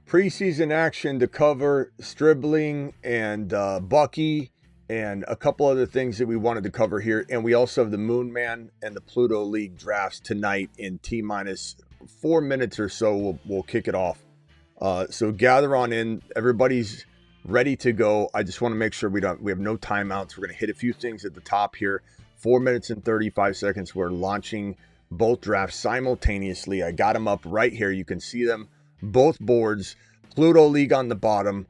preseason action to cover, Stribling and Bucky, and a couple other things that we wanted to cover here. And we also have the Moon Man and the Pluto League drafts tonight in T-minus 4 minutes or so. We'll kick it off. So gather on in. Everybody's ready to go. I just want to make sure we have no timeouts. We're going to hit a few things at the top here. 4 minutes and 35 seconds. We're launching both drafts simultaneously. I got them up right here. You can see them. Both boards. Pluto League on the bottom.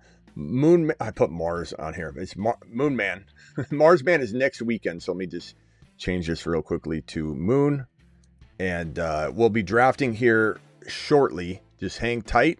I put Mars on here. It's Moon Man. Mars Man is next weekend. So let me just change this real quickly to Moon. And we'll be drafting here shortly. Just hang tight.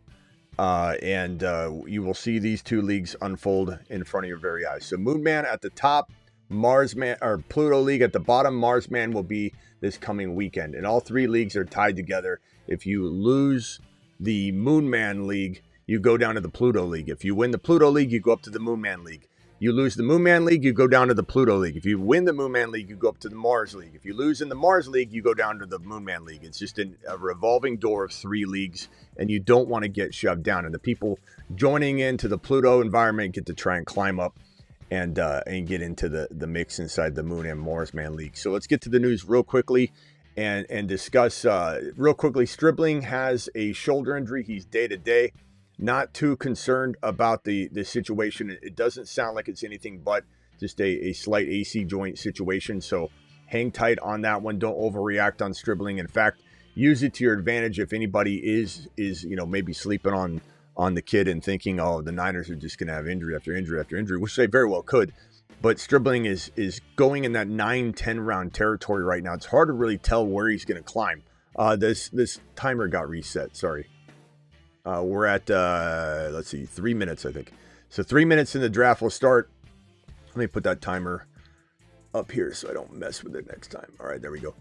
And you will see these two leagues unfold in front of your very eyes. So Moon Man at the top, Mars Man or Pluto League at the bottom. Mars Man will be this coming weekend. And all three leagues are tied together. If you lose the Moon Man League, you go down to the Pluto League. If you win the Pluto League, you go up to the Moon Man League. You lose the Moon Man League, you go down to the Pluto League. If you win the Moon Man League, you go up to the Mars League. If you lose in the Mars League, you go down to the Moon Man League. It's just a revolving door of three leagues, and you don't want to get shoved down. And the people joining into the Pluto environment get to try and climb up and get into the mix inside the Moon and Mars Man League. So let's get to the news real quickly and discuss real quickly. Stribling has a shoulder injury. He's day-to-day. Not too concerned about the situation. It doesn't sound like it's anything but just a slight AC joint situation. So hang tight on that one. Don't overreact on Stribling. In fact, use it to your advantage if anybody is maybe sleeping on the kid and thinking, oh, the Niners are just going to have injury after injury after injury, which they very well could. But Stribling is going in that 9-10 round territory right now. It's hard to really tell where he's going to climb. This timer got reset. Sorry. We're at, 3 minutes, I think. So 3 minutes in the draft will start. Let me put that timer up here so I don't mess with it next time. All right, there we go.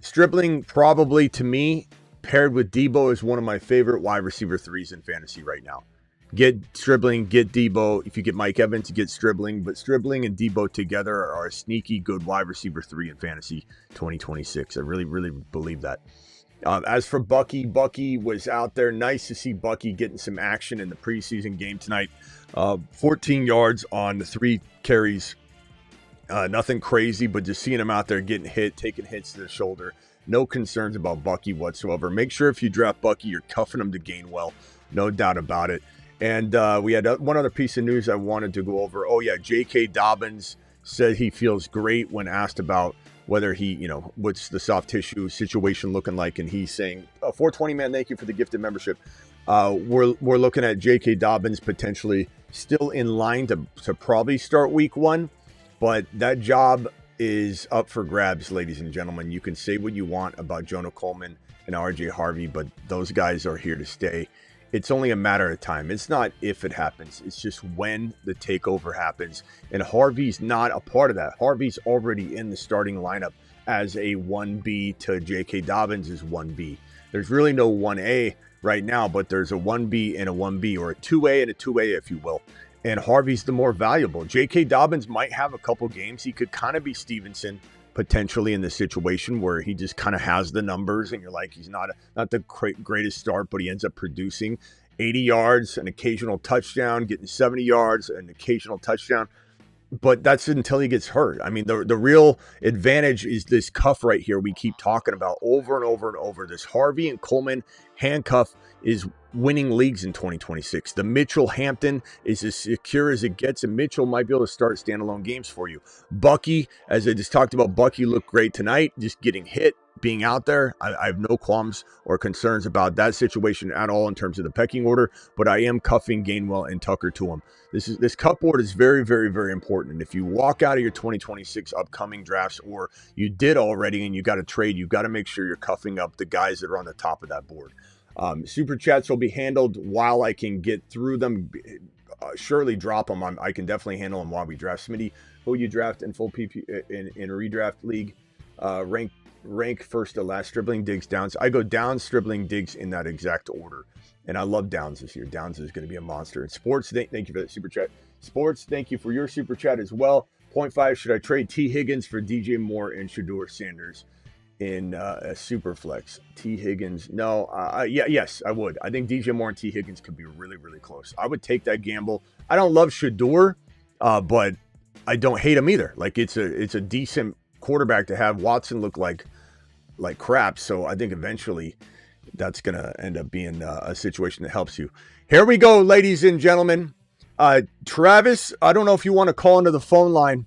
Stribling, probably to me, paired with Debo, is one of my favorite wide receiver threes in fantasy right now. Get Stribling, get Debo. If you get Mike Evans, you get Stribling. But Stribling and Debo together are a sneaky good wide receiver three in fantasy 2026. I really, really believe that. As for Bucky was out there. Nice to see Bucky getting some action in the preseason game tonight. 14 yards on 3 carries. Nothing crazy, but just seeing him out there getting hit, taking hits to the shoulder. No concerns about Bucky whatsoever. Make sure if you draft Bucky, you're cuffing him to Gainwell. No doubt about it. And we had one other piece of news I wanted to go over. Oh, yeah, J.K. Dobbins said he feels great when asked about whether he, what's the soft tissue situation looking like. And he's saying, 420 man, thank you for the gifted membership. We're looking at J.K. Dobbins potentially still in line to probably start week 1. But that job is up for grabs, ladies and gentlemen. You can say what you want about Jonah Coleman and R.J. Harvey, but those guys are here to stay. It's only a matter of time. It's not if it happens. It's just when the takeover happens. And Harvey's not a part of that. Harvey's already in the starting lineup as a 1B to J.K. Dobbins is 1B. There's really no 1A right now, but there's a 1B and a 1B, or a 2A and a 2A, if you will. And Harvey's the more valuable. J.K. Dobbins might have a couple games. He could kind of be Stevenson potentially in the situation where he just kind of has the numbers and you're like, he's not the greatest start, but he ends up producing 80 yards, an occasional touchdown, getting 70 yards, an occasional touchdown. But that's until he gets hurt. I mean, the real advantage is this cuff right here we keep talking about over and over and over. This Harvey and Coleman handcuff is winning leagues in 2026. The Mitchell-Hampton is as secure as it gets, and Mitchell might be able to start standalone games for you. Bucky, as I just talked about, Bucky looked great tonight, just getting hit, being out there. I have no qualms or concerns about that situation at all in terms of the pecking order, but I am cuffing Gainwell and Tucker to him. This cup board is very, very, very important. And if you walk out of your 2026 upcoming drafts, or you did already and you got to trade, you've got to make sure you're cuffing up the guys that are on the top of that board. Super chats will be handled while I can get through them. Surely drop them. I can definitely handle them while we draft. Smitty, who you draft in full PP in a redraft league, rank first to last. Stribling, Diggs, Downs. I go Downs, Stribling, Diggs in that exact order. And I love Downs this year. Downs is going to be a monster. And Sports, thank you for that super chat. Sports, thank you for your super chat as well. 0.5, should I trade T. Higgins for DJ Moore and Shedeur Sanders? in a super flex. T. Higgins. No, yes, I would. I think DJ Moore and T. Higgins could be really, really close. I would take that gamble. I don't love Shador, but I don't hate him either. Like it's a decent quarterback to have. Watson look like crap, so I think eventually that's gonna end up being a situation that helps you. Here we go, ladies and gentlemen. Travis, I don't know if you want to call into the phone line.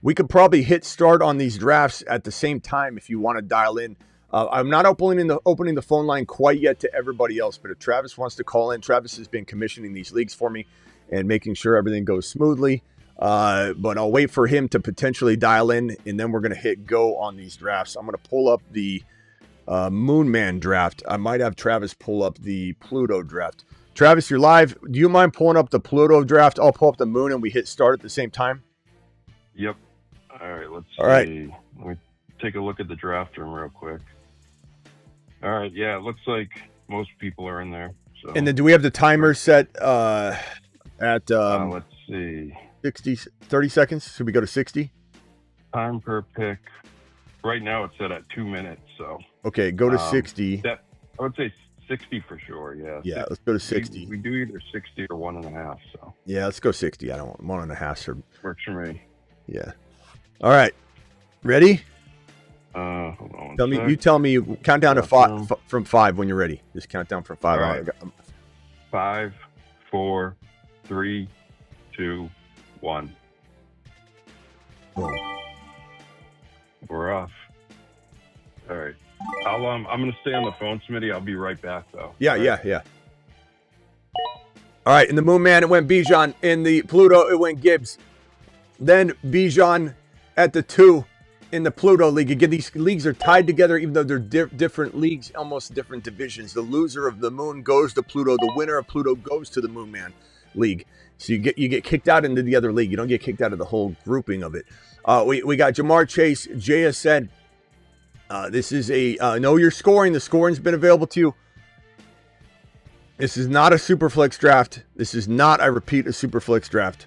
We could probably hit start on these drafts at the same time if you want to dial in. I'm not opening the phone line quite yet to everybody else, but if Travis wants to call in, Travis has been commissioning these leagues for me and making sure everything goes smoothly. But I'll wait for him to potentially dial in, and then we're going to hit go on these drafts. I'm going to pull up the Moon Man draft. I might have Travis pull up the Pluto draft. Travis, you're live. Do you mind pulling up the Pluto draft? I'll pull up the Moon, and we hit start at the same time. Yep. All right, let's see. All right. Let me take a look at the draft room real quick. All right, yeah, it looks like most people are in there. So. And then do we have the timer set at let's see. 30 seconds? Should we go to 60? Time per pick. Right now it's set at 2 minutes, so. Okay, go to 60. I would say 60 for sure, yeah. Yeah, let's go to 60. We do either 60 or 1.5, so. Yeah, let's go 60. I don't want 1.5. Works for me. Yeah. All right. Ready? Hold on. You tell me. Count down to five from 5 when you're ready. Just count down from 5. All right. 5, 4, 3, 2, 1. Boom. We're off. All right. I'm gonna stay on the phone, Smitty. I'll be right back though. Yeah. All right. In the Moon Man, it went Bijan. In the Pluto, it went Gibbs. Then Bijan at the 2 in the Pluto League. Again, these leagues are tied together, even though they're different leagues, almost different divisions. The loser of the Moon goes to Pluto. The winner of Pluto goes to the Moon Man League. So you get kicked out into the other league. You don't get kicked out of the whole grouping of it. We got Jamar Chase, JSN. This is a know your scoring. The scoring's been available to you. This is not a Superflex draft. This is not, I repeat, a Superflex draft.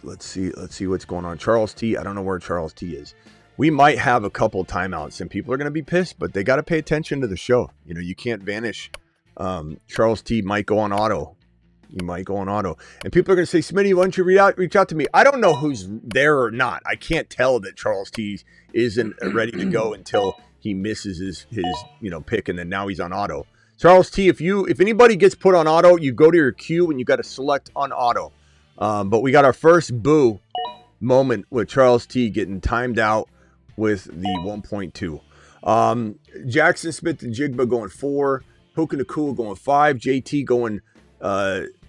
Let's see what's going on. Charles T. I don't know where Charles T. is. We might have a couple timeouts, and people are going to be pissed, but they got to pay attention to the show. You know, you can't vanish. Charles T. might go on auto. You might go on auto. And people are going to say, Smitty, why don't you reach out to me? I don't know who's there or not. I can't tell that Charles T. isn't ready to go until he misses his pick, and then now he's on auto. Charles T., if anybody gets put on auto, you go to your queue and you got to select on auto. But we got our first boo moment with Charles T. getting timed out with the 1.2. Jackson Smith and Jigba going 4. Puka Nakua going 5. JT going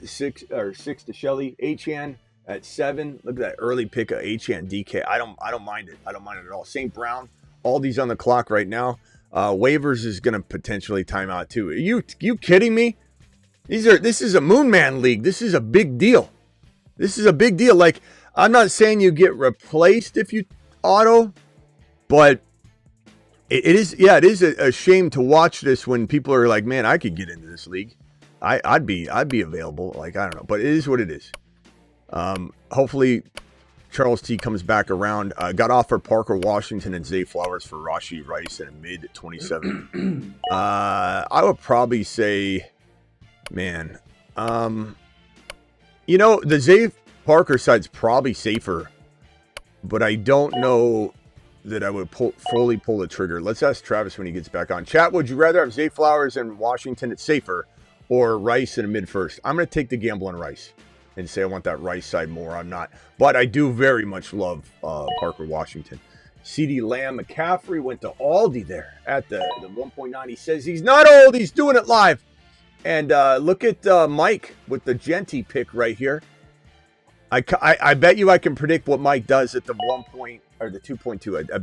6 to Shelly. Achan at 7. Look at that early pick of Achan DK. I don't mind it. I don't mind it at all. St. Brown, all these on the clock right now. Waivers is going to potentially time out too. Are you kidding me? This is a Moon Man league. This is a big deal. This is a big deal. Like, I'm not saying you get replaced if you auto, but it is a shame to watch this when people are like, man, I could get into this league. I'd be available. Like, I don't know, but it is what it is. Hopefully Charles T comes back around. Got offered Parker Washington and Zay Flowers for Rashee Rice in a mid 27. I would probably say, man, the Zay Parker side's probably safer, but I don't know that I would fully pull the trigger. Let's ask Travis when he gets back on. Chat, would you rather have Zay Flowers and Washington? It's safer, or Rice in a mid first? I'm going to take the gamble on Rice and say I want that Rice side more. I'm not, but I do very much love Parker Washington. CeeDee Lamb. McCaffrey went to Aldi there at the 1.9. He says he's not old. He's doing it live. And look at Mike with the Genty pick right here. I bet you I can predict what Mike does at the 2.2. I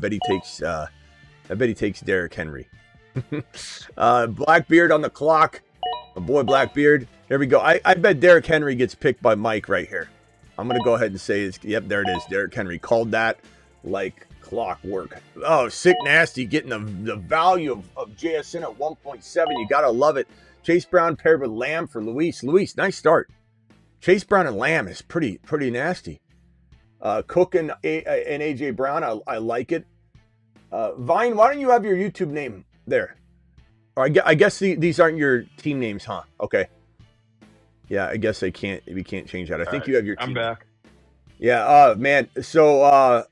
bet he takes Derrick Henry. Blackbeard on the clock. My boy Blackbeard. Here we go. I bet Derrick Henry gets picked by Mike right here. I'm going to go ahead and say, yep, there it is. Derrick Henry called that like clockwork. Oh, sick nasty getting the value of JSN at 1.7. You got to love it. Chase Brown paired with Lamb for Luis. Luis, nice start. Chase Brown and Lamb is pretty nasty. Cook and AJ Brown. I like it. Vine, why don't you have your YouTube name there? Or I guess these aren't your team names, huh? Okay. Yeah, I guess we can't change that. I think you have your team. I'm back. Yeah, man. So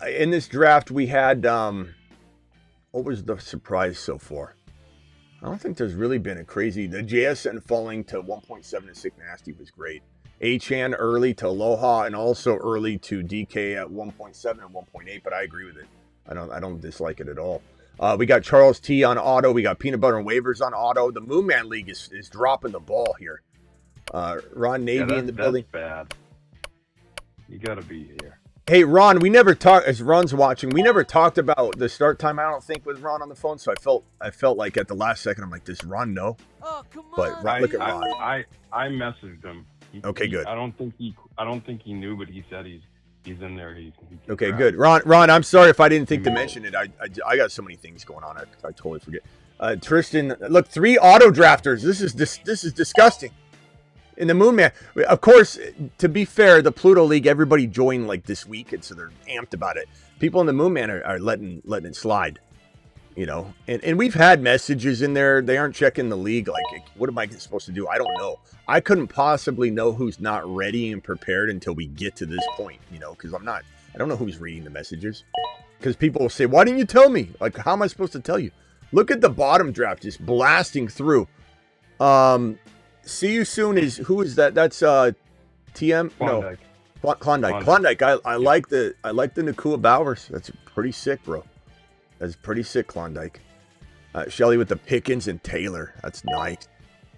in this draft we had what was the surprise so far? I don't think there's really been a crazy. The JSN falling to 1.7 to Sick Nasty was great. Achan early to Aloha and also early to DK at 1.7 and 1.8, but I agree with it. I don't dislike it at all. We got Charles T on auto. We got Peanut Butter and Waivers on auto. The Moon Man League is dropping the ball here. Ron Navy in the building. That's bad. You got to be here. Hey, Ron, we never talked, as Ron's watching, we never talked about the start time, I don't think, with Ron on the phone, so I felt like at the last second, I'm like, does Ron know? Oh, come on. But Ron, look at Ron. I messaged him. Okay, good. I don't think he knew, but he said he's in there. He okay, good. Ron, I'm sorry if I didn't think to mention it. I got so many things going on, I totally forget. Tristan, look, 3 auto drafters. This is disgusting. In the Moon Man, of course, to be fair, the Pluto League, everybody joined like this week, and so they're amped about it. People in the Moon Man are letting it slide, you know. And we've had messages in there. They aren't checking the league. Like, what am I supposed to do? I don't know. I couldn't possibly know who's not ready and prepared until we get to this point, you know, because I don't know who's reading the messages. Because people will say, why didn't you tell me? Like, how am I supposed to tell you? Look at the bottom draft just blasting through. See you soon who is that? That's TM. Klondike. No, Klondike. I like the Nakua Bowers. That's pretty sick, bro. That's pretty sick, Klondike. Shelly with the Pickens and Taylor. That's nice.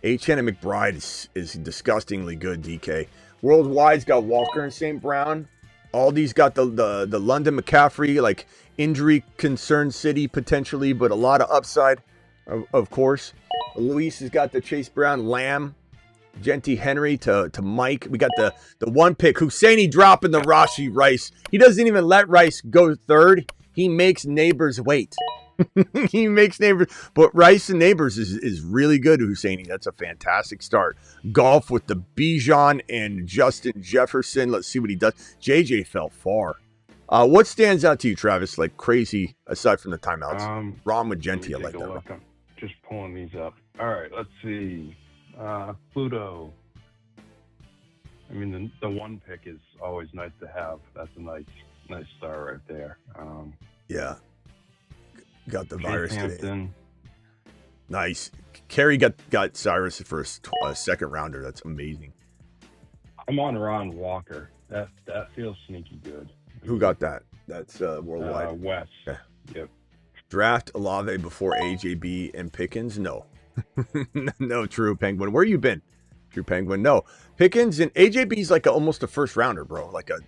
HN and McBride is disgustingly good. DK. Worldwide's got Walker and St. Brown. Aldi's got the London McCaffrey, like injury concerned city potentially, but a lot of upside, of course. Luis has got the Chase Brown, Lamb, Genty Henry to Mike. We got the one pick. Husseini dropping the Rashi Rice. He doesn't even let Rice go third. He makes Neighbors wait. He makes Neighbors. But Rice and Neighbors is really good, Husseini. That's a fantastic start. Golf with the Bijan and Justin Jefferson. Let's see what he does. JJ fell far. What stands out to you, Travis, like crazy, aside from the timeouts? Ron with Genty, I like that. I'm just pulling these up. All right, let's see. Pluto. I mean, the one pick is always nice to have. That's a nice star right there. Yeah. Got the virus Hampton. today. Nice. Kerry got Cyrus for a second rounder. That's amazing. I'm on Ron Walker. That feels sneaky good. Who got that? That's Worldwide. West. Okay. Yep. Draft Olave before AJB and Pickens? No. No, True Penguin. Where you been? True Penguin. No. Pickens and AJB's like almost a first rounder, bro. Like a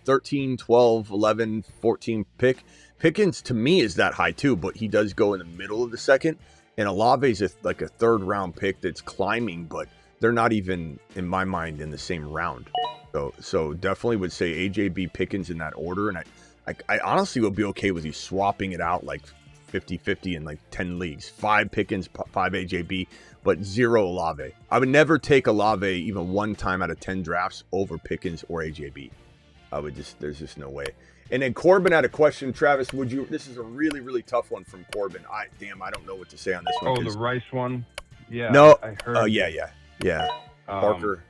13, 12, 11, 14 pick. Pickens to me is that high too, but he does go in the middle of the second. And Olave's like a third round pick that's climbing, but they're not even, in my mind, in the same round. So definitely would say AJB Pickens in that order. And I honestly would be okay with you swapping it out like 50-50 in like 10 leagues. 5 Pickens, 5 AJB, but 0 Olave. I would never take Olave even one time out of 10 drafts over Pickens or AJB. There's just no way. And then Corbin had a question. Travis, this is a really, really tough one from Corbin. I don't know what to say on this one. Oh, the Rice one? Yeah. No. I heard. Oh, yeah. Parker.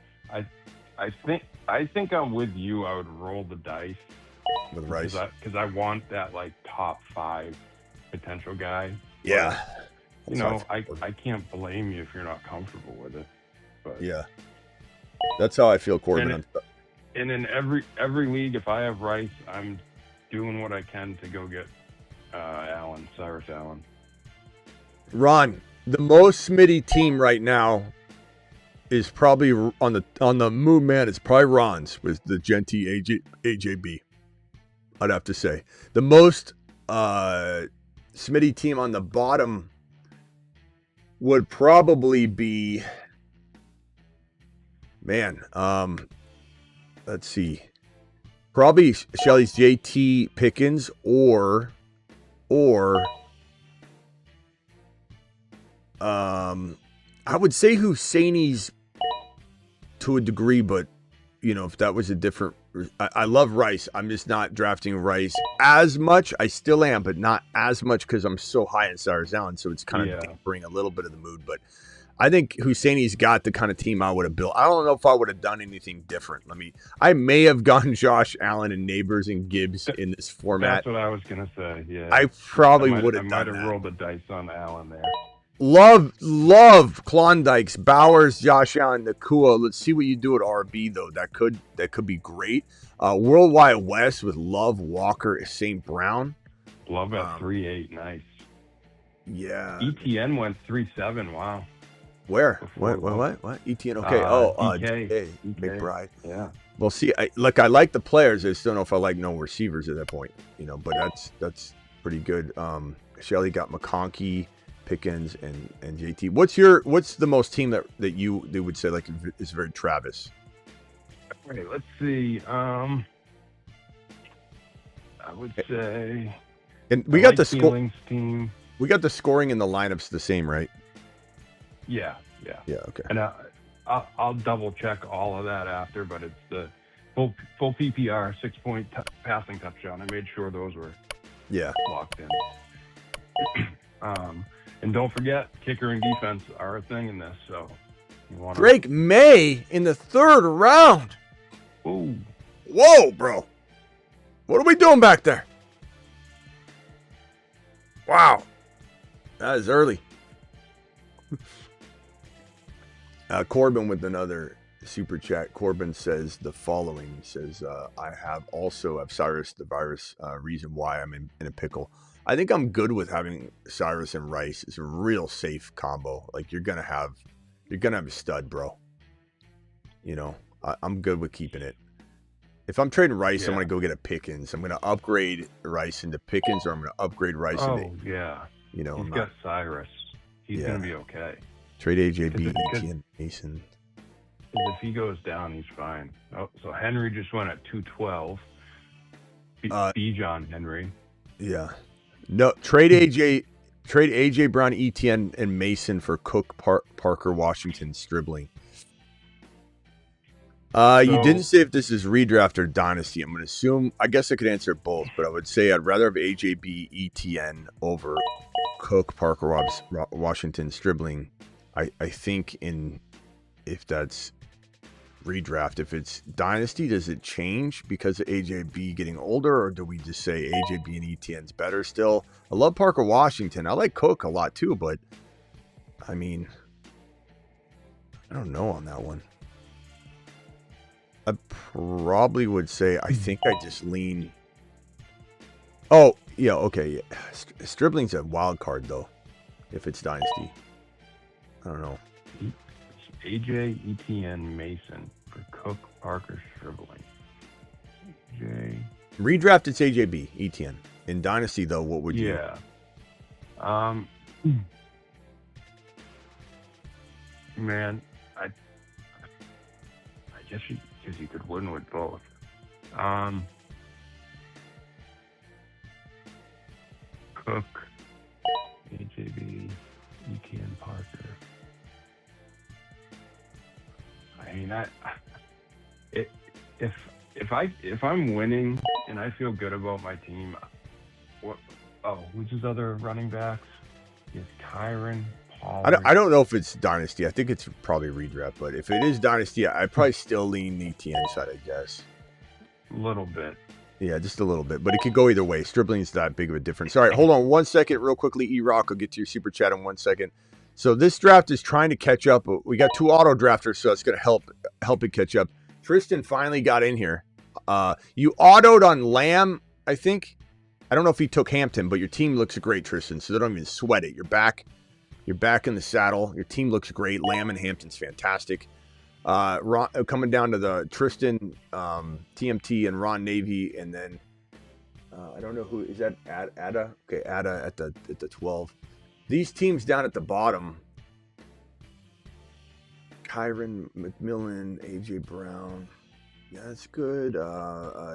I think I'm with you. I would roll the dice with Rice. Because I want that like top 5 potential guy. Yeah. But, I can't blame you if you're not comfortable with it. But yeah. That's how I feel, Corbin. And in every league, if I have Rice, I'm doing what I can to go get Cyrus Allen. Ron, the most Smitty team right now is probably on the Moon Man. It's probably Ron's with the Genty AJB. I'd have to say the most Smitty team on the bottom would probably be let's see. Probably Shelly's JT Pickens or I would say Husseini's to a degree, but if that was a different I love Rice. I'm just not drafting Rice as much. I still am, but not as much because I'm so high in Cyrus Allen. So it's kind of dampering a little bit of the mood. But I think Husseini's got the kind of team I would have built. I don't know if I would have done anything different. I may have gone Josh Allen and Neighbors and Gibbs in this format. That's what I was going to say, yeah. I probably would have done that. I might have rolled the dice on Allen there. Love Klondikes, Bowers, Josh Allen, Nakua. Let's see what you do at RB though. That could be great. Worldwide West with Love, Walker, St. Brown. Love at 3.8, nice. Yeah. ETN went 3.7. Wow. Where? What? ETN. Okay. DK. McBride. Yeah. Well, see, I like the players. I just don't know if I like no receivers at that point. But that's pretty good. Shelly got McConkey, Pickens, and JT. What's the most team that they would say like is very Travis? Okay, let's see. I would say. And we got the team. We got the scoring and the lineups the same, right? Yeah. Okay. And I'll double check all of that after, but it's the full PPR 6-point passing touchdown. I made sure those were locked in. And don't forget, kicker and defense are a thing in this. So you want Drake May in the 3rd round. Ooh. Whoa, bro! What are we doing back there? Wow, that is early. Corbin with another super chat. Corbin says the following. He says, I have Cyrus the Virus, reason why I'm in a pickle. I think I'm good with having Cyrus and Rice. It's a real safe combo. Like you're gonna have a stud, bro. I'm good with keeping it. If I'm trading Rice, I'm gonna go get a Pickens. I'm gonna upgrade Rice into Pickens, or I'm gonna upgrade Rice into. He's got Cyrus. He's gonna be okay. Trade AJB, ETN, Mason. If he goes down, he's fine. Oh, so Henry just went at 212. Dezhaun Henry. Yeah. No, trade AJ Brown, ETN, and Mason for Cook, Parker, Washington, Stribling. You didn't say if this is redraft or dynasty. I'm going to assume. I guess I could answer both, but I would say I'd rather have AJB, ETN over Cook, Parker, Washington, Stribling. I think if that's redraft. If it's dynasty, does it change because of AJB getting older, or do we just say AJB and ETN's better still? I love Parker Washington. I like Cook a lot too, but I mean, I don't know on that one. I probably would say I think I just lean. Oh, yeah, okay. Yeah. Stribling's a wild card though, if it's dynasty. I don't know. AJ, ETN, Mason for Cook, Parker, Stribling. AJ. Redraft, it's AJB, ETN. In dynasty though, what would you? Man, I guess you could win with both. Cook, AJB, ETN, Parker. I mean, if I'm winning and I feel good about my team, who's his other running backs? He has Kyron, Pollard. I don't know if it's dynasty. I think it's probably redraft, but if it is dynasty, I'd probably still lean the ETN side, I guess. A little bit. Yeah, just a little bit, but it could go either way. Stribling's that big of a difference. All right, hold on 1 second, real quickly. E-Rock, I'll get to your super chat in 1 second. So this draft is trying to catch up. We got 2 auto drafters, so it's going to help it catch up. Tristan finally got in here. You autoed on Lamb, I think. I don't know if he took Hampton, but your team looks great, Tristan. So don't even sweat it. You're back in the saddle. Your team looks great. Lamb and Hampton's fantastic. Ron, coming down to the Tristan, TMT, and Ron Navy, and then I don't know who is that. Ada. Okay, Ada at the 12. These teams down at the bottom, Kyron, McMillan, AJ Brown. Yeah, that's good.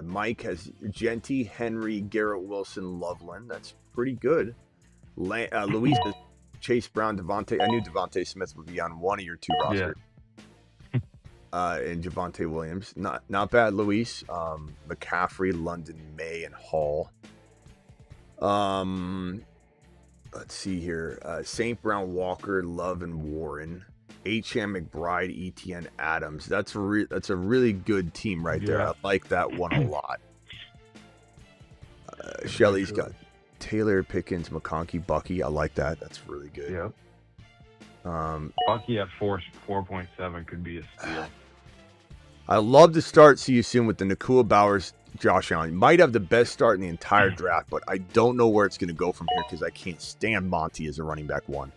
Mike has Genty, Henry, Garrett Wilson, Loveland. That's pretty good. Luis has Chase Brown, Devontae. I knew Devontae Smith would be on one of your 2 rosters. and Javonte Williams. Not bad, Luis. McCaffrey, London, May, and Hall. Let's see here. St. Brown, Walker, Love, and Warren. H.M. McBride, ETN, Adams. That's a really good team right there. I like that one a lot. Shelley's got Taylor, Pickens, McConkey, Bucky. I like that. That's really good. Yep. Bucky at 4.7 could be a steal. I love to start see you soon with the Nakua Bowers, Josh Allen. Might have the best start in the entire draft, but I don't know where it's going to go from here because I can't stand Monty as a running back one.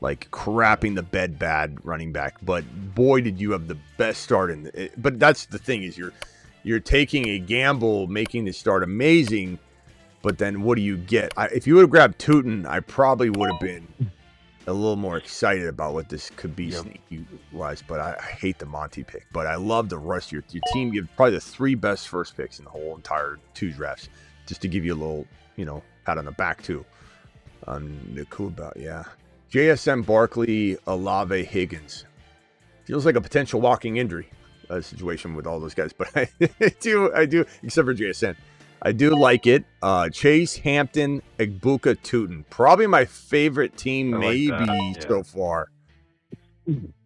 Like crapping the bed bad running back. But boy, did you have the best start in it. But that's the thing is you're taking a gamble, making the start amazing. But then what do you get? If you would have grabbed Tootin, I probably would have been a little more excited about what this could be sneaky-wise. But I hate the Monty pick. But I love the rest of your team. You have probably the 3 best first picks in the whole entire 2 drafts. Just to give you a little, pat on the back, too. Yeah. JSN, Barkley, Olave, Higgins. Feels like a potential walking injury situation with all those guys. But I do, except for JSN. I do like it. Chase, Hampton, Egbuka, Tootin. Probably my favorite team so far.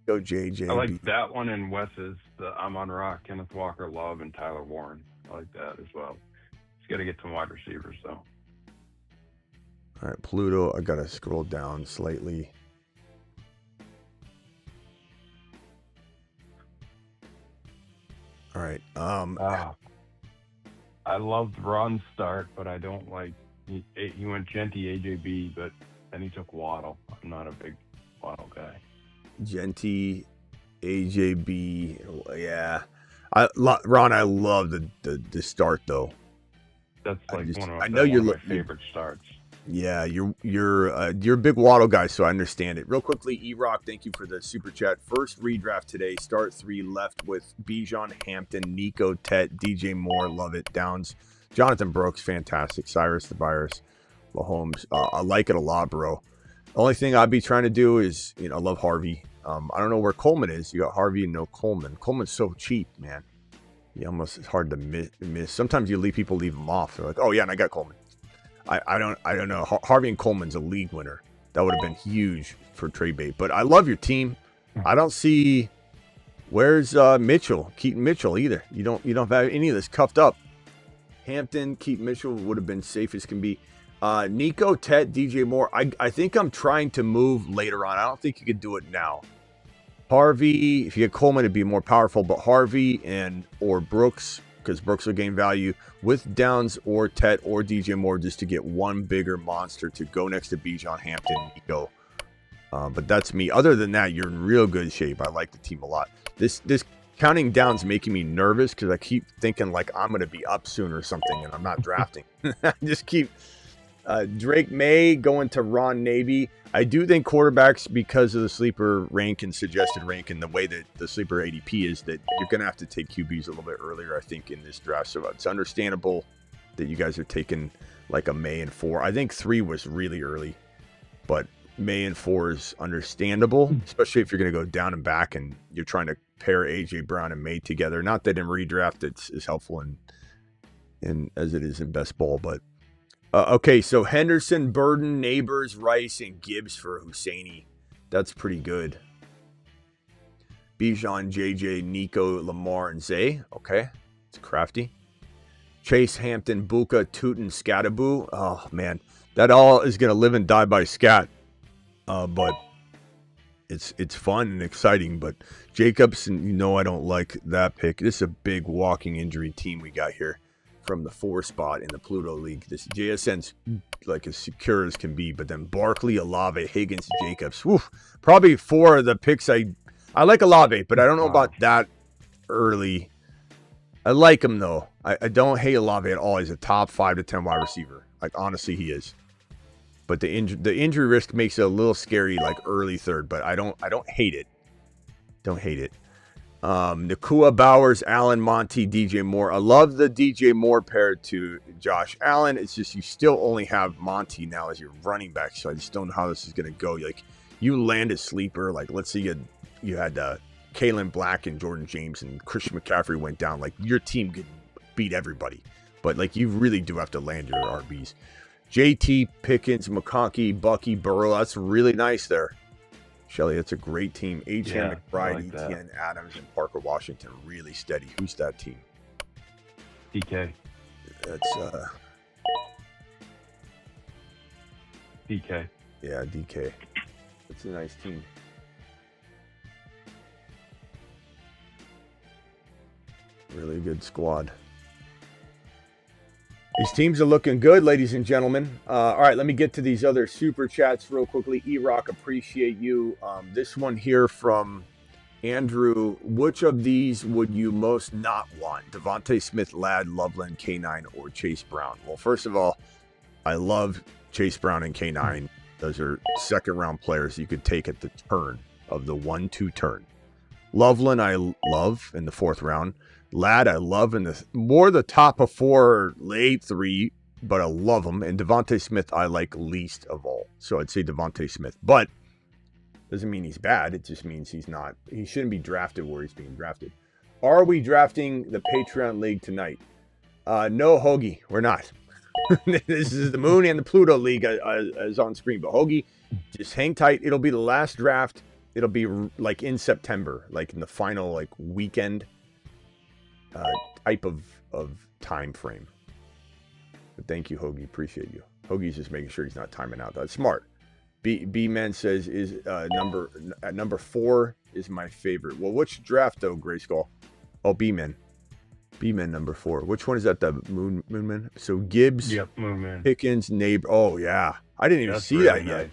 Go JJ. I like that one and Wes's. The Amon Rock, Kenneth Walker, Love, and Tyler Warren. I like that as well. Just got to get some wide receivers, though. All right, Pluto. I got to scroll down slightly. All right. I loved Ron's start, but I don't like. He went Genty, AJB, but then he took Waddle. I'm not a big Waddle guy. Genty, AJB, yeah. Ron, I love the start though. That's like one of my favorite starts. Yeah, you're a big Waddle guy, so I understand it. Real quickly, E-Rock, thank you for the super chat. First redraft today, start 3 left with Bijan, Hampton, Nico, Tet, DJ Moore, love it. Downs, Jonathan Brooks, fantastic. Cyrus the Virus, Mahomes. I like it a lot, bro. Only thing I'd be trying to do is, I love Harvey. I don't know where Coleman is. You got Harvey and no Coleman. Coleman's so cheap, man. It's hard to miss. Sometimes leave him off. They're like, oh yeah, and I got Coleman. I don't know. Harvey and Coleman's a league winner. That would have been huge for trade bait. But I love your team. I don't see where's Mitchell, Keaton Mitchell either. You don't have any of this cuffed up. Hampton, Keaton Mitchell would have been safe as can be. Nico, Tet, DJ Moore. I think I'm trying to move later on. I don't think you could do it now. Harvey, if you had Coleman, it'd be more powerful. But Harvey or Brooks, because Brooks will gain value with Downs or Tet or DJ Moore just to get one bigger monster to go next to Bijan, Hampton, Nico. But that's me. Other than that, you're in real good shape. I like the team a lot. This counting down's making me nervous because I keep thinking like I'm going to be up soon or something, and I'm not drafting. I just keep Drake May going to Ron Navy. I do think quarterbacks, because of the sleeper rank and suggested rank and the way that the sleeper ADP is, that you're going to have to take QBs a little bit earlier, I think, in this draft. So it's understandable that you guys are taking like a May and 4. I think 3 was really early, but May and 4 is understandable, especially if you're going to go down and back and you're trying to pair AJ Brown and May together. Not that in redraft it's as helpful in as it is in best ball, but okay, so Henderson, Burden, Neighbors, Rice, and Gibbs for Husseini. That's pretty good. Bijan, JJ, Nico, Lamar, and Zay. Okay, it's crafty. Chase, Hampton, Buka, Tootin, Scattaboo. Oh, man. That all is going to live and die by Scat. But it's fun and exciting. But Jacobs, I don't like that pick. This is a big walking injury team we got here from the 4 spot in the Pluto League. This JSN's like as secure as can be. But then Barkley, Olave, Higgins, Jacobs. Woof. Probably 4 of the picks I like Olave, but I don't know about that early. I like him, though. I don't hate Olave at all. He's a top 5 to 10 wide receiver. Like, honestly, he is. But the injury risk makes it a little scary, like early 3rd. But I don't hate it. Don't hate it. Nakua, Bowers, Allen, Monty, DJ Moore. I love the DJ Moore paired to Josh Allen. It's just you still only have Monty now as your running back. So I just don't know how this is going to go. Like, you land a sleeper. Like, let's say you had Kalen Black and Jordan James and Christian McCaffrey went down, like your team could beat everybody. But like you really do have to land your RBs. JT, Pickens, McConkey, Bucky, Burrow. That's really nice there. Shelly, that's a great team. H.M. McBride, like ETN, Adams, and Parker Washington. Really steady. Who's that team? DK. That's DK. Yeah, DK. That's a nice team. Really good squad. These teams are looking good, ladies and gentlemen. All right, let me get to these other super chats real quickly. E-Rock, appreciate you. This one here from Andrew. Which of these would you most not want? Devontae Smith, Ladd, Loveland, K9, or Chase Brown? Well, first of all, I love Chase Brown and K9. Those are second-round players you could take at the turn of the 1-2 turn. Loveland, I love in the 4th round. Ladd, I love in the top of 4, late 3, but I love him. And Devontae Smith, I like least of all. So I'd say Devontae Smith. But doesn't mean he's bad. It just means he shouldn't be drafted where he's being drafted. Are we drafting the Patreon League tonight? No, Hoagie, we're not. This is the Moon and the Pluto League as on screen. But Hoagie, just hang tight. It'll be the last draft. It'll be like in September, like in the final like weekend type of time frame. But thank you, Hoagie. Appreciate you. Hoagie's just making sure he's not timing out. That's smart. B-Man says is number 4 is my favorite. Well, which draft though, Grayskull? Oh, B-Man. B-Man number 4. Which one is that? The Moonman? So Gibbs, yep, Moonman. Pickens, Neighbor. Oh yeah, I didn't even see really that yet. Nice.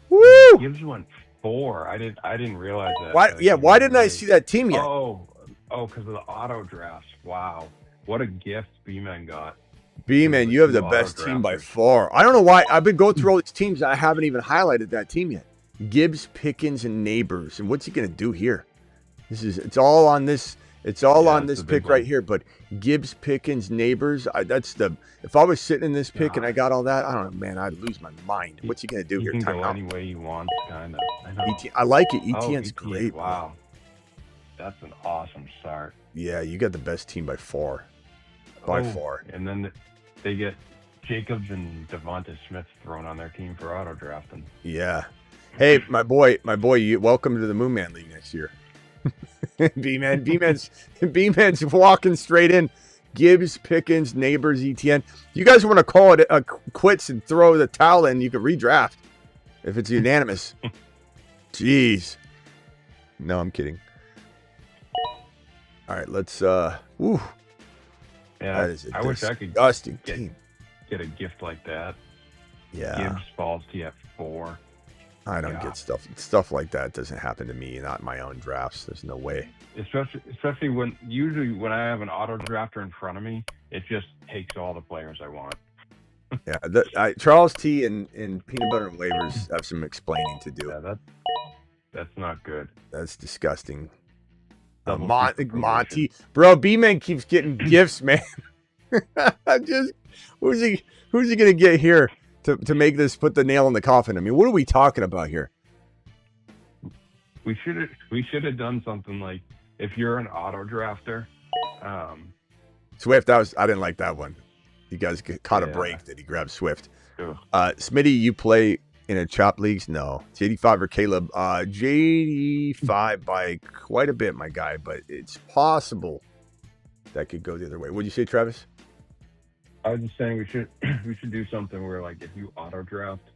Woo! Gibbs went 4. I didn't realize that. Why? Yeah, why didn't I see that team yet? Oh, because of the auto drafts. Wow, what a gift B-Man got. B-Man, you have the best team by far. I don't know why. I've been going through all these teams. And I haven't even highlighted that team yet. Gibbs, Pickens, and Neighbors. And what's he going to do here? It's all on this. It's all on this pick right here. But Gibbs, Pickens, Neighbors. If I was sitting in this pick and I got all that, I don't know, man. I'd lose my mind. What's he going to do here? He can go any way he wants, kind of. I like it. ETN's great. Wow, that's an awesome start. Yeah, you got the best team by far. By far. And then they get Jacobs and Devonta Smith thrown on their team for auto drafting. Yeah. Hey, my boy, you welcome to the Moonman League next year. B-Man's walking straight in. Gibbs, Pickens, Neighbors, ETN. You guys want to call it quits and throw the towel in, you can redraft if it's unanimous. Jeez. No, I'm kidding. All right, let's woo. Yeah, that is a I wish I could get a gift like that. Yeah. Gibbs falls to you at 4. I don't get stuff like that. Doesn't happen to me, not my own drafts. There's no way. Especially when I have an auto drafter in front of me, it just takes all the players I want. Yeah, Charles T and Peanut Butter and Waivers have some explaining to do. Yeah, that's not good. That's disgusting. Monty, bro, B-Man keeps getting gifts, man. Who's he gonna get here to make this put the nail in the coffin? I mean, what are we talking about here? We should have done something like, if you're an auto drafter, Swift. I didn't like that one. You guys caught a break that he grabbed Swift. Smitty, you play in a chop leagues? No. It's 85 or Caleb. J85 by quite a bit, my guy, but it's possible that could go the other way. What'd you say, Travis? I was just saying we should do something where, like, if you auto draft,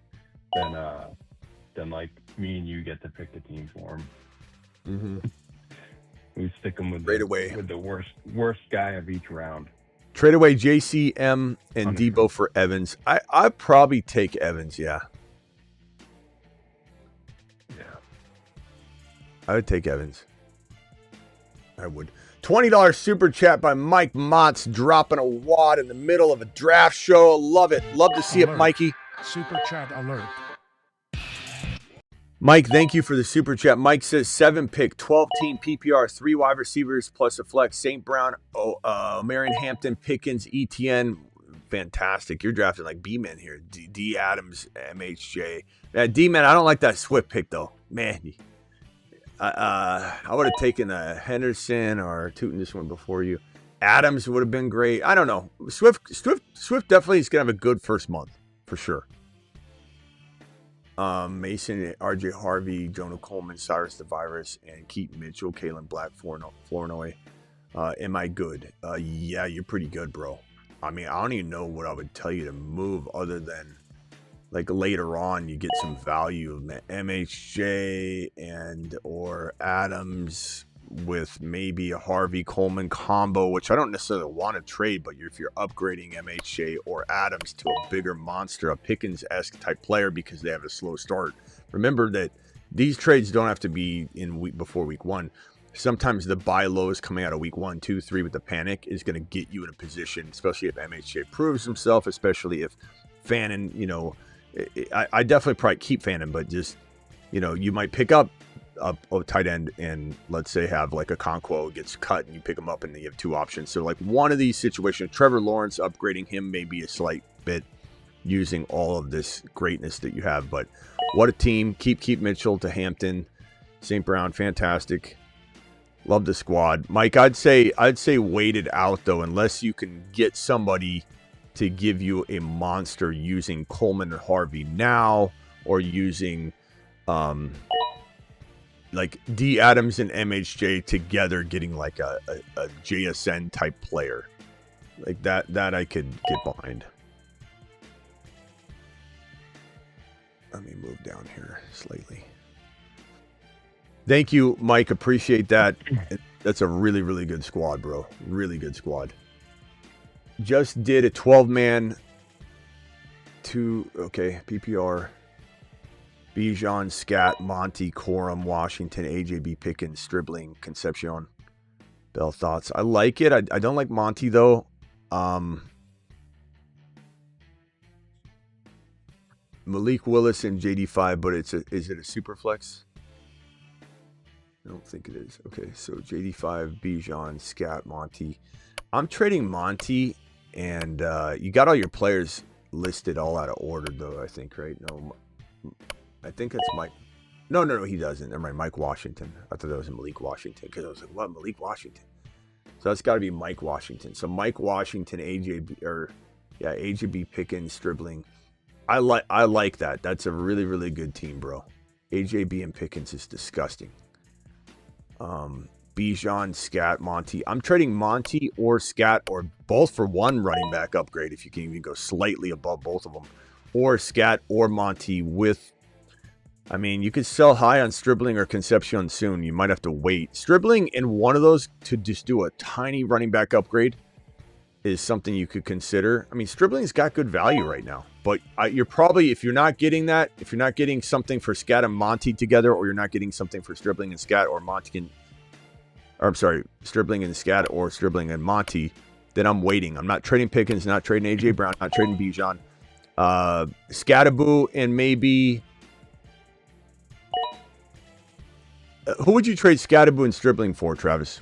then like me and you get to pick the team for him. Mm-hmm. We stick him with the worst guy of each round. Trade away JCM and Debo for Evans. I'd probably take Evans, yeah. I would take Evans. I would. $20 super chat by Mike Motts, dropping a wad in the middle of a draft show. Love it. Love to see it, Mikey. Super chat alert. Mike, thank you for the super chat. Mike says 7-pick, 12-team PPR, 3 wide receivers plus a flex. St. Brown, Marion Hampton, Pickens, ETN. Fantastic. You're drafting like B-Man here. D Adams, MHJ. D-Man, I don't like that Swift pick, though. Man, I would have taken a Henderson or Tootin this one before you. Adams would have been great. I don't know. Swift definitely is gonna have a good first month for sure. Mason, RJ Harvey, Jonah Coleman, Cyrus the Virus, and Keaton Mitchell, Kalen Black, Flournoy. Am I good? Yeah, you're pretty good, bro. I mean, I don't even know what I would tell you to move other than like later on you get some value of MHJ and or Adams with maybe a Harvey Coleman combo, which I don't necessarily want to trade, but if you're upgrading MHJ or Adams to a bigger monster, a Pickens-esque type player because they have a slow start. Remember that these trades don't have to be before week 1. Sometimes the buy lows coming out of week 1, 2, 3 with the panic is going to get you in a position, especially if MHJ proves himself, especially if Fannin, I definitely probably keep Fannin, but just, you might pick up a tight end and let's say have like a Conquo gets cut and you pick him up and you have 2 options. So like one of these situations, Trevor Lawrence, upgrading him may be a slight bit using all of this greatness that you have. But what a team. Keep Mitchell to Hampton. St. Brown, fantastic. Love the squad. Mike, I'd say wait it out though, unless you can get somebody to give you a monster using Coleman and Harvey now, or using like D Adams and MHJ together getting like a JSN type player. Like that I could get behind. Let me move down here slightly. Thank you, Mike. Appreciate that. That's a really, really good squad, bro. Really good squad. Just did a 12-man PPR. Bijan, Scat, Monty, Corum, Washington, AJB, Pickens, Stribling, Concepcion. Bell thoughts. I like it. I don't like Monty though. Malik Willis and JD5, but is it a super flex? I don't think it is. Okay, so JD5, Bijan, Scat, Monty. I'm trading Monty, and you got all your players listed all out of order, though, I think, right? No, I think it's Mike. No, he doesn't. Never mind, Mike Washington. I thought that was Malik Washington, because I was like, what, Malik Washington? So that's got to be Mike Washington. So Mike Washington, AJB, Pickens, Stribling. I like that. That's a really, really good team, bro. AJB and Pickens is disgusting. Bijan, Scat, Monty. I'm trading Monty or Scat or both for one running back upgrade if you can even go slightly above both of them. Or Scat or Monty with... I mean, you could sell high on Stribling or Concepcion soon. You might have to wait. Stribling in one of those to just do a tiny running back upgrade is something you could consider. I mean, Stribling's got good value right now. But you're probably, if you're not getting that, if you're not getting something for Scat and Monty together, or you're not getting something for Stribling and Scat or Monty and... Or I'm sorry, Stribling and Scat or Stribling and Monty, then I'm waiting. I'm not trading Pickens, not trading AJ Brown, not trading Bijan. Scataboo and maybe... who would you trade Scataboo and Stribling for, Travis?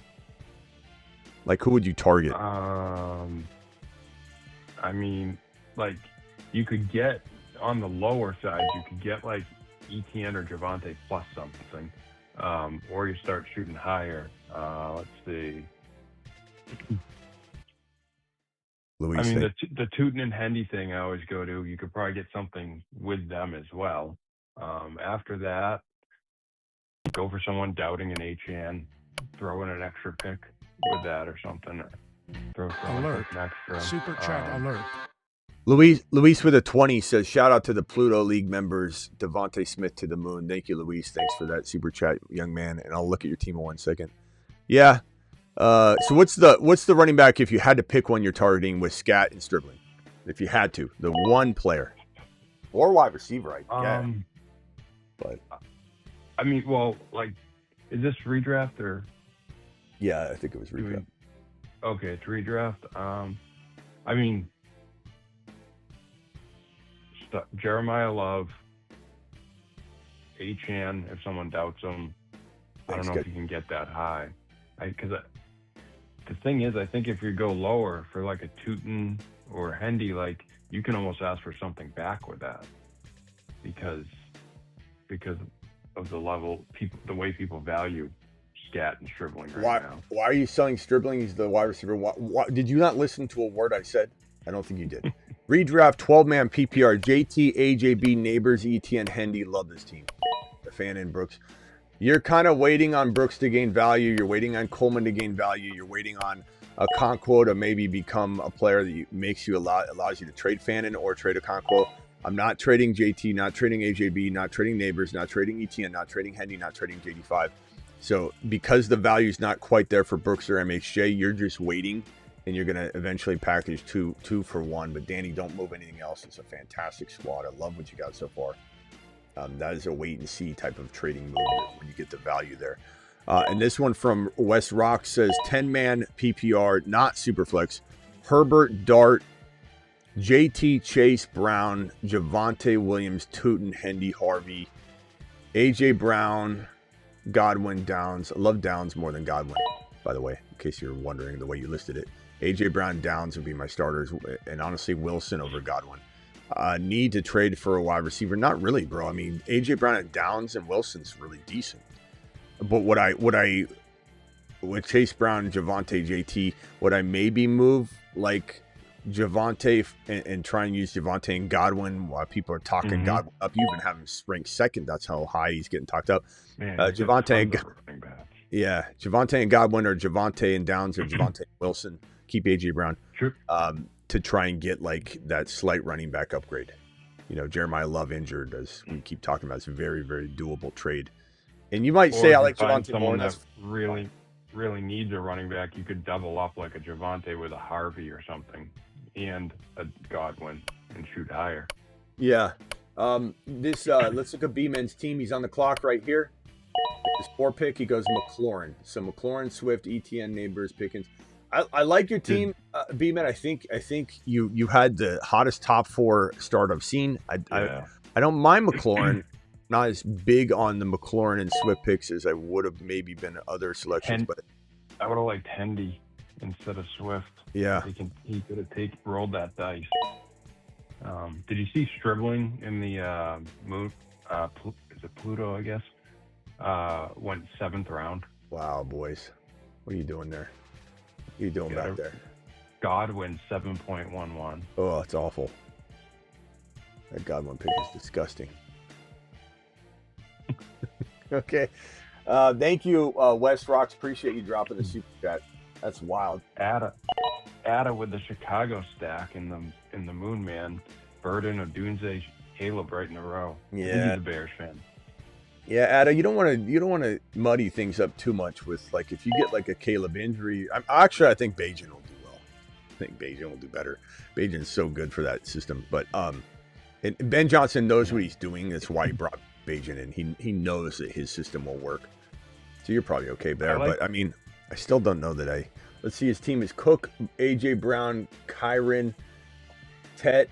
Like, who would you target? I mean, like, you could get, on the lower side, you could get, like, ETN or Javante plus something. Or you start shooting higher. Let's see. Louis, I mean, the Tootin and Hendy thing I always go to, you could probably get something with them as well. After that, go for someone doubting an HN, throw in an extra pick with that or something. Or throw alert. An extra. Super chat alert. Luis with a 20 says, shout out to the Pluto League members, Devontae Smith to the moon. Thank you, Luis. Thanks for that super chat, young man. And I'll look at your team in 1 second. Yeah. So what's the running back if you had to pick one you're targeting with Scat and Stribling? If you had to, the one player. Or wide receiver, I guess. But I mean, well, like, is this redraft or? Yeah, I think it was redraft. Okay, it's redraft. I mean, Jeremiah Love, Achan, if someone doubts him. I don't know if you can get that high. Because the thing is, I think if you go lower for like a Tootin or Hendy, like, you can almost ask for something back with that. Because of the level people, the way people value Scat and Stribling Why? right now. Why are you selling Stribling? He's the wide receiver. Why, did you not listen to a word I said? I don't think you did. Redraft 12-man PPR. JT, AJB, Neighbors, ETN, Hendy. Love this team. The fan in Brooks. You're kind of waiting on Brooks to gain value. You're waiting on Coleman to gain value. You're waiting on a Conquo to maybe become a player that makes you allows you to trade Fannin or trade a Conquo. I'm not trading JT, not trading AJB, not trading Neighbors, not trading ETN, not trading Hendy, not trading JD5. So because the value is not quite there for Brooks or MHJ, you're just waiting, and you're going to eventually package two for one. But Danny, don't move anything else. It's a fantastic squad. I love what you got so far. That is a wait and see type of trading move when you get the value there. And this one from West Rock says 10-man PPR, not Superflex. Herbert, Dart, JT, Chase, Brown, Javonte Williams, Tootin, Hendy, Harvey, AJ Brown, Godwin, Downs. I love Downs more than Godwin, by the way, in case you're wondering the way you listed it. AJ Brown, Downs would be my starters, and honestly, Wilson over Godwin. Need to trade for a wide receiver? Not really, bro. I mean, AJ Brown and Downs and Wilson's really decent. But with Chase Brown, Javonte, JT, would I maybe move like Javonte and try and use Javonte and Godwin while people are talking Godwin up? You even have him ranked second. That's how high he's getting talked up. Man, Javonte and Godwin, or Javonte and Downs, or Javonte and Wilson. Keep AJ Brown. Sure. To try and get like that slight running back upgrade. You know, Jeremiah Love injured, as we keep talking about. It's a very, very doable trade. And you might say I like Javonte more. That really, really needs a running back. You could double up like a Javonte with a Harvey or something, and a Godwin, and shoot higher. Yeah. Let's look at B-Man's team. He's on the clock right here. His 4 pick, he goes McLaurin. So McLaurin, Swift, ETN, Neighbors, Pickens. I like your team, B-Man. I think you had the hottest top 4 start I've seen. I don't mind McLaurin. Not as big on the McLaurin and Swift picks as I would have maybe been other selections. But I would have liked Hendy instead of Swift. Yeah, he could have rolled that dice. Did you see Stribling in the move? Is it Pluto? I guess went 7th round. Wow, boys, what are you doing there? What are you doing back there? Godwin 7.11. Oh, it's awful. That Godwin pick is disgusting. Okay. Thank you, West Rocks. Appreciate you dropping the super chat. That's wild. Ada with the Chicago stack in the Moon Man, Burden, Odunze, Caleb right in a row. Yeah. I think he's a Bears fan. Yeah, Ada, you don't want to muddy things up too much with, like, if you get like a Caleb injury. I think Bajan will do well. I think Bajan will do better. Bajan's so good for that system. But and Ben Johnson knows what he's doing. That's why he brought Bajan in. He knows that his system will work. So you're probably okay there. But I mean, I still don't know that let's see, his team is Cook, AJ Brown, Kyron, Tet,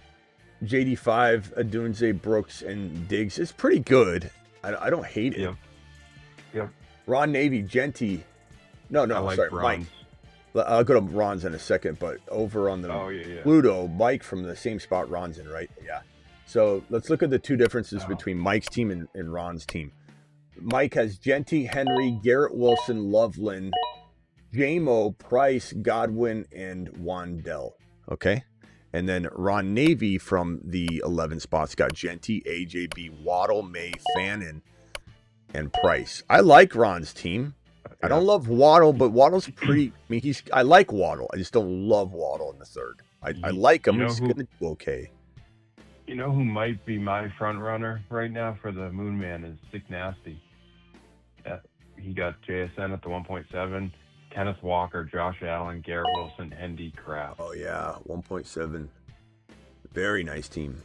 JD5, Adunze, Brooks, and Diggs. It's pretty good. I don't hate it. Yep. Ron Navy, Genty. No, sorry, Mike. I'll go to Ron's in a second, but over on the Pluto, Mike from the same spot Ron's in, right? Yeah. So let's look at the 2 differences between Mike's team and Ron's team. Mike has Genty, Henry, Garrett Wilson, Loveland, Jamo, Price, Godwin, and Wandell. Okay. And then Ron Navy from the 11 spots got Genty, AJB, Waddle, May, Fannin, and Price. I like Ron's team. I don't love Waddle, but Waddle's pretty. I mean, I like Waddle. I just don't love Waddle in the 3rd. I like him. He's going to do okay. You know who might be my front runner right now for the Moon Man is Sick Nasty. He got JSN at the 1.7. Kenneth Walker, Josh Allen, Garrett Wilson, Hendy, Kraft. Oh, yeah. 1.7. Very nice team.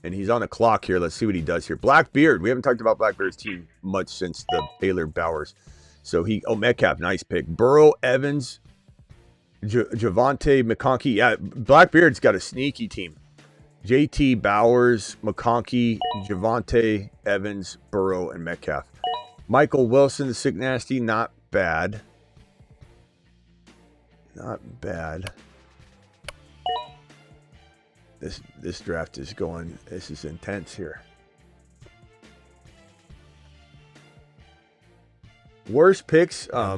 And he's on the clock here. Let's see what he does here. Blackbeard. We haven't talked about Blackbeard's team much since the Taylor Bowers. So Metcalf, nice pick. Burrow, Evans, Javonte, McConkey. Yeah, Blackbeard's got a sneaky team. JT, Bowers, McConkey, Javonte, Evans, Burrow, and Metcalf. Michael Wilson, Sick Nasty, not bad. Not bad. This draft is going. This is intense here. Worst picks. I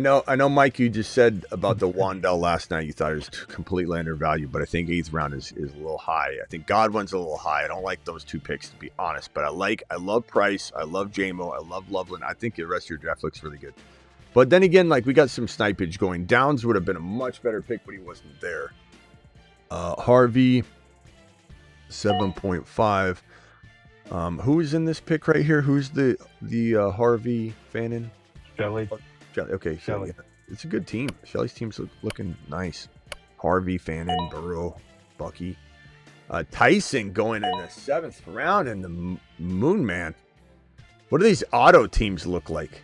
know, Mike. You just said about the Wandell last night. You thought it was completely undervalued, but I think 8th round is a little high. I think Godwin's a little high. I don't like those two picks, to be honest. But I love Price. I love JMO. I love Loveland. I think the rest of your draft looks really good. But then again, like we got some snipage going. Downs would have been a much better pick, but he wasn't there. Harvey, 7.5. Who's in this pick right here? Who's the Harvey Fannin? Shelley. Okay, Shelley. It's a good team. Shelley's team's looking nice. Harvey, Fannin, Burrow, Bucky. Tyson going in the 7th round in the Moon Man. What do these auto teams look like?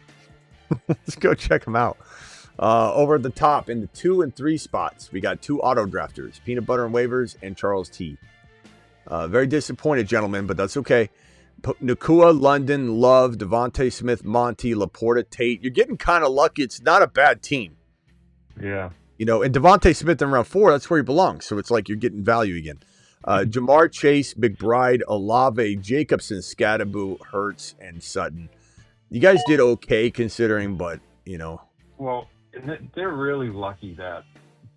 Let's go check them out. Over at the top in the 2 and 3 spots, we got 2 auto drafters, Peanut Butter and Waivers and Charles T. Very disappointed, gentlemen, but that's okay. Nakua, London, Love, Devontae Smith, Monty, Laporta, Tate. You're getting kind of lucky. It's not a bad team. Yeah. And Devontae Smith in round 4, that's where he belongs. So it's like you're getting value again. Jamar Chase, McBride, Olave, Jacobson, Scadaboo, Hurts, and Sutton. You guys did okay considering, but, Well, they're really lucky that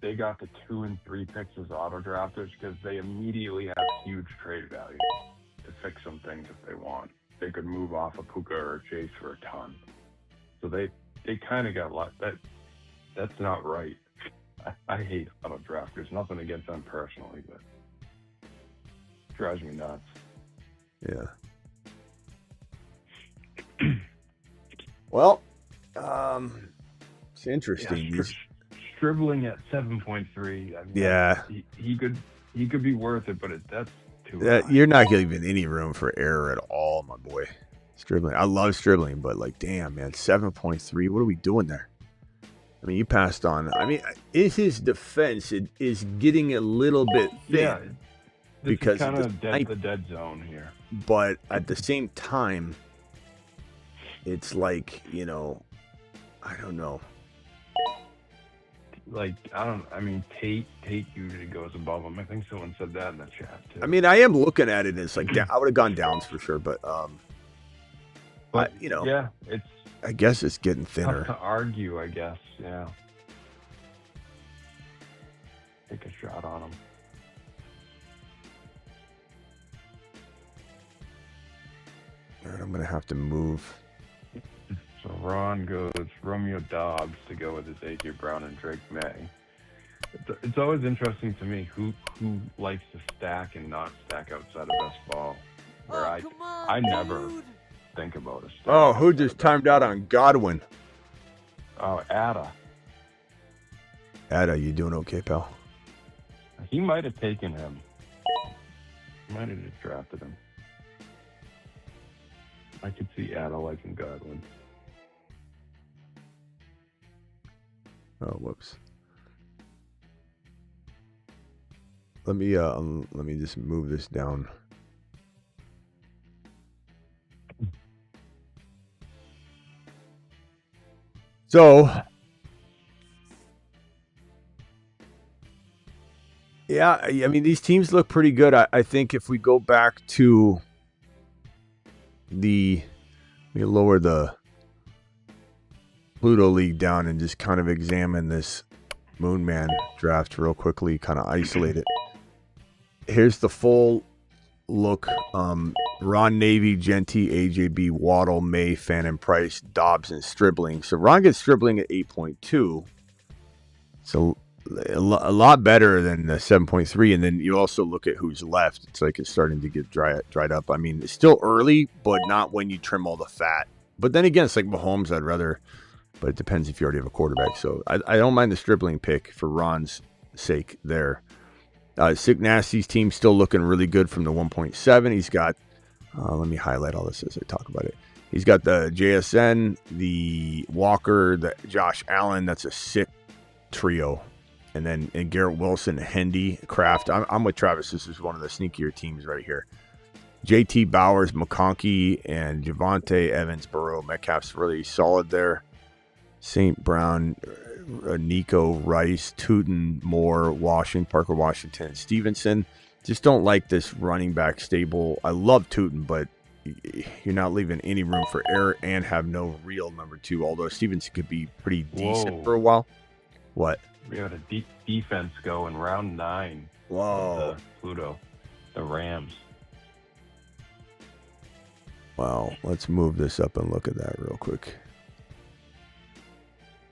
they got the 2 and 3 picks as auto drafters because they immediately have huge trade value to fix some things if they want. They could move off a Puka or a Chase for a ton. So they kind of got luck. That's not right. I hate auto drafters. Nothing against them personally, but it drives me nuts. Yeah. Well, it's interesting. Yeah, Stribling at 7.3. I mean, yeah, he could be worth it, but that's too high. You're not giving any room for error at all, my boy. Stribling, I love Stribling, but damn, man, 7.3. What are we doing there? I mean, you passed on. I mean, his defense is getting a little bit thin. Yeah, because kind of the dead zone here. But at the same time, it's like, I don't know. Tate usually goes above him. I think someone said that in the chat too. I mean, I am looking at it, and it's like I would have gone Downs for sure, but yeah, it's. I guess it's getting thinner. Tough to argue, I guess. Yeah. Take a shot on him. All right, I'm gonna have to move. So Ron goes Romeo Dobbs to go with his A.J. Brown and Drake May. It's always interesting to me who likes to stack and not stack outside of best ball. Where I never think about a stack. Oh, who just timed out on Godwin? Oh, Ada. Ada, you doing okay, pal? He might have taken him. He might have just drafted him. I could see Ada liking Godwin. Oh, whoops. Let me just move this down. So, yeah, I mean, these teams look pretty good. I think if we go back to let me lower the Pluto League down and just kind of examine this Moon Man draft real quickly, kind of isolate it. Here's the full look. Ron, Navy, Genty, AJB, Waddle, May, Fannin, Price, Dobbs, and Stribling. So Ron gets Stribling at 8.2. So a lot better than the 7.3. And then you also look at who's left. It's like it's starting to get dried up. I mean, it's still early, but not when you trim all the fat. But then again, it's like Mahomes, I'd rather, but it depends if you already have a quarterback. So I don't mind the Stribling pick for Ron's sake there. Sick Nasty's team still looking really good from the 1.7. He's got, let me highlight all this as I talk about it. He's got the JSN, the Walker, the Josh Allen. That's a sick trio. And then Garrett Wilson, Hendy, Kraft. I'm with Travis. This is one of the sneakier teams right here. JT Bowers, McConkey, and Javonte Evans, Burrow, Metcalf's really solid there. St. Brown, Nico, Rice, Tootin, Moore, Parker Washington, Stevenson. Just don't like this running back stable. I love Tootin, but you're not leaving any room for error and have no real number 2. Although Stevenson could be pretty decent for a while. What? We had a deep defense go in round 9. Whoa. The Pluto, the Rams. Wow. Let's move this up and look at that real quick.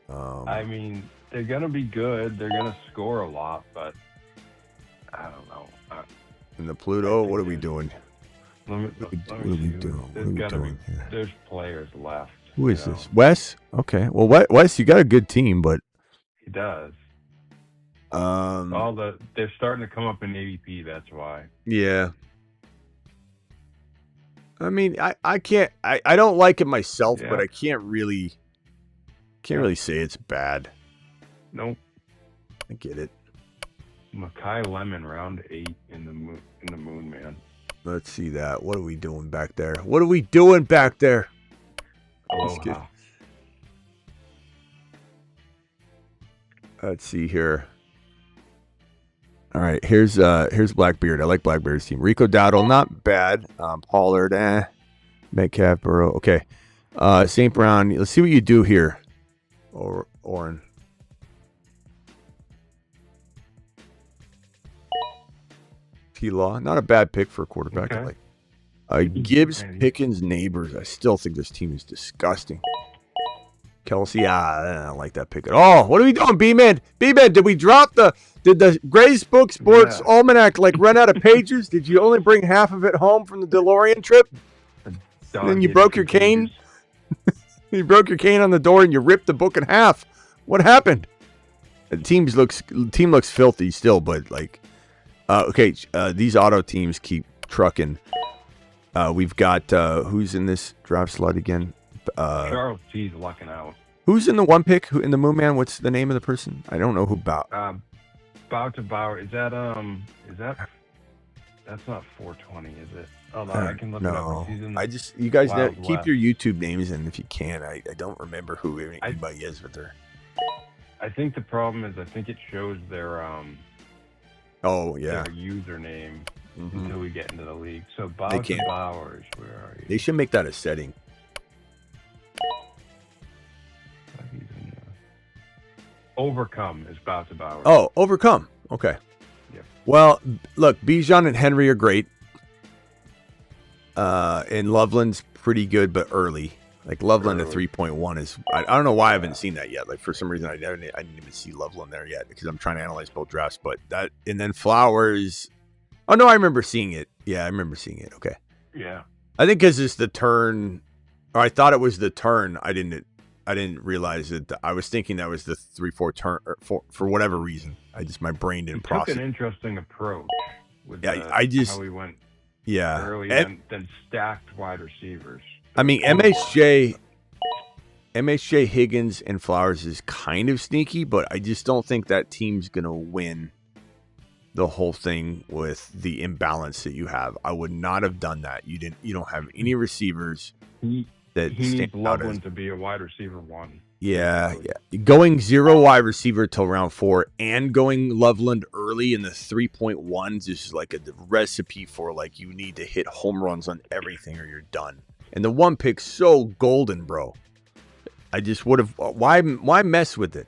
I mean, they're gonna be good. They're gonna score a lot, but I don't know. In the Pluto, what are we doing? What are we doing? There's players left. Who is this? Wes? Okay. Well, Wes, you got a good team, but he does. They're starting to come up in ADP. That's why. Yeah. I mean, I can't. I don't like it myself, but I can't really say it's bad. Nope. I get it. Makai Lemon, round 8 in the Moon Man. Let's see that. What are we doing back there? Aloha. Let's see here. All right, here's Blackbeard. I like Blackbeard's team. Rico Dowdle, not bad. Pollard, Metcalf, Burrow. Okay. St. Brown. Let's see what you do here. Oren. T-Law. Not a bad pick for a quarterback. Okay. I like. Gibbs, Pickens, Neighbors. I still think this team is disgusting. Kelsey, I don't like that pick at all. What are we doing, B-Man? B-Man, did we drop did the Gray's Book Sports Almanac run out of pages? Did you only bring half of it home from the DeLorean trip? And then you broke your cane? You broke your cane on the door and you ripped the book in half. What happened? The team looks filthy still, but these auto teams keep trucking. We've got who's in this draft slot again? Charles T's lucking out. Who's in the one pick? Who in the Moon Man? What's the name of the person? I don't know who Bow to Bauer. Is that that's not 420, is it? Oh no, I can look it up. You guys keep your YouTube names in if you can. I don't remember who anybody is with her. I think the problem is it shows their their username until we get into the league. So Bowers, where are you? They should make that a setting. Overcome is about to Bauer. Oh, Overcome. Okay. Yep. Well, look, Bijan and Henry are great. And Loveland's pretty good, but early. Loveland at 3.1 is. I don't know why I haven't seen that yet. For some reason, I didn't even see Loveland there yet because I'm trying to analyze both drafts. But and then Flowers. Oh no, I remember seeing it. Yeah, I remember seeing it. Okay. Yeah. I think because it's the turn, or I thought it was the turn. I didn't realize it. I was thinking that was the 3-4 turn for whatever reason. My brain didn't process. Took an interesting approach. With how we went. Yeah. Early and then stacked wide receivers. I mean, MHJ, Higgins, and Flowers is kind of sneaky, but I just don't think that team's gonna win the whole thing with the imbalance that you have. I would not have done that. You don't have any receivers. He needs Loveland to be a wide receiver 1. Yeah. Going 0 wide receiver till round 4 and going Loveland early in the 3.1s is like a recipe for you need to hit home runs on everything or you're done. And the one pick's so golden, bro. I just would have. Why mess with it?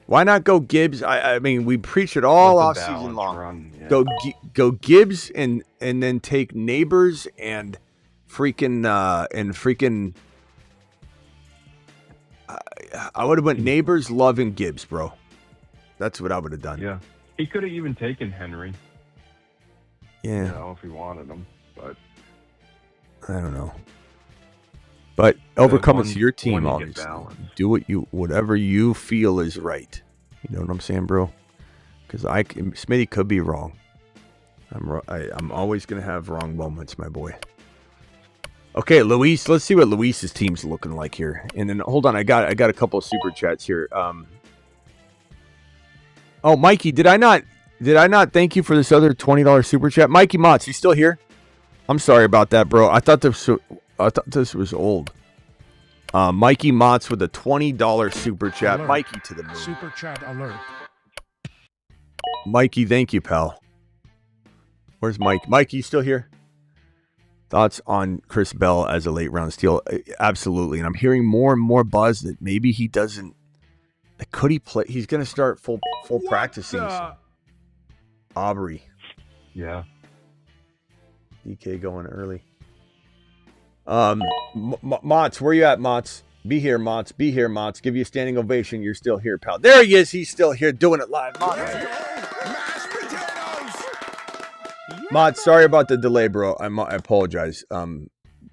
Why not go Gibbs? I mean, we preach it all off season long. Go Gibbs and then take Neighbors and freaking. I would have went Neighbors, Love, and Gibbs, bro. That's what I would have done. Yeah, he could have even taken Henry. Yeah, if he wanted him, but I don't know. But Overcome is your team, obviously. Do whatever you feel is right. You know what I'm saying, bro? Because Smitty could be wrong. I'm always gonna have wrong moments, my boy. Okay, Luis. Let's see what Luis's team's looking like here. And then hold on, I got a couple of super chats here. Oh, Mikey, did I not thank you for this other $20 super chat? Mikey Motts, you still here? I'm sorry about that, bro. I thought this was old. Mikey Motts with a $20 super chat. Alert. Mikey to the moon. Super chat alert. Mikey, thank you, pal. Where's Mike? Mike, you still here? Thoughts on Chris Bell as a late round steal? Absolutely. And I'm hearing more and more buzz that maybe he doesn't. Could he play? He's going to start full practicing. Aubrey. Yeah. DK going early. Motts, where you at, Motts? Be here, Motts. Be here, Motts. Give you a standing ovation. You're still here, pal. There he is. He's still here doing it live. Motts, sorry about the delay, bro. I apologize.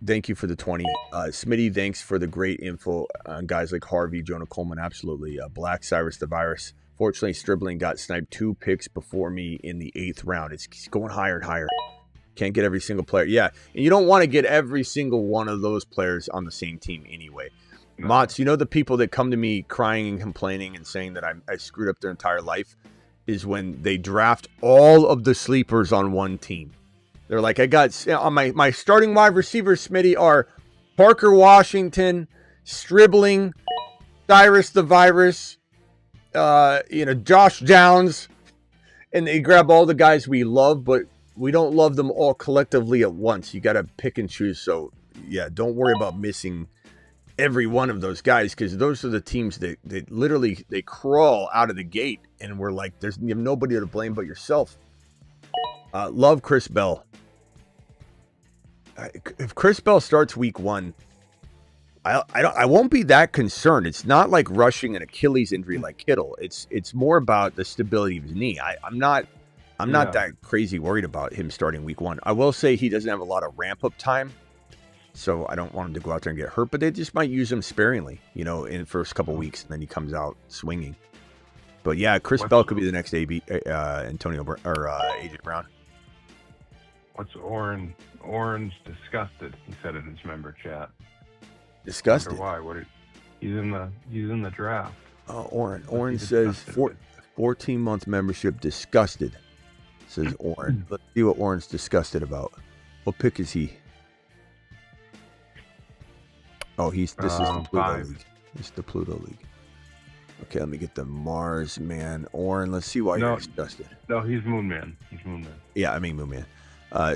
Thank you for the 20. Smitty, thanks for the great info on guys like Harvey, Jonah Coleman. Absolutely. Black Cyrus the Virus. Fortunately, Stribling got sniped 2 picks before me in the 8th round. It's going higher and higher. Can't get every single player. Yeah, and you don't want to get every single one of those players on the same team anyway. No. Motts, you know the people that come to me crying and complaining and saying that I screwed up their entire life is when they draft all of the sleepers on one team. They're like, I got on my starting wide receivers, Smitty, are Parker Washington, Stribling, Cyrus the Virus, Josh Downs, and they grab all the guys we love, but we don't love them all collectively at once. You got to pick and choose. So, yeah, don't worry about missing every one of those guys because those are the teams that literally they crawl out of the gate, and we're like, you have nobody to blame but yourself. Love Chris Bell. If Chris Bell starts week 1, I won't be that concerned. It's not like rushing an Achilles injury like Kittle. It's more about the stability of his knee. I'm not that crazy worried about him starting week 1. I will say he doesn't have a lot of ramp up time, so I don't want him to go out there and get hurt. But they just might use him sparingly, in the first couple weeks, and then he comes out swinging. But yeah, Chris Bell could be the next Antonio or AJ Brown. What's Orange disgusted? He said in his member chat. Disgusted. Why? He's in the draft. Oh, Orange says 14-month membership disgusted. Says Orange. Let's see what Orange disgusted about. What pick is he? Oh, this is the Pluto League. This is the Pluto League. Okay, let me get the Mars Man. Orange, let's see why you're disgusted. No, he's Moon Man. Yeah, I mean Moon Man.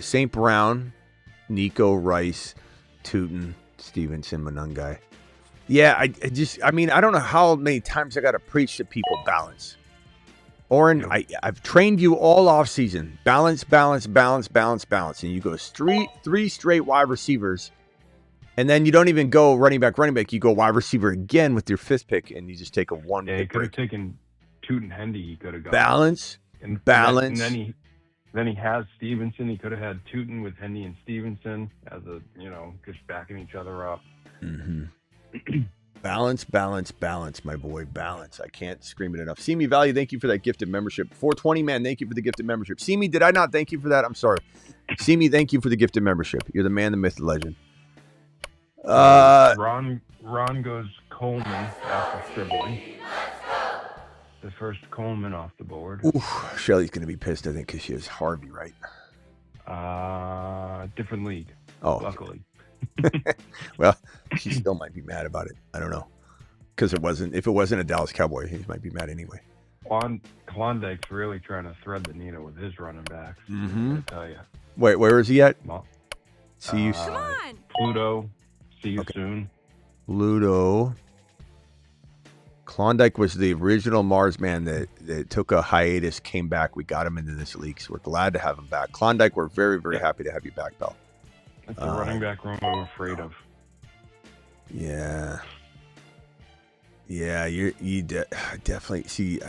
St. Brown, Nico Rice, Tootin, Stevenson, Manungai. Yeah, I don't know how many times I got to preach to people balance. Oren, I've trained you all off season. Balance. And you go three straight wide receivers. And then you don't even go running back. You go wide receiver again with your 5th pick, and you just take a 1 pick. Yeah, he could have taken Tootin Hendy. He could have gone balance. And then he has Stevenson. He could have had Tootin with Hendy and Stevenson as just backing each other up. Mm-hmm. Balance, my boy. Balance. I can't scream it enough. Simi Value, thank you for that gifted membership. 420, man, thank you for the gifted membership. Simi, did I not thank you for that? I'm sorry. Simi, thank you for the gifted membership. You're the man, the myth, the legend. Ron goes Coleman after Stribling. The first Coleman off the board. Oof, Shelly's going to be pissed, I think, because she has Harvey, right? Different league. Oh. Luckily. Well, she still might be mad about it. I don't know. Because if it wasn't a Dallas Cowboy, he might be mad anyway. Klondike's really trying to thread the needle with his running backs. Mm-hmm. I tell you. Wait, where is he at? See you. Come on. Pluto. See you soon. Pluto. Klondike was the original Mars man that took a hiatus, came back. We got him into this league, so we're glad to have him back. Klondike, we're very, very happy to have you back, pal. That's the running back room I'm afraid of. Yeah. Yeah, you definitely see.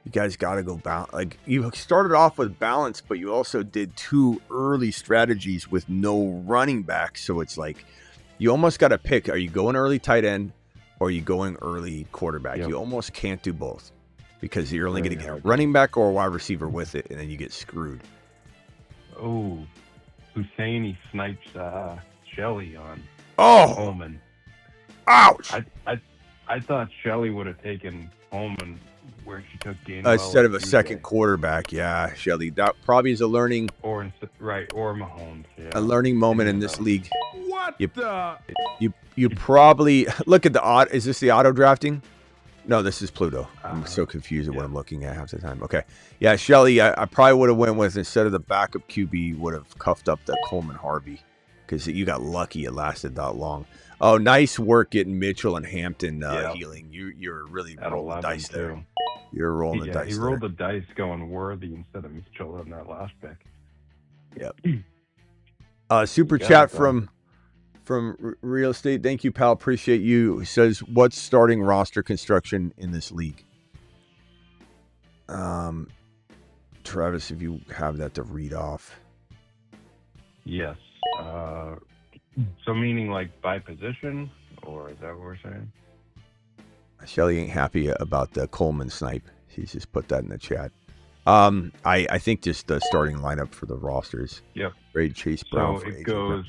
You guys got to go balance. Like you started off with balance, but you also did 2 early strategies with no running back. So it's like you almost got to pick. Are you going early tight end? Or are you going early quarterback? Yep. You almost can't do both because you're only going to get a running back or a wide receiver with it, and then you get screwed. Oh, Husseini snipes Shelley on Holman. Ouch! I thought Shelley would have taken Holman where she took Gainwell instead of a second quarterback. Yeah, Shelley. That probably is a learning or Mahomes. Yeah. A learning moment in this league. What you probably look at the is this the auto drafting? No, this is Pluto. I'm so confused at what I'm looking at half the time. Okay. Yeah, Shelley, I probably would have went with, instead of the backup QB, would have cuffed up the Coleman Harvey because you got lucky it lasted that long. Oh, nice work getting Mitchell and Hampton healing. You're really rolling the dice there. Too. You're rolling the dice. He rolled the dice going Worthy instead of Mitchell on that last pick. Yep. Super chat from Real Estate. Thank you, pal. Appreciate you. He says, what's starting roster construction in this league? Travis, if you have that to read off. Yes. So meaning like by position, or is that what we're saying? Shelly ain't happy about the Coleman snipe. She's just put that in the chat. I think just the starting lineup for the rosters. Yep. Trade Chase Brown. So it goes.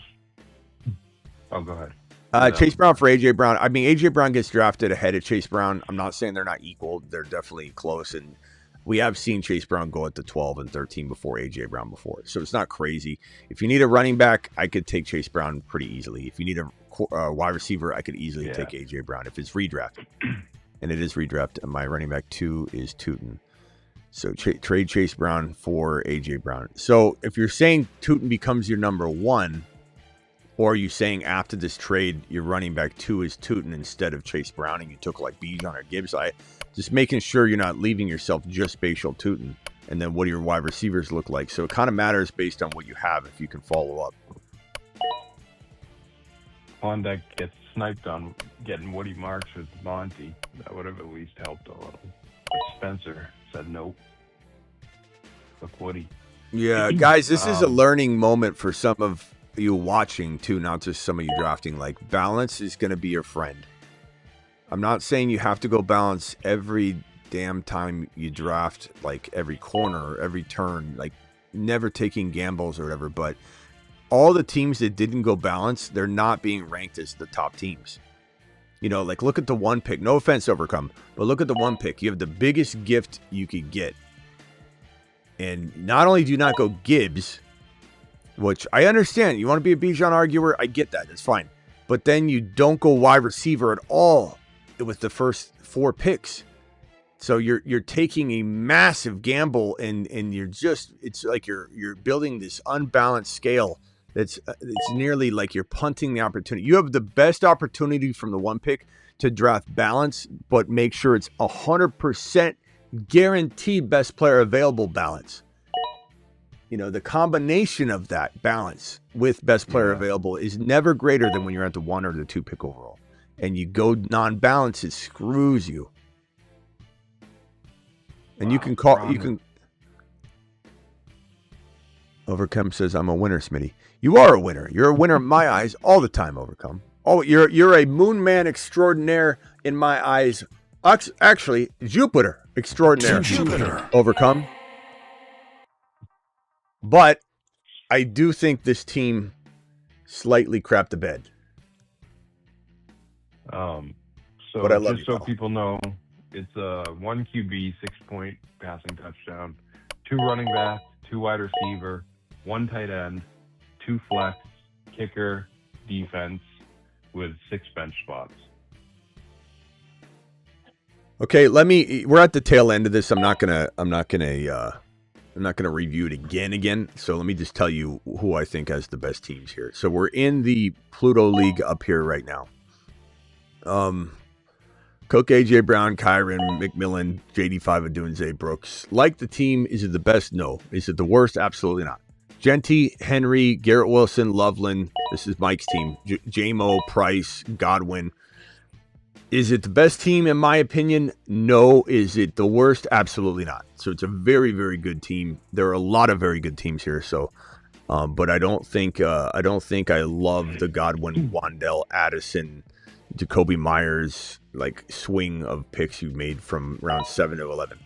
Oh, go ahead. Chase Brown for AJ Brown. I mean, AJ Brown gets drafted ahead of Chase Brown. I'm not saying they're not equal. They're definitely close, and we have seen Chase Brown go at the 12 and 13 before AJ Brown before. So it's not crazy. If you need a running back, I could take Chase Brown pretty easily. If you need a wide receiver, I could easily take AJ Brown if it's redrafted. And it is redraft. And my running back 2 is Tootin. So trade Chase Brown for AJ Brown. So if you're saying Tootin becomes your number 1, or are you saying after this trade, your running back 2 is Tootin instead of Chase Brown, and you took like Bijan or Gibbs? Just making sure you're not leaving yourself just spatial Tootin. And then what do your wide receivers look like? So it kind of matters based on what you have if you can follow up. Klondike gets sniped on getting Woody Marks with Monty. That would have at least helped a little. But Spencer said nope. Look, Woody. Yeah, guys, this is a learning moment for some of you watching too, not just some of you drafting. Like, balance is going to be your friend. I'm not saying you have to go balance every damn time you draft, like every corner, every turn, like never taking gambles or whatever. But all the teams that didn't go balance, they're not being ranked as the top teams. You know, like look at the 1 pick. No offense, Overcome, but look at the 1 pick. You have the biggest gift you could get. And not only do you not go Gibbs, which I understand. You want to be a Bijan arguer? I get that. It's fine. But then you don't go wide receiver at all with the first 4 picks. So you're taking a massive gamble, and you're just, it's like you're building this unbalanced scale it's nearly like you're punting the opportunity. You have the best opportunity from the 1 pick to draft balance, but make sure it's 100% guaranteed best player available balance. You know, the combination of that balance with best player available is never greater than when you're at the 1 or the 2 pick overall. And you go non-balance, it screws you. And you can call, you can. Overcome says, I'm a winner, Smitty. You are a winner. You're a winner in my eyes all the time, Overcome. Oh, you're a moon man extraordinaire in my eyes. Actually, Jupiter extraordinaire. Jupiter. Overcome. But I do think this team slightly crapped the bed. So but I love just so people know, it's a 1 QB, 6-point passing touchdown, 2 running backs, 2 wide receiver, 1 tight end, 2 flex, kicker, defense, with 6 bench spots. Okay, we're at the tail end of this. I'm not gonna review it again. So let me just tell you who I think has the best teams here. So we're in the Pluto League up here right now. Cook, AJ Brown, Kyron, McMillan, JD5 Adunze, Brooks. Like the team, is it the best? No. Is it the worst? Absolutely not. Genty, Henry, Garrett Wilson, Loveland. This is Mike's team. J-Mo, Price, Godwin. Is it the best team in my opinion? No. Is it the worst? Absolutely not. So it's a very, very good team. There are a lot of very good teams here. So, but I don't think I love the Godwin, Wandell, Addison, Jacoby Myers like swing of picks you made from round 7 to 11.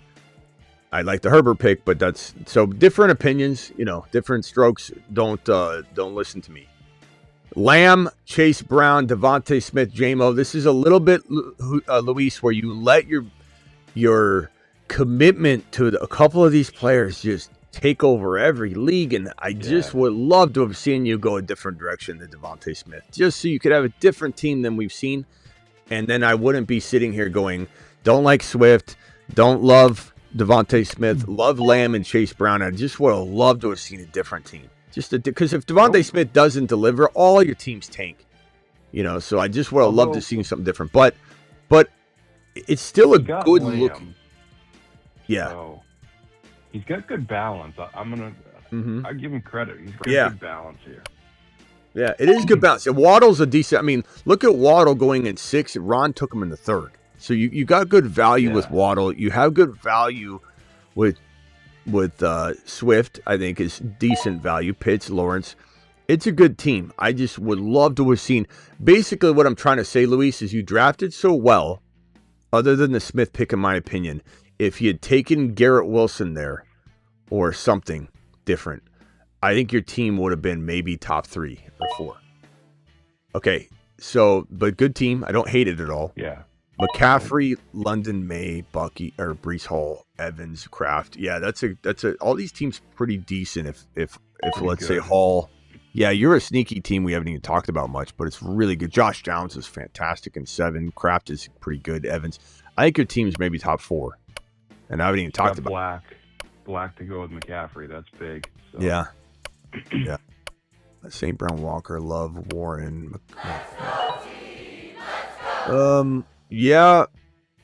I like the Herbert pick, but that's so different opinions. You know, different strokes. Don't listen to me. Lamb, Chase Brown, Devontae Smith, J-Mo. This is a little bit, Luis, where you let your commitment to a couple of these players just take over every league. And I just would love to have seen you go a different direction than Devontae Smith, just so you could have a different team than we've seen. And then I wouldn't be sitting here going, don't like Swift, don't love Devontae Smith, love Lamb and Chase Brown. I just would have loved to have seen a different team. Just because if Devontae Smith doesn't deliver, all your teams tank. So I just would have loved to see something different. But it's still a good look. Yeah. So he's got good balance. I give him credit. He's got good balance here. Yeah, it is good balance. And Waddle's a decent. I mean, look at Waddle going in 6. Ron took him in the 3rd. So you got good value with Waddle. You have good value with Swift. I think is decent value. Pitts, Lawrence. It's a good team. I just would love to have seen. Basically, what I'm trying to say, Luis, is you drafted so well. Other than the Smith pick, in my opinion, if you had taken Garrett Wilson there or something different, I think your team would have been maybe top 3 or 4. Okay, so, but good team. I don't hate it at all. Yeah. McCaffrey, London, May, Bucky, or Breece Hall, Evans, Kraft. Yeah, that's all these teams pretty decent. If let's say Hall. Yeah, you're a sneaky team we haven't even talked about much, but it's really good. Josh Downs is fantastic in 7. Kraft is pretty good. Evans. I think your team's maybe top 4. And I haven't even talked about Black to go with McCaffrey. That's big. So. Yeah. Yeah. St. Brown, Walker, Love, Warren. Yeah.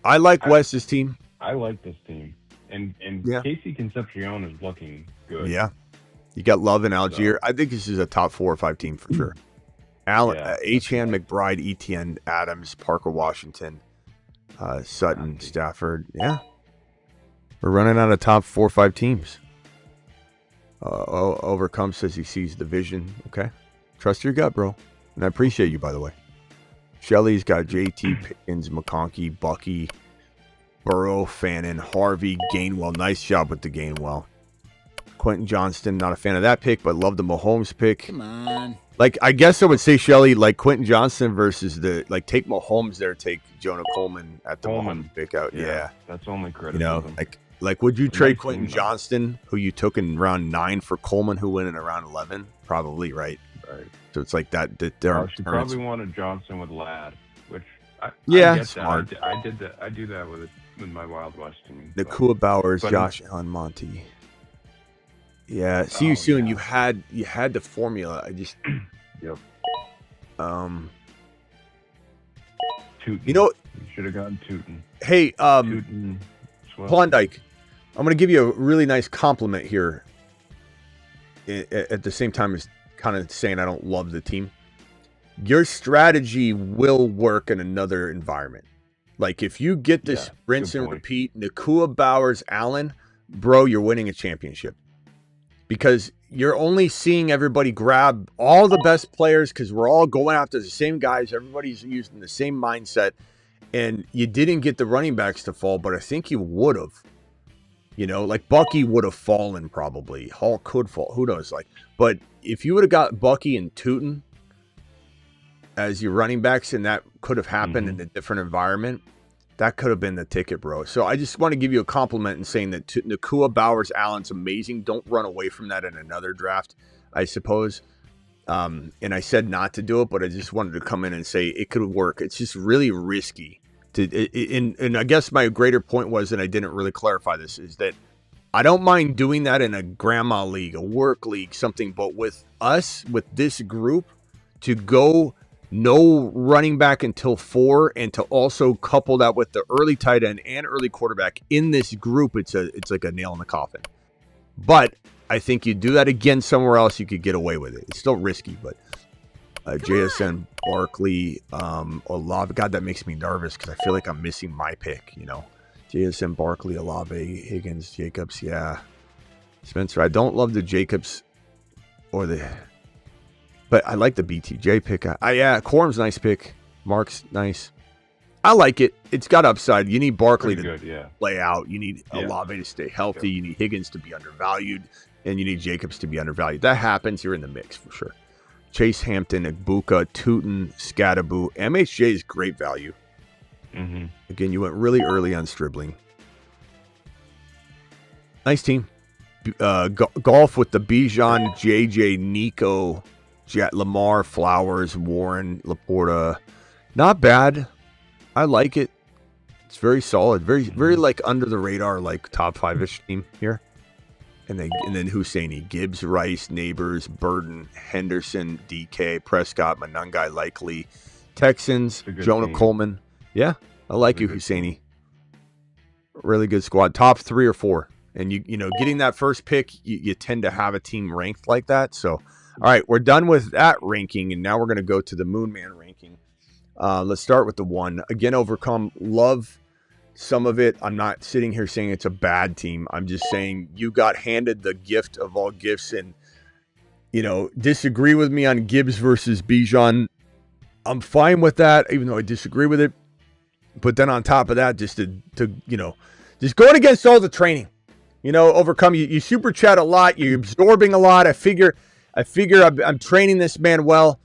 I like Wes's team. I like this team. And Casey Concepcion is looking good. Yeah. You got Love and Algier. I think this is a top 4 or 5 team for sure. Allen, Achane, McBride, Etienne, Adams, Parker, Washington, Sutton, Stafford. Yeah. We're running out of top 4 or 5 teams. Overcome says he sees the vision. Okay. Trust your gut, bro. And I appreciate you, by the way. Shelley's got JT, Pickens, McConkey, Bucky, Burrow, Fannin, Harvey, Gainwell. Nice job with the Gainwell. Quentin Johnston, not a fan of that pick, but love the Mahomes pick. Come on. Like, I guess I would say, Shelley, like Quentin Johnston versus take Mahomes there, take Jonah Coleman at the Mahomes pick out. Yeah. That's only criticism. Like, would you trade Quentin Johnston, who you took in round 9, for Coleman, who went in around 11? Probably, right? Right. So it's like that. She probably wanted Johnson with Ladd, which I smart. I did that. I do that with my Wild West team. Nakua Bowers, Josh Allen, Monty. Yeah, see you soon. Yeah. You had the formula. I just Yep. Tootin. You should have gotten Tootin. Hey, Tootin. Klondike, I'm going to give you a really nice compliment here at the same time as kind of saying I don't love the team. Your strategy will work in another environment. Like, if you get this rinse and repeat, Nakua, Bowers, Allen, bro, you're winning a championship. Because you're only seeing everybody grab all the best players because we're all going after the same guys. Everybody's using the same mindset. And you didn't get the running backs to fall, but I think you would have. Like Bucky would have fallen probably. Hall could fall. Who knows? But if you would have got Bucky and Tootin as your running backs, and that could have happened in a different environment, that could have been the ticket, bro. So I just want to give you a compliment in saying that Nakua, Bowers, Allen's amazing. Don't run away from that in another draft, I suppose. And I said not to do it, but I just wanted to come in and say it could work. It's just really risky. And I guess my greater point was, and I didn't really clarify this, is that I don't mind doing that in a grandma league, a work league, something. But with us, with this group, to go no running back until 4, and to also couple that with the early tight end and early quarterback in this group, it's like a nail in the coffin. But I think you do that again somewhere else, you could get away with it. It's still risky, but JSN, Barkley, Olave. God, that makes me nervous because I feel like I'm missing my pick, JSN, Barkley, Olave, Higgins, Jacobs. Yeah. Spencer, I don't love the Jacobs but I like the BTJ pick. Quorum's nice pick. Mark's nice. I like it. It's got upside. You need Barkley to play out. You need Olave to stay healthy. You need Higgins to be undervalued. And you need Jacobs to be undervalued. That happens. You're in the mix for sure. Chase Hampton, Agbuka, Tootin, Scadaboo. MHJ is great value. Mm-hmm. Again, you went really early on Stribling. Nice team. Golf with the Bijan, JJ, Nico, Lamar, Flowers, Warren, Laporta. Not bad. I like it. It's very solid. Very, very under the radar, top 5-ish team here. And then Husseini, Gibbs, Rice, Neighbors, Burden, Henderson, DK, Prescott, Manungai, Likely, Texans, Jonah team. Coleman. Yeah, I like you, Husseini. Really good squad. Top 3 or 4. And you know, getting that first pick, you tend to have a team ranked like that. So, all right, we're done with that ranking, and now we're going to go to the Moon Man ranking. Let's start with the 1. Again, Overcome. Love some of it. I'm not sitting here saying it's a bad team. I'm just saying you got handed the gift of all gifts, and, you know, disagree with me on Gibbs versus Bijan. I'm fine with that, even though I disagree with it. But then on top of that, just to you know, just going against all the training. You know, Overcome, you super chat a lot. You're absorbing a lot. I figure I'm training this man well.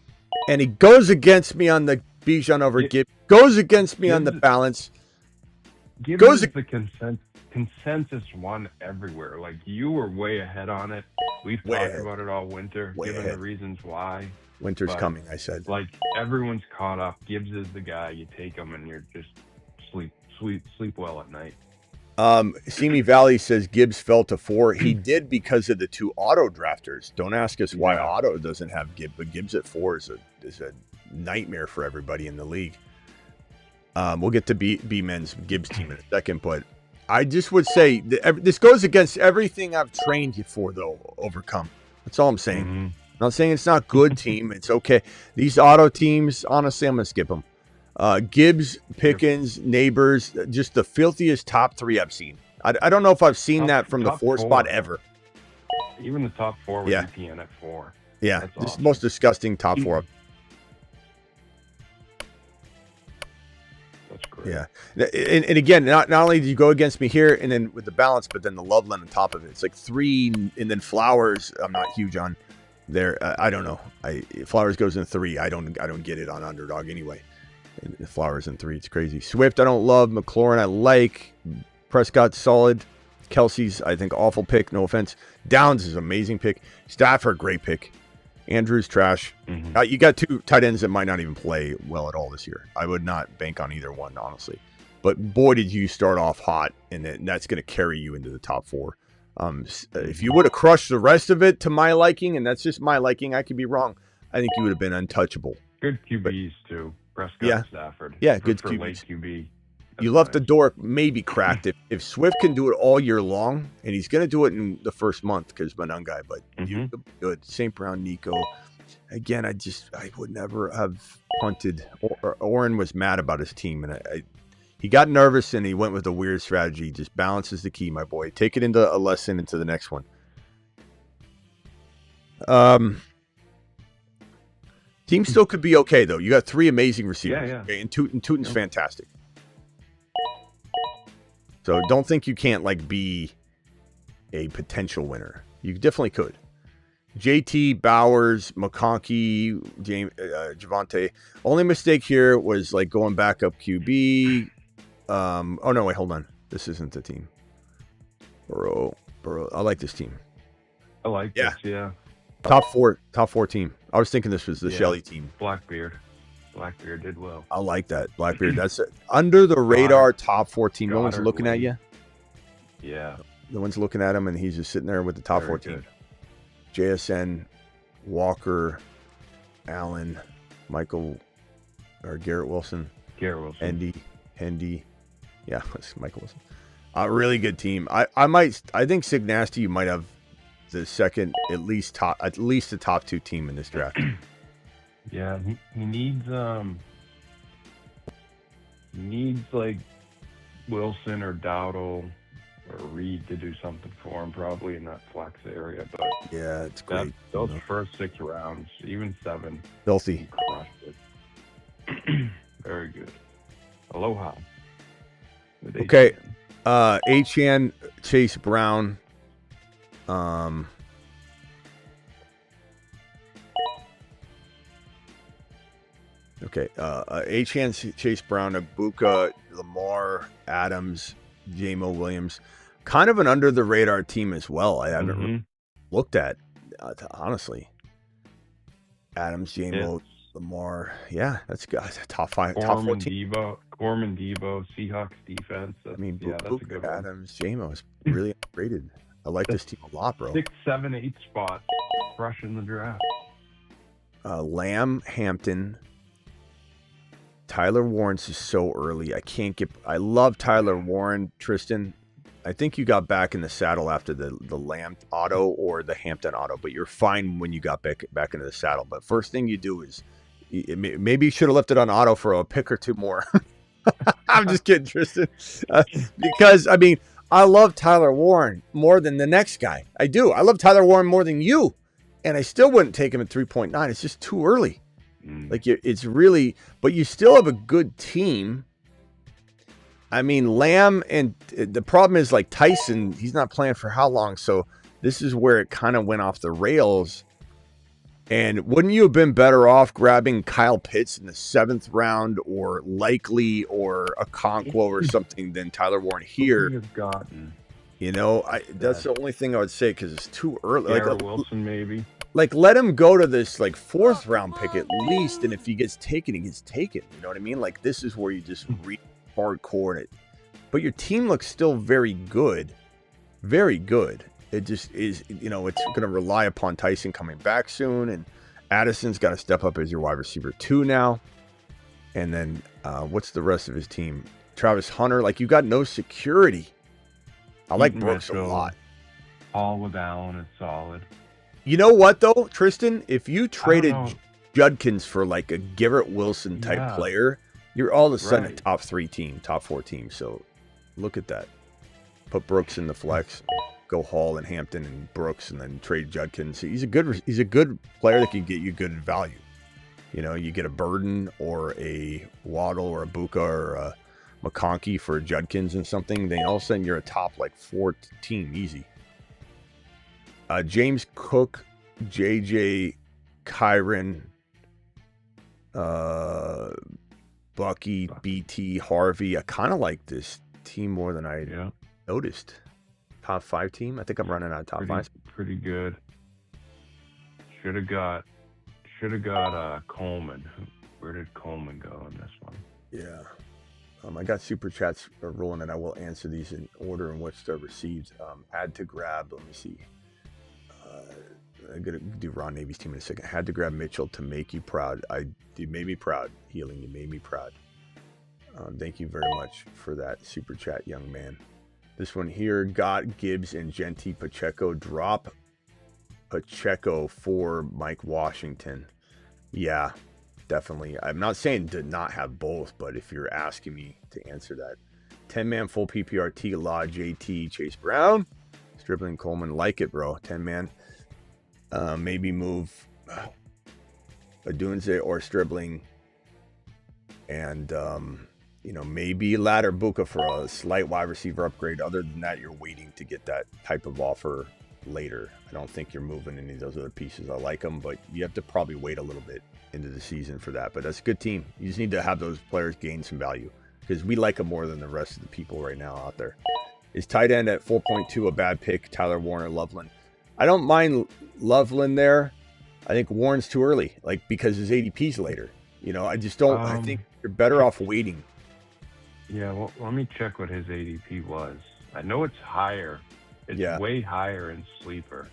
And he goes against me on the Bijan over Gibbs. Goes against me on the balance. Gibbs is the consensus one everywhere. Like, you were way ahead on it. We've talked about it all winter, given the reasons why. Winter's coming, I said. Like, everyone's caught up. Gibbs is the guy. You take him and you're just sleep well at night. Simi Valley says Gibbs fell to 4. He did because of the 2 auto drafters. Don't ask us why auto doesn't have Gibbs, but Gibbs at 4 is a nightmare for everybody in the league. We'll get to B-Men's Gibbs team in a second, but I just would say this goes against everything I've trained you for, though, Overcome. That's all I'm saying. Mm-hmm. I'm not saying it's not good team. It's okay. These auto teams, honestly, I'm going to skip them. Gibbs, Pickens, Neighbors, just the filthiest top 3 I've seen. I don't know if I've seen that from the 4 spot ever. Even the top 4 with EPN at 4. Yeah, this is the most disgusting top 4. That's great. Yeah. And again, not only do you go against me here and then with the balance, but then the Loveland on top of it. It's like 3, and then Flowers, I'm not huge on there. I don't know. Flowers goes in 3. I don't get it on Underdog anyway. And Flowers in 3, it's crazy. Swift, I don't love. McLaurin, I like. Prescott, solid. Kelsey's, I think, awful pick. No offense. Downs is an amazing pick. Stafford, great pick. Andrews, trash. Mm-hmm. You got 2 tight ends that might not even play well at all this year. I would not bank on either one, honestly. But boy, did you start off hot, and that's going to carry you into the top 4. If you would have crushed the rest of it to my liking, and that's just my liking, I could be wrong. I think you would have been untouchable. Good QBs, too. Prescott, Stafford. Yeah, good for late QB. You left the door maybe cracked. If Swift can do it all year long, and he's going to do it in the first month because Manungai, but you good. St. Brown, Nico. Again, I would never have punted. Oren was mad about his team, and he got nervous, and he went with a weird strategy. Just balance is the key, my boy. Take it into a lesson into the next one. Team still could be okay, though. You got 3 amazing receivers. Yeah. Okay? And Tootin's fantastic. So don't think you can't, like, be a potential winner. You definitely could. JT, Bowers, McConkey, Javante. Only mistake here was, like, going back up QB. Oh, no, wait, hold on. This isn't the team. Burrow. I like this team. I like this, yeah. Top four team. I was thinking this was the Shelley team. Blackbeard did well. I like that. Blackbeard. That's it. Under the radar top 4 team. No one's looking at you. Yeah. No one's looking at him, and he's just sitting there with the top 4 team. JSN, Walker, Allen, Garrett Wilson. Hendy. Yeah, that's Michael Wilson. A really good team. I think Sig Nasty, you might have the second, at least the top 2 team in this draft. Yeah, he needs like Wilson or Dowdle or Reed to do something for him, probably in that flex area. But yeah, it's great. Those first 6 rounds, even 7, filthy. Crushed it. Very good. Aloha. Okay, Achan, Chase Brown. Okay, Achan, Chase Brown, Abuka, Lamar, Adams, J-Mo Williams. Kind of an under-the-radar team as well. I haven't really looked at, honestly. Adams, J-Mo, Lamar. Yeah, that's good. Top 5, top 14. Gorman Debo, Seahawks defense. That's a good one. Adams, J-Mo is really underrated. I like this team a lot, bro. 6, 7, 8 spots. Crushing the draft. Lamb, Hampton. Tyler Warren's is so early. I love Tyler Warren, Tristan. I think you got back in the saddle after the Lamb auto or the Hampton auto, but you're fine when you got back into the saddle. But first thing you do is maybe you should have left it on auto for a pick or two more. I'm just kidding, Tristan. Because, I mean, I love Tyler Warren more than the next guy. I do. I love Tyler Warren more than you. And I still wouldn't take him at 3.9. It's just too early. Like, it's really, but you still have a good team. I mean, Lamb, and the problem is, like, Tyson, he's not playing for how long? So this is where it kind of went off the rails. And wouldn't you have been better off grabbing Kyle Pitts in the 7th round or Likely or a Okonkwo or something than Tyler Warren here? You've gotten. You know, that's the only thing I would say because it's too early. Garrett Wilson, maybe. Like, let him go to this, like, 4th round pick at least, and if he gets taken, he gets taken. You know what I mean? Like, this is where you just read hardcore it. But your team looks still very good. Very good. It just is, you know, it's going to rely upon Tyson coming back soon, and Addison's got to step up as your wide receiver 2 now. And then what's the rest of his team? Travis Hunter, like, you got no security. I like Brooks a lot. All with Allen is solid. You know what, though, Tristan? If you traded Judkins for, like, a Garrett Wilson type player, you're all of a sudden a top 3 team, top 4 team. So look at that. Put Brooks in the flex. Go Hall and Hampton and Brooks, and then trade Judkins. He's a good player that can get you good value. You know, you get a Burden or a Waddle or a Buka or a McConkey for Judkins and something. Then all of a sudden you're a top, like, 4 team, easy. James Cook, JJ, Kyron, Bucky, BT, Harvey. I kind of like this team more than I noticed. Top 5 team. I think I'm running out of top 5. Pretty good. Should have got Coleman. Where did Coleman go in this one? Yeah. I got super chats rolling, and I will answer these in order in which they're received. Had to grab. Let me see. I'm going to do Ron Navy's team in a second. Had to grab Mitchell to make you proud. You made me proud. Healing, you made me proud. Thank you very much for that super chat, young man. This one here, got Gibbs and Genti Pacheco. Drop Pacheco for Mike Washington. Yeah, definitely. I'm not saying to not have both, but if you're asking me to answer that. 10-man full PPR, T. Law, JT, Chase Brown, Stribling, Coleman. Like it, bro. 10-man. Maybe move Adunze or Stribling, and you know, maybe ladder Buka for a slight wide receiver upgrade. Other than that, you're waiting to get that type of offer later. I don't think you're moving any of those other pieces. I like them, but you have to probably wait a little bit into the season for that. But that's a good team. You just need to have those players gain some value because we like them more than the rest of the people right now out there. Is tight end at 4.2 a bad pick? Tyler Warner, Loveland. I don't mind Loveland there. I think Warren's too early, like, because his ADP's later. You know, I just don't. I think you're better off waiting. Yeah, well, let me check what his ADP was. I know it's higher. It's way higher in sleeper.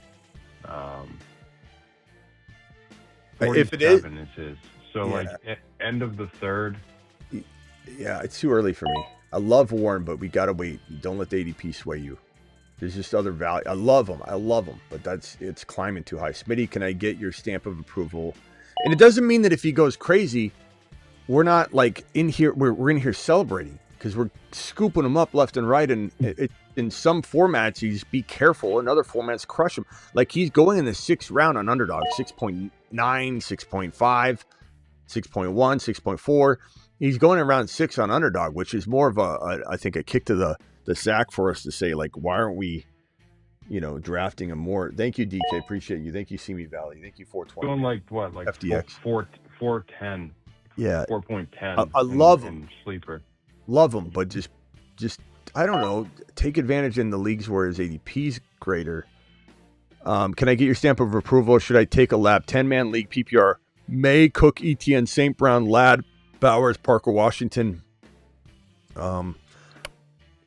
If it is his. So, like, end of the 3rd. Yeah, it's too early for me. I love Warren, but we got to wait. Don't let the ADP sway you. There's just other value. I love them, but it's climbing too high. Smitty, can I get your stamp of approval? And it doesn't mean that if he goes crazy, we're not, like, in here. We're in here celebrating because we're scooping him up left and right. And in some formats, you just be careful. In other formats, crush him. Like, he's going in the 6th round on underdog, 6.9, 6.5, 6.1, 6.4. He's going around 6 on underdog, which is more of I think a kick to the sack for us to say, like, why aren't we, you know, drafting him more? Thank you, DK. Appreciate you. Thank you, Simi Valley. Thank you, 420. Going like what? Like FDX. 410. Yeah. 4.10. I love him. Sleeper. Love him, but just I don't know. Take advantage in the leagues where his ADP's greater. Can I get your stamp of approval? Or should I take a lap? 10-man league PPR. May, Cook, ETN, St. Brown, Ladd, Bowers, Parker, Washington.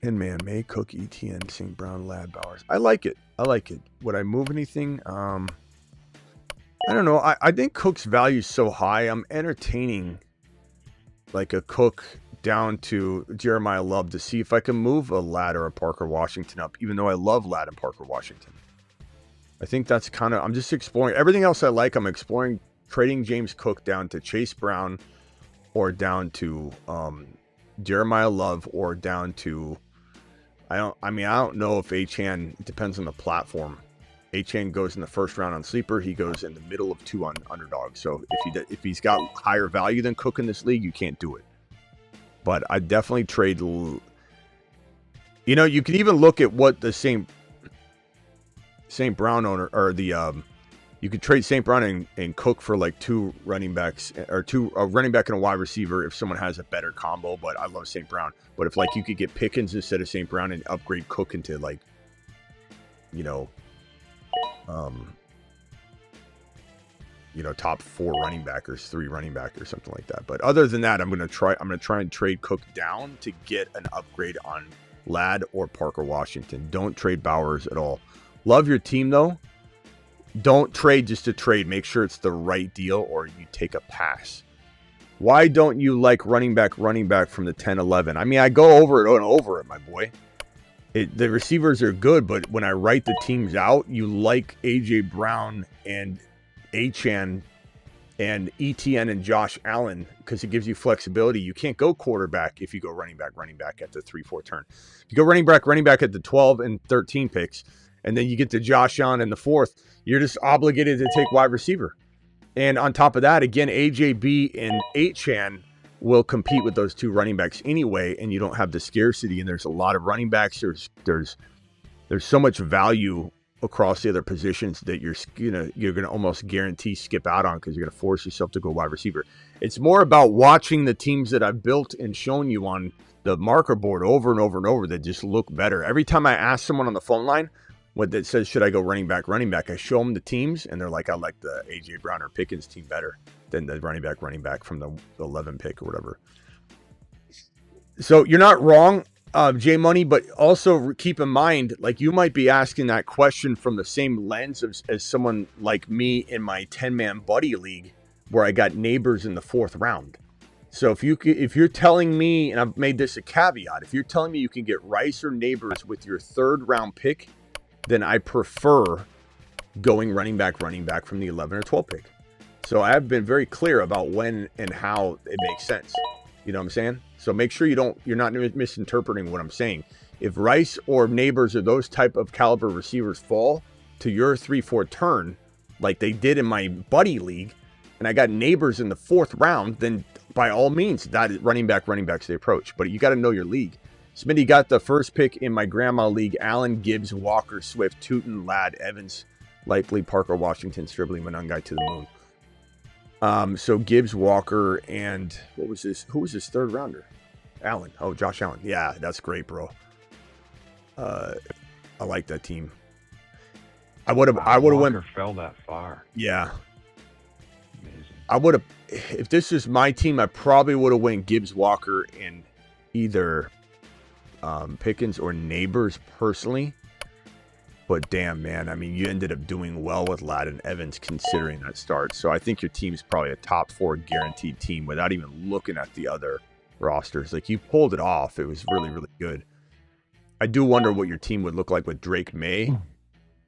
Inman, May, Cook, ETN, St. Brown, Ladd, Bowers. I like it. Would I move anything? I don't know. I think Cook's value is so high. I'm entertaining like a Cook down to Jeremiah Love to see if I can move a Ladd or a Parker Washington up, even though I love Ladd and Parker Washington. I think that's kind of, I'm just exploring everything else I like. I'm exploring trading James Cook down to Chase Brown or down to Jeremiah Love or down to, I don't know if Achane, it depends on the platform. Achane goes in the first round on Sleeper. He goes in the middle of 2 on Underdog. So if he's got higher value than Cook in this league, you can't do it. But I definitely trade. You can even look at what the St. Brown owner or the you could trade St. Brown and Cook for like 2 running backs or a running back and a wide receiver if someone has a better combo. But I love St. Brown. But if like you could get Pickens instead of St. Brown and upgrade Cook into like, top 4 running back or 3 running back or something like that. But other than that, I'm gonna try and trade Cook down to get an upgrade on Ladd or Parker Washington. Don't trade Bowers at all. Love your team though. Don't trade just to trade. Make sure it's the right deal or you take a pass. Why don't you like running back from the 10-11? I mean, I go over it and over it, my boy. The receivers are good, but when I write the teams out, you like A.J. Brown and Achane and ETN and Josh Allen because it gives you flexibility. You can't go quarterback if you go running back at the 3-4 turn. If you go running back at the 12 and 13 picks, and then you get to Josh Allen in the 4th, you're just obligated to take wide receiver. And on top of that, again, AJB and Achane will compete with those 2 running backs anyway, and you don't have the scarcity. And there's a lot of running backs. There's so much value across the other positions that you're gonna almost guarantee skip out on because you're gonna force yourself to go wide receiver. It's more about watching the teams that I've built and shown you on the marker board over and over and over that just look better. Every time I ask someone on the phone line what that says, should I go running back? I show them the teams and they're like, I like the AJ Brown or Pickens team better than the running back from the 11 pick or whatever. So you're not wrong, J Money, but also keep in mind, like you might be asking that question from the same lens as someone like me in my 10-man buddy league where I got Neighbors in the 4th round. So if you're telling me, and I've made this a caveat, if you're telling me you can get Rice or Neighbors with your 3rd round pick, then I prefer going running back from the 11 or 12 pick. So I've been very clear about when and how it makes sense. You know what I'm saying? So make sure you're not misinterpreting what I'm saying. If Rice or Neighbors or those type of caliber receivers fall to your 3-4 turn, like they did in my buddy league, and I got Neighbors in the 4th round, then by all means, that is running back's the approach. But you got to know your league. Smitty got the 1st pick in my grandma league. Allen, Gibbs, Walker, Swift, Tootin, Ladd, Evans, likely Parker, Washington, Stribling, Manungai to the moon. So Gibbs, Walker, and who was his 3rd rounder? Allen. Oh, Josh Allen. Yeah, that's great, bro. I like that team. I would have went. Fell that far. Yeah. Amazing. I would have. If this is my team, I probably would have went Gibbs, Walker, and either Pickens or Neighbors personally. But damn, man, I mean, you ended up doing well with Ladd and Evans considering that start. So I think your team's probably a top 4 guaranteed team without even looking at the other rosters. Like, you pulled it off. It was really, really good. I do wonder what your team would look like with Drake May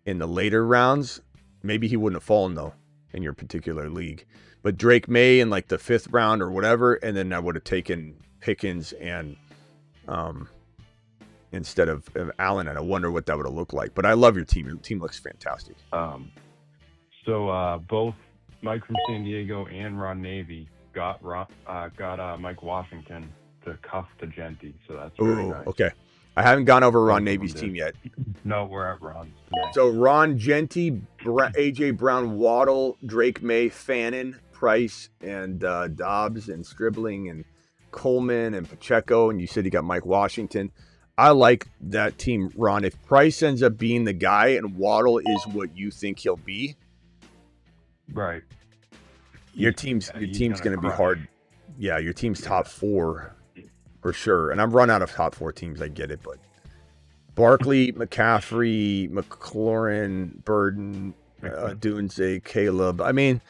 in the later rounds. Maybe he wouldn't have fallen, though, in your particular league. But Drake May in, like, the 5th round or whatever, and then I would have taken Pickens and instead of Allen, and I wonder what that would have looked like. But I love your team. Your team looks fantastic. So both Mike from San Diego and Ron Navy got Mike Washington to cuff to Genty. So that's very nice. Okay. I haven't gone over Ron Navy's team yet. No, we're at Ron's today. So Ron, Genty, A.J. Brown, Waddle, Drake May, Fannin, Price, and Dobbs, and Stribling, and Coleman, and Pacheco, and you said you got Mike Washington. I like that team, Ron. If Price ends up being the guy and Waddle is what you think he'll be, right? Your team's going to be hard. Yeah, your team's top 4. for sure. And I've run out of top 4 teams. I get it, but Barkley, McCaffrey, McLaurin, Burden, Dunze, Caleb. I mean,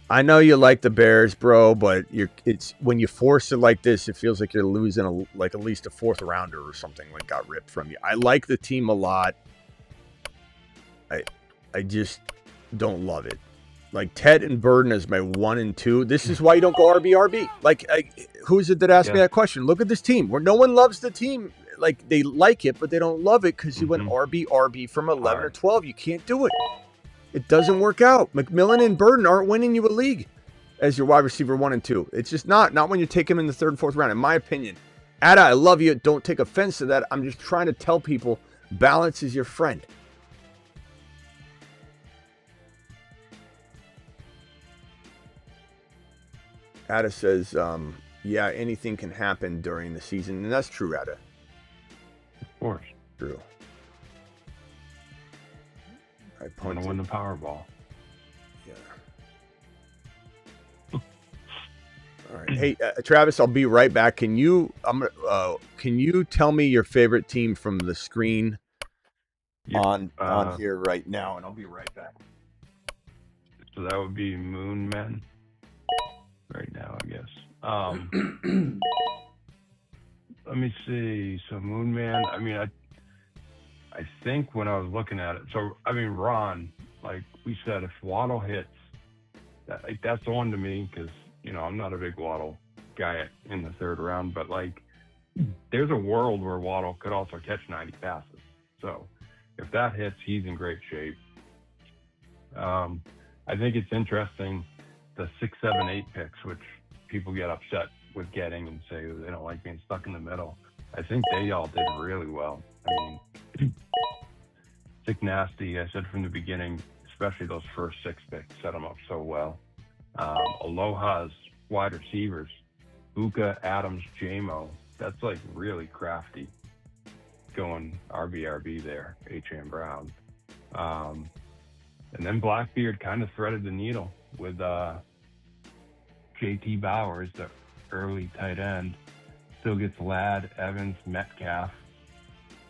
I know you like the Bears, bro, but it's when you force it like this, it feels like you're losing like at least a 4th rounder or something like got ripped from you. I like the team a lot. I just don't love it. Like Ted and Burden as my 1 and 2. This is why you don't go RB. Like, who's it that asked me that question? Look at this team where no one loves the team. Like, they like it, but they don't love it because you went RB from 11 or 12. You can't do it. It doesn't work out. McMillan and Burden aren't winning you a league as your wide receiver 1 and 2. It's just not when you take him in the 3rd and 4th round, in my opinion. Ada, I love you. Don't take offense to that. I'm just trying to tell people balance is your friend. Ada says, yeah, anything can happen during the season. And that's true, Ada. Of course. True. I want to win the Powerball. Yeah. All right. Hey, Travis, I'll be right back. Can you tell me your favorite team from the screen on here right now? And I'll be right back. So that would be Moon Men. Right now, I guess. Let me see. So Moon Man, I mean, I think when I was looking at it, so I mean, Ron, like we said, if Waddle hits, that's the one to me because I'm not a big Waddle guy in the 3rd round, but like there's a world where Waddle could also catch 90 passes. So if that hits, he's in great shape. I think it's interesting. The 6, 7, 8 picks, which people get upset with getting and say they don't like being stuck in the middle. I think they all did really well. I mean, Sick Nasty, I said from the beginning, especially those first 6 picks, set them up so well. Aloha's wide receivers, Buka, Adams, J-Mo, that's like really crafty going RB there, H.M. Brown. And then Blackbeard kind of threaded the needle with J.T. Bowers, the early tight end. Still gets Ladd, Evans, Metcalf,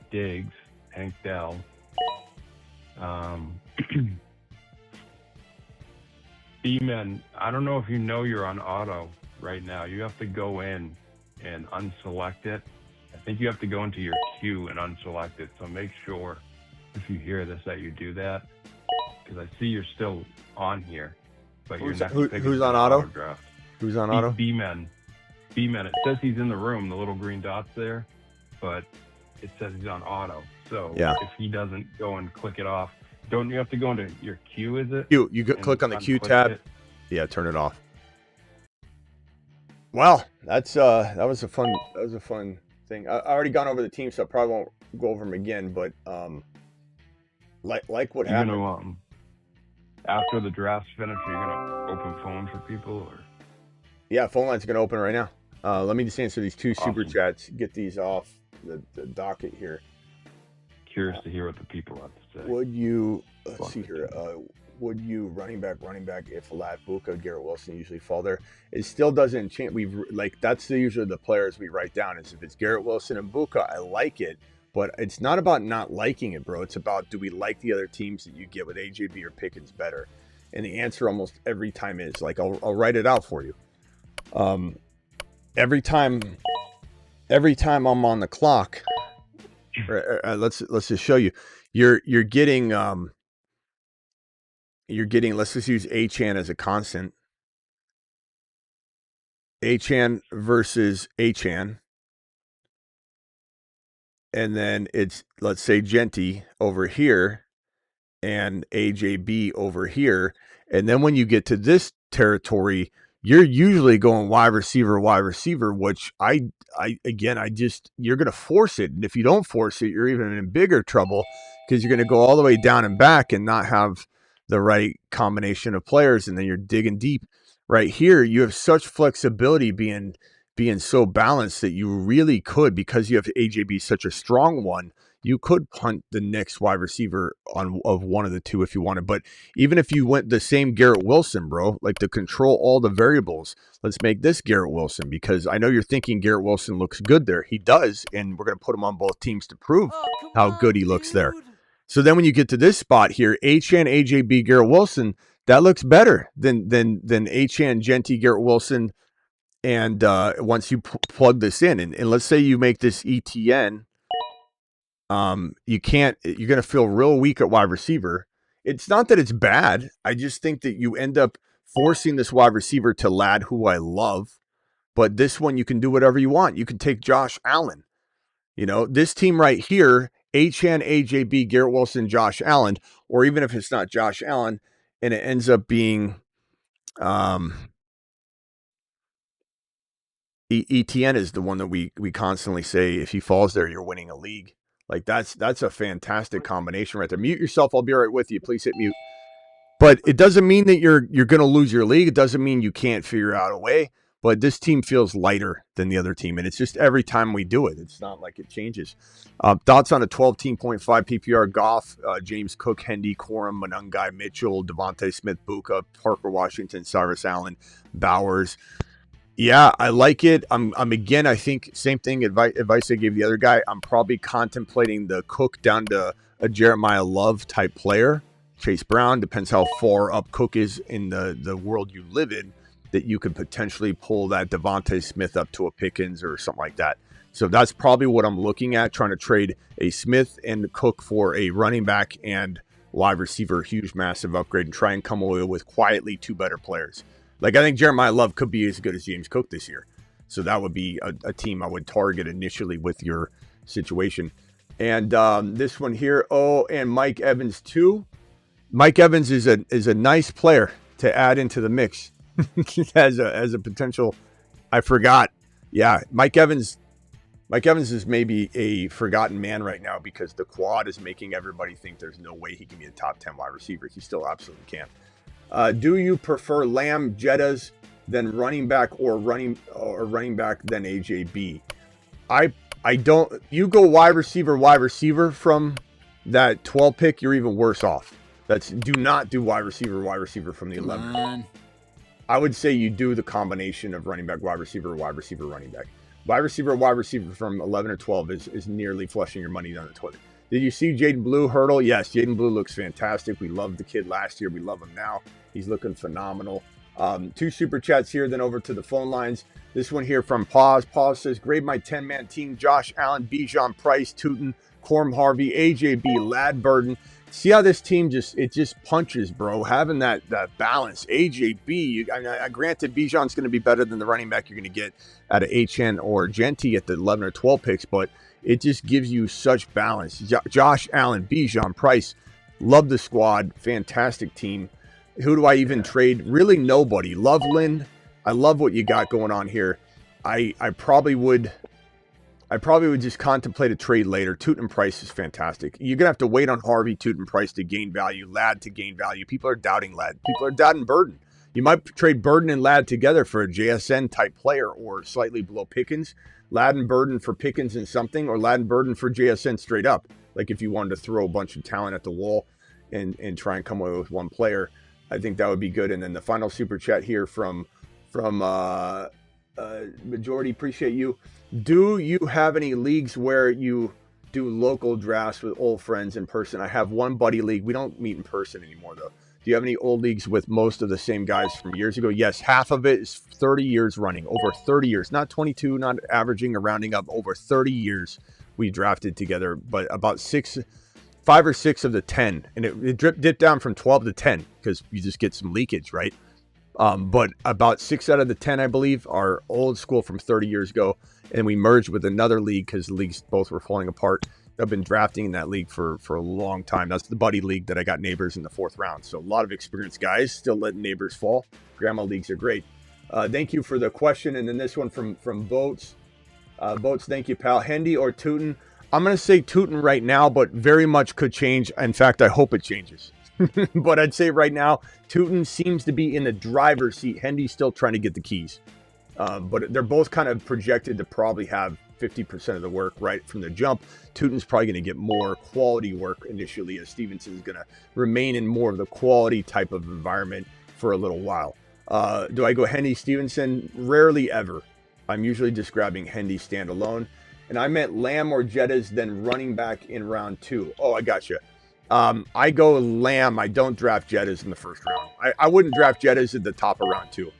Diggs, Hank Dell. B-Men, I don't know if you're on auto right now. You have to go in and unselect it. I think you have to go into your queue and unselect it. So make sure if you hear this that you do that. Because I see you're still on here. But who's on auto? Draft. Who's on auto? B-Men. It says he's in the room, the little green dots there, but it says he's on auto. So if he doesn't go and click it off, don't you have to go into your queue, is it? You click on the queue tab. Yeah, turn it off. Well, that was a fun thing. I already gone over the team, so I probably won't go over them again, but like what happened. After the draft's finished, are you gonna open phone for people or? Yeah, phone line's gonna open right now. Let me just answer these 2 super chats. Get these off the docket here. Curious to hear what the people have to say. Would you see here? Would you running back if Ladd, Buka, Garrett Wilson usually fall there? It still doesn't change. That's usually the players we write down. Is if it's Garrett Wilson and Buka, I like it. But it's not about not liking it, bro. It's about, do we like the other teams that you get with AJB or Pickens better? And the answer almost every time is, like, I'll write it out for you. Every time I'm on the clock, let's just show you. You're getting let's just use Achane as a constant. Achane versus Achane. And then it's, let's say, Genty over here and AJB over here. And then when you get to this territory, you're usually going wide receiver, which you're going to force it. And if you don't force it, you're even in bigger trouble because you're going to go all the way down and back and not have the right combination of players. And then you're digging deep. Right here, you have such flexibility being so balanced that you really could, because you have AJB such a strong one, you could punt the next wide receiver of one of the two if you wanted. But even if you went the same Garrett Wilson, bro, like to control all the variables, let's make this Garrett Wilson, because I know you're thinking Garrett Wilson looks good there. He does, and we're going to put him on both teams to prove how good he looks there. So then when you get to this spot here, Achane, AJB, Garrett Wilson, that looks better than Achane, Genty, Garrett Wilson. And once you plug this in, and let's say you make this ETN, you're going to feel real weak at wide receiver. It's not that it's bad. I just think that you end up forcing this wide receiver to Ladd, who I love. But this one, you can do whatever you want. You can take Josh Allen. You know, this team right here, Achane, AJB, Garrett Wilson, Josh Allen, or even if it's not Josh Allen, and it ends up being ETN is the one that we constantly say, if he falls there, you're winning a league. Like that's a fantastic combination right there. Mute yourself. I'll be right with you. Please hit mute. But it doesn't mean that you're going to lose your league. It doesn't mean you can't figure out a way. But this team feels lighter than the other team, and it's just every time we do it. It's not like it changes. Thoughts on a 12-team.5 PPR: Goff, James Cook, Hendy, Corum, Monangai, Mitchell, Devontae Smith, Buka, Parker Washington, Cyrus Allen, Bowers. Yeah, I like it. I'm again, I think same thing advice I gave the other guy. I'm probably contemplating the Cook down to a Jeremiah Love type player. Chase Brown, depends how far up Cook is in the world you live in, that you could potentially pull that Devontae Smith up to a Pickens or something like that. So that's probably what I'm looking at, trying to trade a Smith and Cook for a running back and wide receiver, huge, massive upgrade, and try and come away with quietly two better players. Like, I think Jeremiah Love could be as good as James Cook this year. So that would be a team I would target initially with your situation. And this one here, and Mike Evans too. Mike Evans is a nice player to add into the mix as a potential. I forgot. Yeah, Mike Evans is maybe a forgotten man right now because the quad is making everybody think there's no way he can be a top 10 wide receiver. He still absolutely can. Do you prefer Lamb, Jettas, than running back or running back than AJB? I don't. You go wide receiver from that 12 pick, you're even worse off. Do not do wide receiver from the 11. I would say you do the combination of running back, wide receiver, running back. Wide receiver from 11 or 12 is nearly flushing your money down the toilet. Did you see Jaden Blue hurdle? Yes, Jaden Blue looks fantastic. We loved the kid last year. We love him now. He's looking phenomenal. 2 super chats here, then over to the phone lines. This one here from Pause. Pause says, grade my 10-man team: Josh Allen, Bijan, Price, Tootin, Corm Harvey, AJB, Ladd Burden. See how this team just punches, bro. Having that balance. AJB, granted, Bijan's going to be better than the running back you're going to get out of HN or Genty at the 11 or 12 picks, but it just gives you such balance. Josh Allen, Bijan, Price. Love the squad. Fantastic team. Who do I even trade? Really nobody. Loveland. I love what you got going on here. I probably would just contemplate a trade later. Tootin Price is fantastic. You're going to have to wait on Harvey, Tootin Price to gain value, Ladd to gain value. People are doubting Ladd. People are doubting Burden. You might trade Burden and Ladd together for a JSN type player or slightly below Pickens. Ladd and Burden for Pickens and something, or Ladd and Burden for JSN straight up. Like if you wanted to throw a bunch of talent at the wall and try and come away with one player, I think that would be good. And then the final super chat here from Majority, appreciate you. Do you have any leagues where you do local drafts with old friends in person? I have one buddy league. We don't meet in person anymore, though. Do you have any old leagues with most of the same guys from years ago? Yes, half of it is 30 years running, over 30 years, not 22, not averaging or rounding up, over 30 years we drafted together, but about 5 or 6 of the 10, and it dipped down from 12 to 10 because you just get some leakage, right? But about 6 out of the 10, I believe, are old school from 30 years ago. And we merged with another league because the leagues both were falling apart. I've been drafting in that league for a long time. That's the buddy league that I got Neighbors in the 4th round. So a lot of experienced guys still letting Neighbors fall. Grandma leagues are great. Thank you for the question. And then this one from Boats. Boats, thank you, pal. Hendy or Tootin? I'm going to say Tootin right now, but very much could change. In fact, I hope it changes. But I'd say right now, Tootin seems to be in the driver's seat. Hendy's still trying to get the keys. But they're both kind of projected to probably have 50% of the work right from the jump. Tootin's probably going to get more quality work initially, as Stevenson is going to remain in more of the quality type of environment for a little while. Do I go Hendy Stevenson? Rarely ever. I'm usually just grabbing Hendy standalone. And I meant Lamb or Jettas, then running back in round 2. Oh, I got you. I go Lamb. I don't draft Jettas in the first round. I wouldn't draft Jettas at the top of round 2.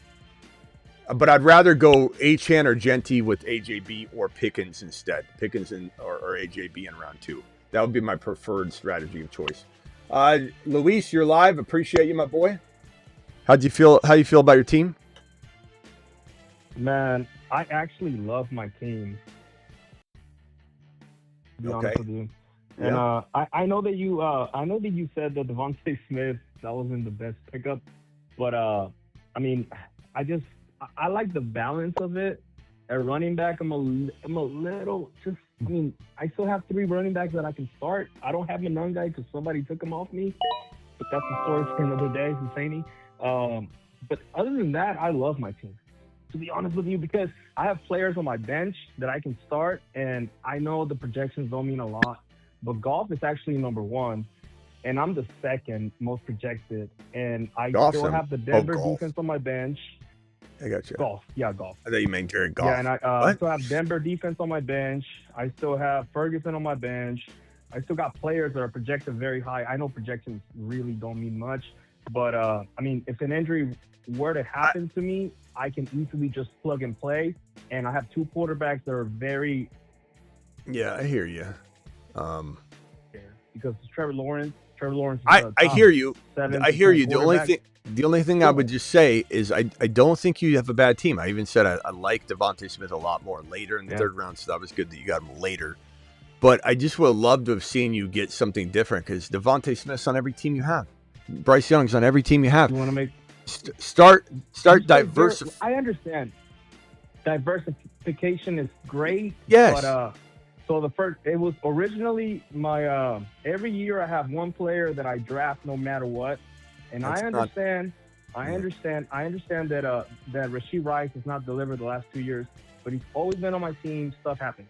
But I'd rather go Achane or Genty with AJB or Pickens instead. Pickens or AJB in round 2. That would be my preferred strategy of choice. Luis, you're live. Appreciate you, my boy. How do you feel about your team? Man, I actually love my team. To be honest with you. And Yeah. I know that you said that Devontae Smith, that wasn't the best pickup, but I mean, I like the balance of it. At running back, I'm a little just. I mean, I still have 3 running backs that I can start. I don't have Monangai because somebody took him off me, but that's a story for another day, Husseini. But other than that, I love my team, to be honest with you, because I have players on my bench that I can start, and I know the projections don't mean a lot, but Goff is actually number 1, and I'm the 2nd most projected, and I still have the Denver defense on my bench. I got you. Goff. I thought you meant Jared Goff. Yeah, and I still have Denver defense on my bench. I still have Ferguson on my bench. I still got players that are projected very high. I know projections really don't mean much, but I mean, if an injury were to happen to me, I can easily just plug and play. And I have 2 quarterbacks that are very. Yeah, I hear you. Because Trevor Lawrence. I hear you. I hear you. The only thing I would just say is I don't think you have a bad team. I even said I like Devontae Smith a lot more later in the 3rd round, so that was good that you got him later. But I just would have loved to have seen you get something different because Devontae Smith's on every team you have. Bryce Young's on every team you have. You want to make start diversifying. I understand. Diversification is great. Yes. But so it was originally my every year I have 1 player that I draft no matter what. And I understand that Rashee Rice has not delivered the last 2 years, but he's always been on my team. Stuff happens.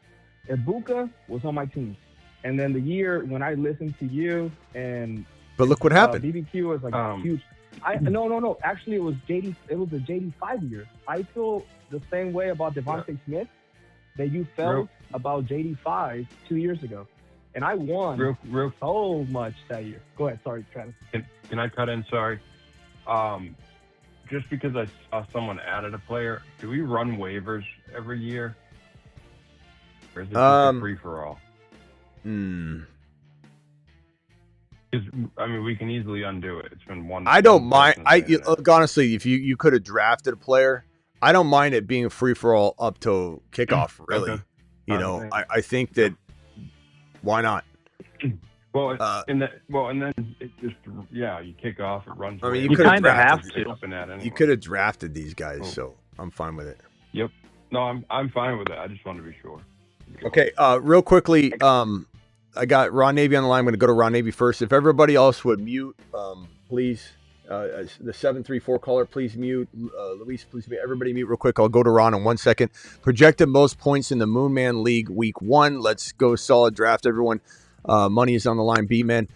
Ibuka was on my team, and then the year when I listened to you but look what happened. BBQ was like huge. No. Actually, it was JD. It was a JD5 year. I feel the same way about Devontae Smith that you felt about JD5 2 years ago. And I won so much that year. Go ahead. Sorry, Travis. Can I cut in? Sorry. Just because I saw someone added a player, do we run waivers every year? Or is it just a free-for-all? Because, I mean, we can easily undo it. It's been one. I don't mind. Look, honestly, if you could have drafted a player, I don't mind it being a free-for-all up to kickoff, really. Okay. I think that why not? Well, and then it just you kick off, it runs. I mean, you kind of have to. Anyway. You could have drafted these guys, so I'm fine with it. Yep. No, I'm fine with it. I just wanted to be sure. Okay. Real quickly, I got Ron Navy on the line. I'm going to go to Ron Navy first. If everybody else would mute, please. The 734 caller, please mute. Luis, please mute. Everybody mute real quick. I'll go to Ron in 1 second. Projected most points in the Moon Man League week 1. Let's go solid draft, everyone. Money is on the line. B-Man.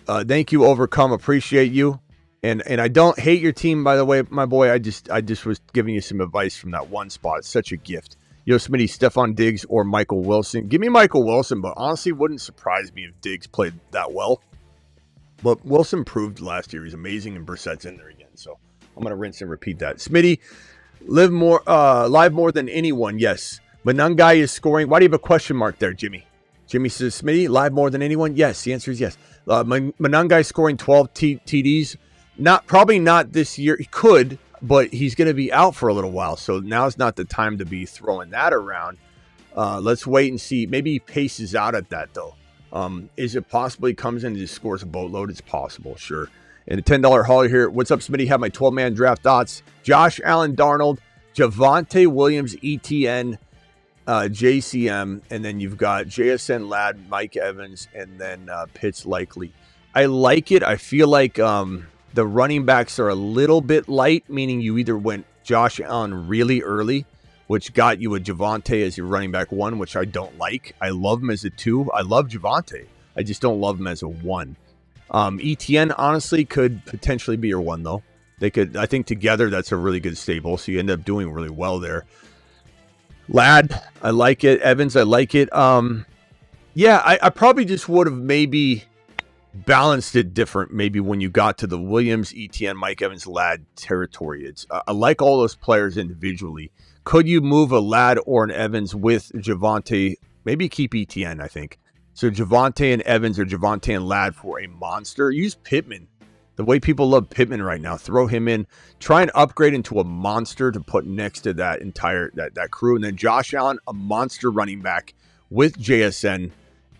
Thank you, Overcome. Appreciate you. And I don't hate your team, by the way, my boy. I just was giving you some advice from that one spot. It's such a gift. Yo, Smitty, Stephon Diggs or Michael Wilson. Give me Michael Wilson, but honestly, wouldn't surprise me if Diggs played that well. But Wilson proved last year he's amazing, and Brissett's in there again. So I'm going to rinse and repeat that. Smitty, live more than anyone. Yes. Monangai is scoring. Why do you have a question mark there, Jimmy? Jimmy says, Smitty, live more than anyone? Yes. The answer is yes. Monangai scoring 12 TDs. Probably not this year. He could, but he's going to be out for a little while. So now's not the time to be throwing that around. Let's wait and see. Maybe he paces out at that, though. Is it possible he comes in and just scores a boatload? It's possible, sure. And a $10 hauler here. What's up, Smitty? Have my 12-man draft thoughts. Josh Allen, Darnold, Javonte Williams, ETN, JCM, and then you've got JSN, Ladd, Mike Evans, and then Pitts likely. I like it. I feel like the running backs are a little bit light, meaning you either went Josh Allen really early which got you a Javonte as your running back 1, which I don't like. I love him as a 2. I love Javonte. I just don't love him as a 1. ETN honestly could potentially be your 1 though. They could, I think together that's a really good stable. So you end up doing really well there. Ladd, I like it. Evans, I like it. Yeah, I probably just would have maybe balanced it different. Maybe when you got to the Williams, ETN, Mike Evans, Ladd territory. It's I like all those players individually. Could you move a Ladd or an Evans with Javonte? Maybe keep ETN, I think. So Javonte and Evans or Javonte and Ladd for a monster. Use Pittman. The way people love Pittman right now, throw him in. Try and upgrade into a monster to put next to that entire that crew. And then Josh Allen, a monster running back with JSN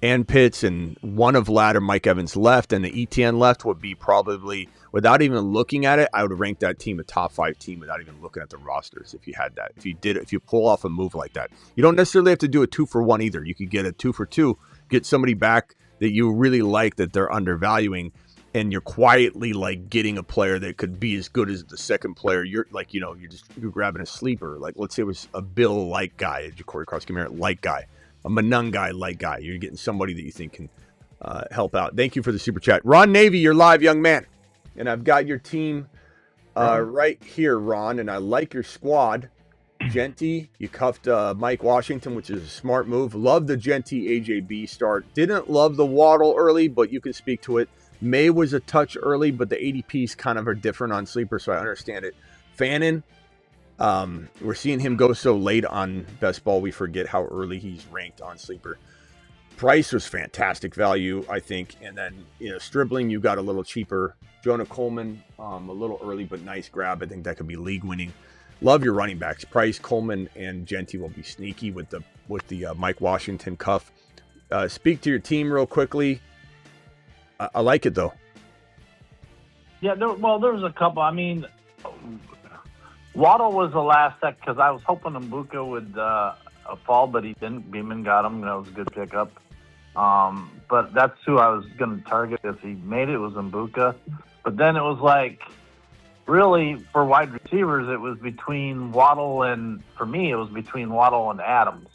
and Pitts, and one of Ladd or Mike Evans left, and the ETN left would be probably, without even looking at it, I would rank that team a top 5 team without even looking at the rosters if you had that. If you pull off a move like that. You don't necessarily have to do a 2-for-1 either. You could get a 2-for-2, get somebody back that you really like that they're undervaluing, and you're quietly like getting a player that could be as good as the second player. You're like, you're grabbing a sleeper. Like, let's say it was a Bill like guy, a Ja'Cory Cross-Camara like guy, a Manung guy like guy. You're getting somebody that you think can help out. Thank you for the super chat. Ron Navy, you're live, young man. And I've got your team right here, Ron, and I like your squad. Genty, you cuffed Mike Washington, which is a smart move. Love the Genty AJB start. Didn't love the Waddle early, but you can speak to it. May was a touch early, but the ADPs kind of are different on Sleeper, so I understand it. Fannin, we're seeing him go so late on Best Ball, we forget how early he's ranked on Sleeper. Price was fantastic value, I think. And then, Stribling, you got a little cheaper. Jonah Coleman, a little early, but nice grab. I think that could be league winning. Love your running backs. Price, Coleman, and Genty will be sneaky with the Mike Washington cuff. Speak to your team real quickly. I like it though. Yeah, there was a couple. I mean, Waddle was the last sec because I was hoping Mbuka would fall, but he didn't. Beeman got him. That was a good pickup. But that's who I was going to target if he made it, was Mbuka. But then it was like, really, for wide receivers, it was between Waddle and, for me, it was between Waddle and Adams.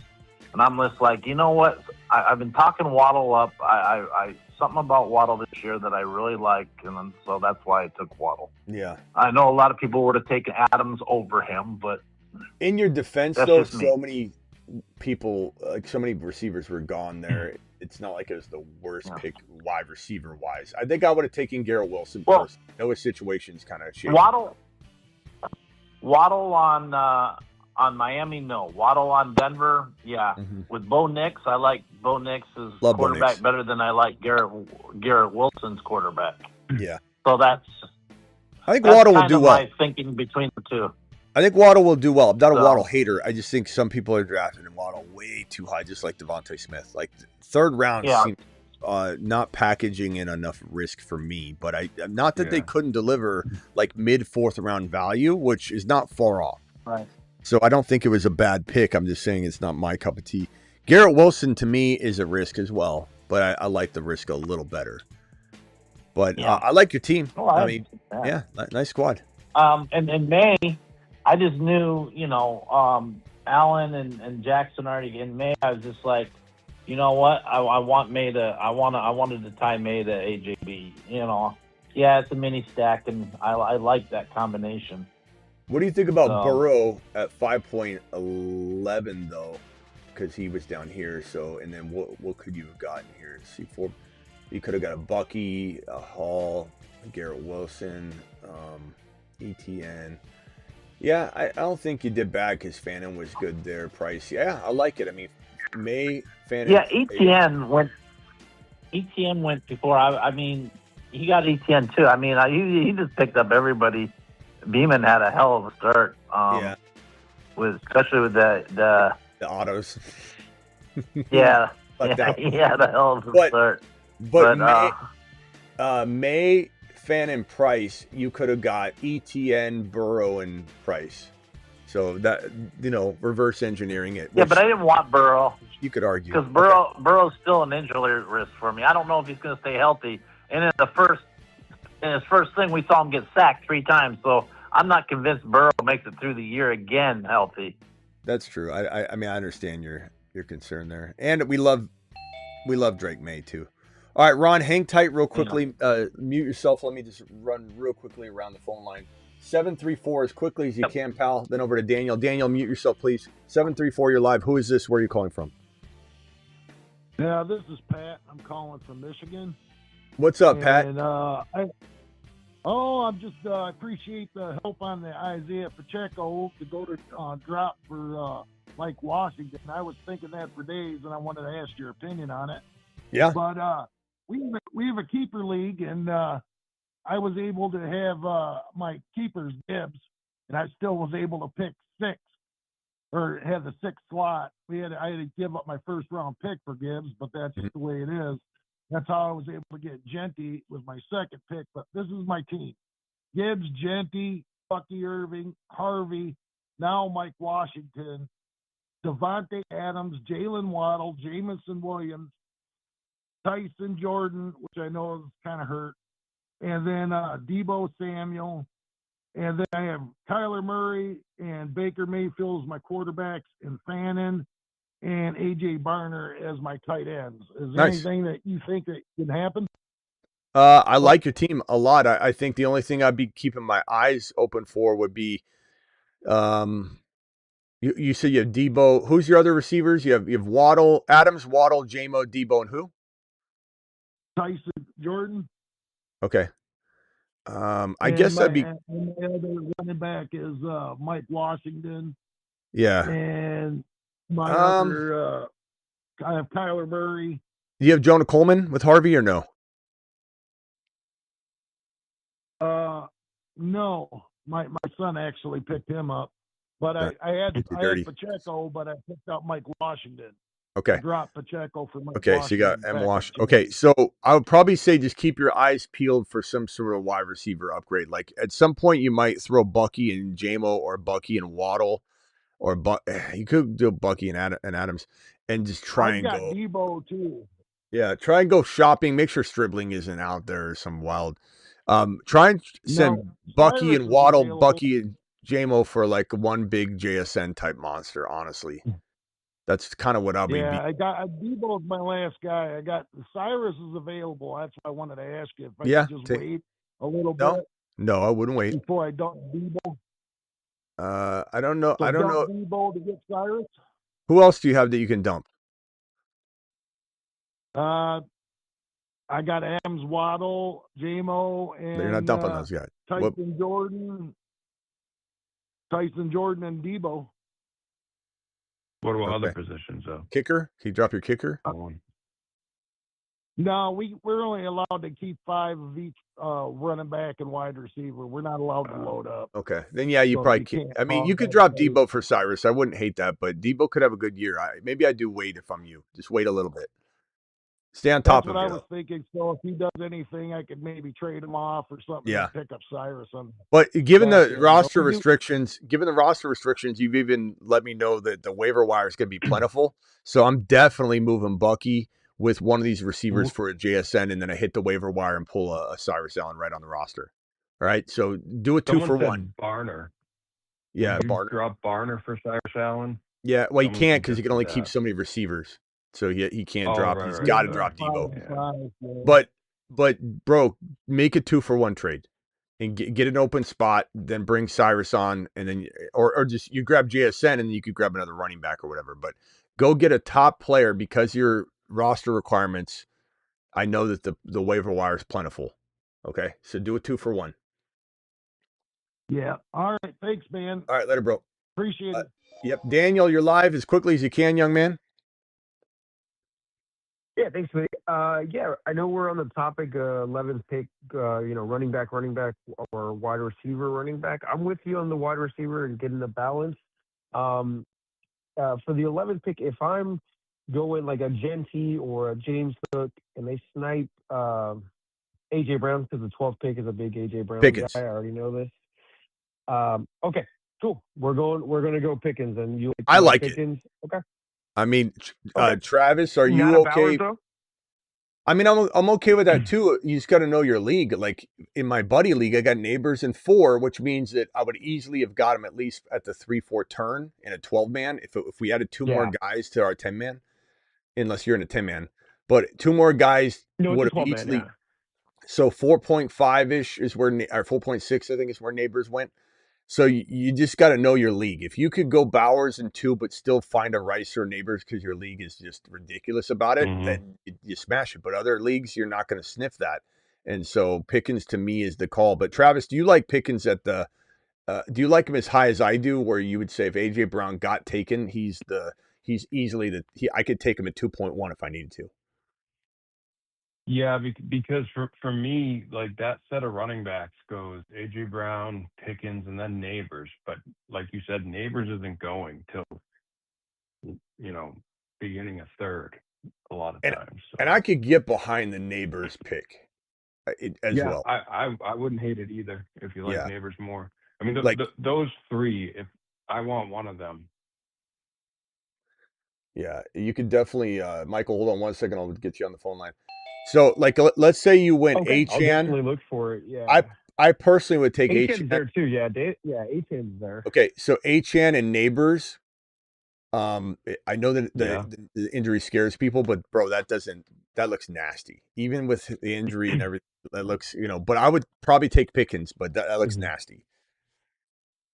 And I'm just like, you know what? I've been talking Waddle up. I something about Waddle this year that I really like, and then, so that's why I took Waddle. Yeah. I know a lot of people would have taken Adams over him, but in your defense, though, so many people, like so many receivers were gone there. It's not like it was the worst pick wide receiver wise. I think I would have taken Garrett Wilson first. Those situations kind of shady. Waddle on Miami, no. Waddle on Denver, yeah. Mm-hmm. With Bo Nix, I like Bo Nix's quarterback better than I like Garrett Wilson's quarterback. Yeah. So I think Waddle will do well. My thinking between the two. I think Waddle will do well. I'm not a Waddle hater. I just think some people are drafting Waddle way too high, just like Devontae Smith. Like third round seems not packaging in enough risk for me. But not that they couldn't deliver like mid fourth round value, which is not far off. Right. So I don't think it was a bad pick. I'm just saying it's not my cup of tea. Garrett Wilson to me is a risk as well, but I like the risk a little better. But I like your team. Oh, nice squad. And May, I just knew, Allen and Jackson already in May. I was just like, you know what? I wanted to tie May to AJB. It's a mini stack, and I like that combination. What do you think about Burrow at 5.11 though? Because he was down here. So, and then what could you have gotten here? C4. You could have got a Bucky, a Hall, a Garrett Wilson, ETN. Yeah, I don't think you did bad because Fannin was good there. Price, yeah, I like it. I mean, May, Fannin. Yeah, ETN went before. I mean, he got ETN too. I mean, he just picked up everybody. Beeman had a hell of a start. Especially with the autos. Yeah, he had a hell of a start. But May, Fannin, Price, you could have got ETN, Burrow, and Price. So that, reverse engineering it. Yeah, but I didn't want Burrow. You could argue. Because Burrow's still an injury risk for me. I don't know if he's going to stay healthy. And in his first thing, we saw him get sacked 3 times. So I'm not convinced Burrow makes it through the year again healthy. That's true. I mean, I understand your concern there, and we love Drake May too. All right, Ron, hang tight real quickly. Mute yourself. Let me just run real quickly around the phone line. 734 as quickly as you can, pal. Then over to Daniel. Daniel, mute yourself, please. 734, you're live. Who is this? Where are you calling from? Yeah, this is Pat. I'm calling from Michigan. What's up, Pat? And I appreciate the help on the Isaiah Pacheco to go to drop for Mike Washington. I was thinking that for days, and I wanted to ask your opinion on it. Yeah. But we have a keeper league, and I was able to have my keepers Gibbs, and I still was able to pick 6 or have the 6th slot. I had to give up my first round pick for Gibbs, but that's just the way it is. That's how I was able to get Genty with my 2nd pick. But this is my team: Gibbs, Genty, Bucky Irving, Harvey, now Mike Washington, Devontae Adams, Jalen Waddle, Jamison Williams, Tyson Jordan, which I know is kind of hurt, and then Debo Samuel, and then I have Kyler Murray and Baker Mayfield as my quarterbacks, and Fannin and A.J. Barner as my tight ends. Is there anything that you think that can happen? I like your team a lot. I think the only thing I'd be keeping my eyes open for would be, you said you have Debo. Who's your other receivers? You have Waddle, Adams, Waddle, J-Mo, Debo, and who? Tyson Jordan. Okay. I guess that'd be. And my other running back is Mike Washington. Yeah. And my other, I have Kyler Murray. Do you have Jonah Coleman with Harvey or no? No. My son actually picked him up. But I had Pacheco, but I picked up Mike Washington. Okay. I dropped Pacheco for Mike Washington. Okay, so you got M. Washington. Okay, so I would probably say just keep your eyes peeled for some sort of wide receiver upgrade. Like at some point you might throw Bucky and J-Mo or Bucky and Waddle, or you could do Bucky and Adams, and just try and go. I got Debo too. Yeah, try and go shopping. Make sure Stribling isn't out there or some wild. Try and send Bucky and Waddle, Bucky and J-Mo for like one big JSN type monster. Honestly, that's kind of what I'll be. Yeah, I got Debo's my last guy. I got Cyrus is available. That's why I wanted to ask you if I could just wait a little bit. No, I wouldn't wait before I dump Debo. I don't know. So I don't know. Debo to get Cyrus. Who else do you have that you can dump? I got Adams, Waddle, J-Mo, and you're not dumping those guys. Tyson Jordan, and Debo. What about other positions, though? Kicker? Can you drop your kicker? No, we're only allowed to keep 5 of each running back and wide receiver. We're not allowed to load up. Okay. Then, yeah, you probably can't. I mean, you could drop Debo for Cyrus. I wouldn't hate that, but Debo could have a good year. Maybe I do wait if I'm you. Just wait a little bit. Stay on top of it. That's what I was thinking. So if he does anything, I could maybe trade him off or something. Yeah. And pick up Cyrus. But given the roster restrictions, you've even let me know that the waiver wire is going to be plentiful. So I'm definitely moving Bucky with one of these receivers for a JSN, and then I hit the waiver wire and pull a Cyrus Allen right on the roster. All right. So do a 2-for-1. Barner. Yeah. Barner. Drop Barner for Cyrus Allen. Yeah. Well, he can't because he can only keep so many receivers. So he can't drop. He's got to drop Debo. Yeah. But bro, make a 2-for-1 trade and get an open spot. Then bring Cyrus on, and then or just you grab JSN and then you could grab another running back or whatever. But go get a top player because your roster requirements. I know that the waiver wire is plentiful. Okay, so do a 2-for-1. Yeah. All right. Thanks, man. All right, later, bro. Appreciate it. Yep, Daniel, you're live as quickly as you can, young man. Yeah, thanks, Smitty. Yeah, I know we're on the topic 11th pick, running back, or wide receiver, running back. I'm with you on the wide receiver and getting the balance. For the 11th pick, if I'm going like a Genty or a James Cook and they snipe A.J. Brown, because the 12th pick is a big A.J. Brown Pickens. guy. I already know this. Okay, cool. We're going to go Pickens, and you. I like Pickens? it. Okay. I mean, Travis, are you okay? I mean, I'm okay with that too. You just got to know your league. Like in my buddy league, I got neighbors in 4, which means that I would easily have got him at least at the 3-4 turn in a 12-man. If we added 2 more Yeah. guys to our 10-man, unless you're in a 10-man, but 2 more guys No, it's would a have 12 man. easily. Yeah. So 4.5 ish is where, or 4.6, I think is where neighbors went. So you just got to know your league. If you could go Bowers in 2, but still find a Rice or neighbors because your league is just ridiculous about it, then you smash it. But other leagues, you're not going to sniff that. And so Pickens to me is the call. But Travis, do you like Pickens at the? Do you like him as high as I do? Where you would say if AJ Brown got taken, he's easily I could take him at 2.1 if I needed to. Yeah, because for me, like that set of running backs goes AJ Brown, Pickens, and then Neighbors. But like you said, Neighbors isn't going till beginning of third a lot of times. So. And I could get behind the neighbors pick as Yeah, well. I wouldn't hate it either if you like Neighbors more. I mean, like those 3, if I want one of them. Yeah, you could definitely, Michael. Hold on one second. I'll get you on the phone line. So, like, let's say you went Okay. I'll Achane. definitely look for it. Yeah. I personally would take Achane's Achane. there too. Yeah. Achane's there. Okay, so Achane and neighbors. I know that the injury scares people, but bro, that looks nasty. Even with the injury and everything, that looks, But I would probably take Pickens, but that looks nasty.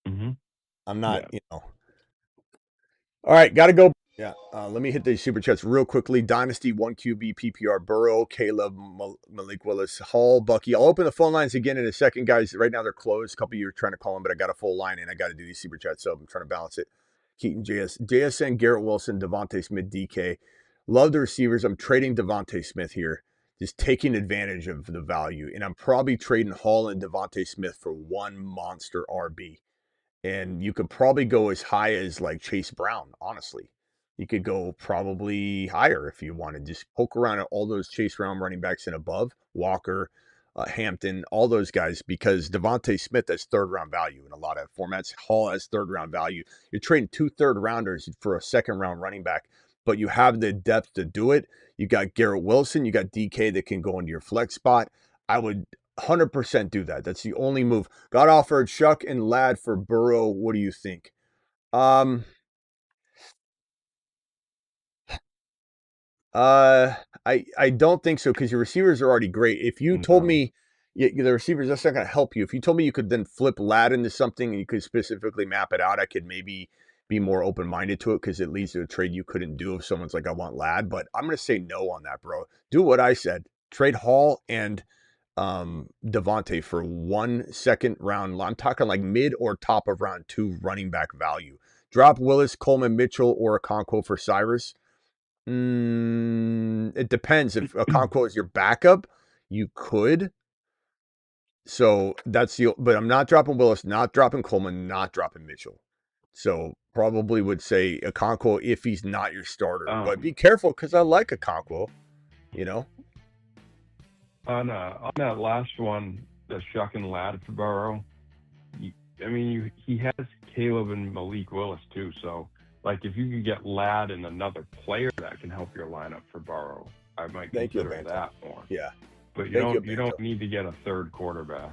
Mm-hmm. I'm not, All right, got to go. Yeah, let me hit the super chats real quickly. Dynasty 1 QB PPR Burrow, Caleb, Malik Willis, Hall, Bucky. I'll open the phone lines again in a second, guys. Right now they're closed. A couple of you are trying to call them, but I got a full line and I got to do these super chats, so I'm trying to balance it. Keaton, JSN, Garrett Wilson, Devontae Smith, DK. Love the receivers. I'm trading Devontae Smith here, just taking advantage of the value, and I'm probably trading Hall and Devontae Smith for one monster RB. And you could probably go as high as like Chase Brown, honestly. You could go probably higher if you wanted. Just poke around at all those Chase Brown running backs and above, Walker, Hampton, all those guys, because Devontae Smith has 3rd-round value in a lot of formats. Hall has 3rd-round value. You're trading 2 third-rounders for a 2nd-round running back, but you have the depth to do it. You got Garrett Wilson. You got DK that can go into your flex spot. I would 100% do that. That's the only move. Got offered Shuck and Ladd for Burrow. What do you think? I don't think so because your receivers are already great. If you told me the receivers, that's not going to help you. If you told me you could then flip Ladd into something and you could specifically map it out, I could maybe be more open-minded to it because it leads to a trade you couldn't do if someone's like, I want Ladd. But I'm going to say no on that, bro. Do what I said. Trade Hall and Devontae for 1 2nd-round. I'm talking like mid or top of round 2 running back value. Drop Willis, Coleman, Mitchell, or Okonkwo for Cyrus. It depends. If Okonkwo is your backup, you could. So that's but I'm not dropping Willis, not dropping Coleman, not dropping Mitchell. So probably would say Okonkwo if he's not your starter. But be careful because I like Okonkwo, On that last one, the Shuck and Ladd for Burrow, he has Caleb and Malik Willis too. So, like, if you could get Ladd and another player that can help your lineup for Burrow, I might consider that more. Yeah, but you don't need to get a 3rd quarterback.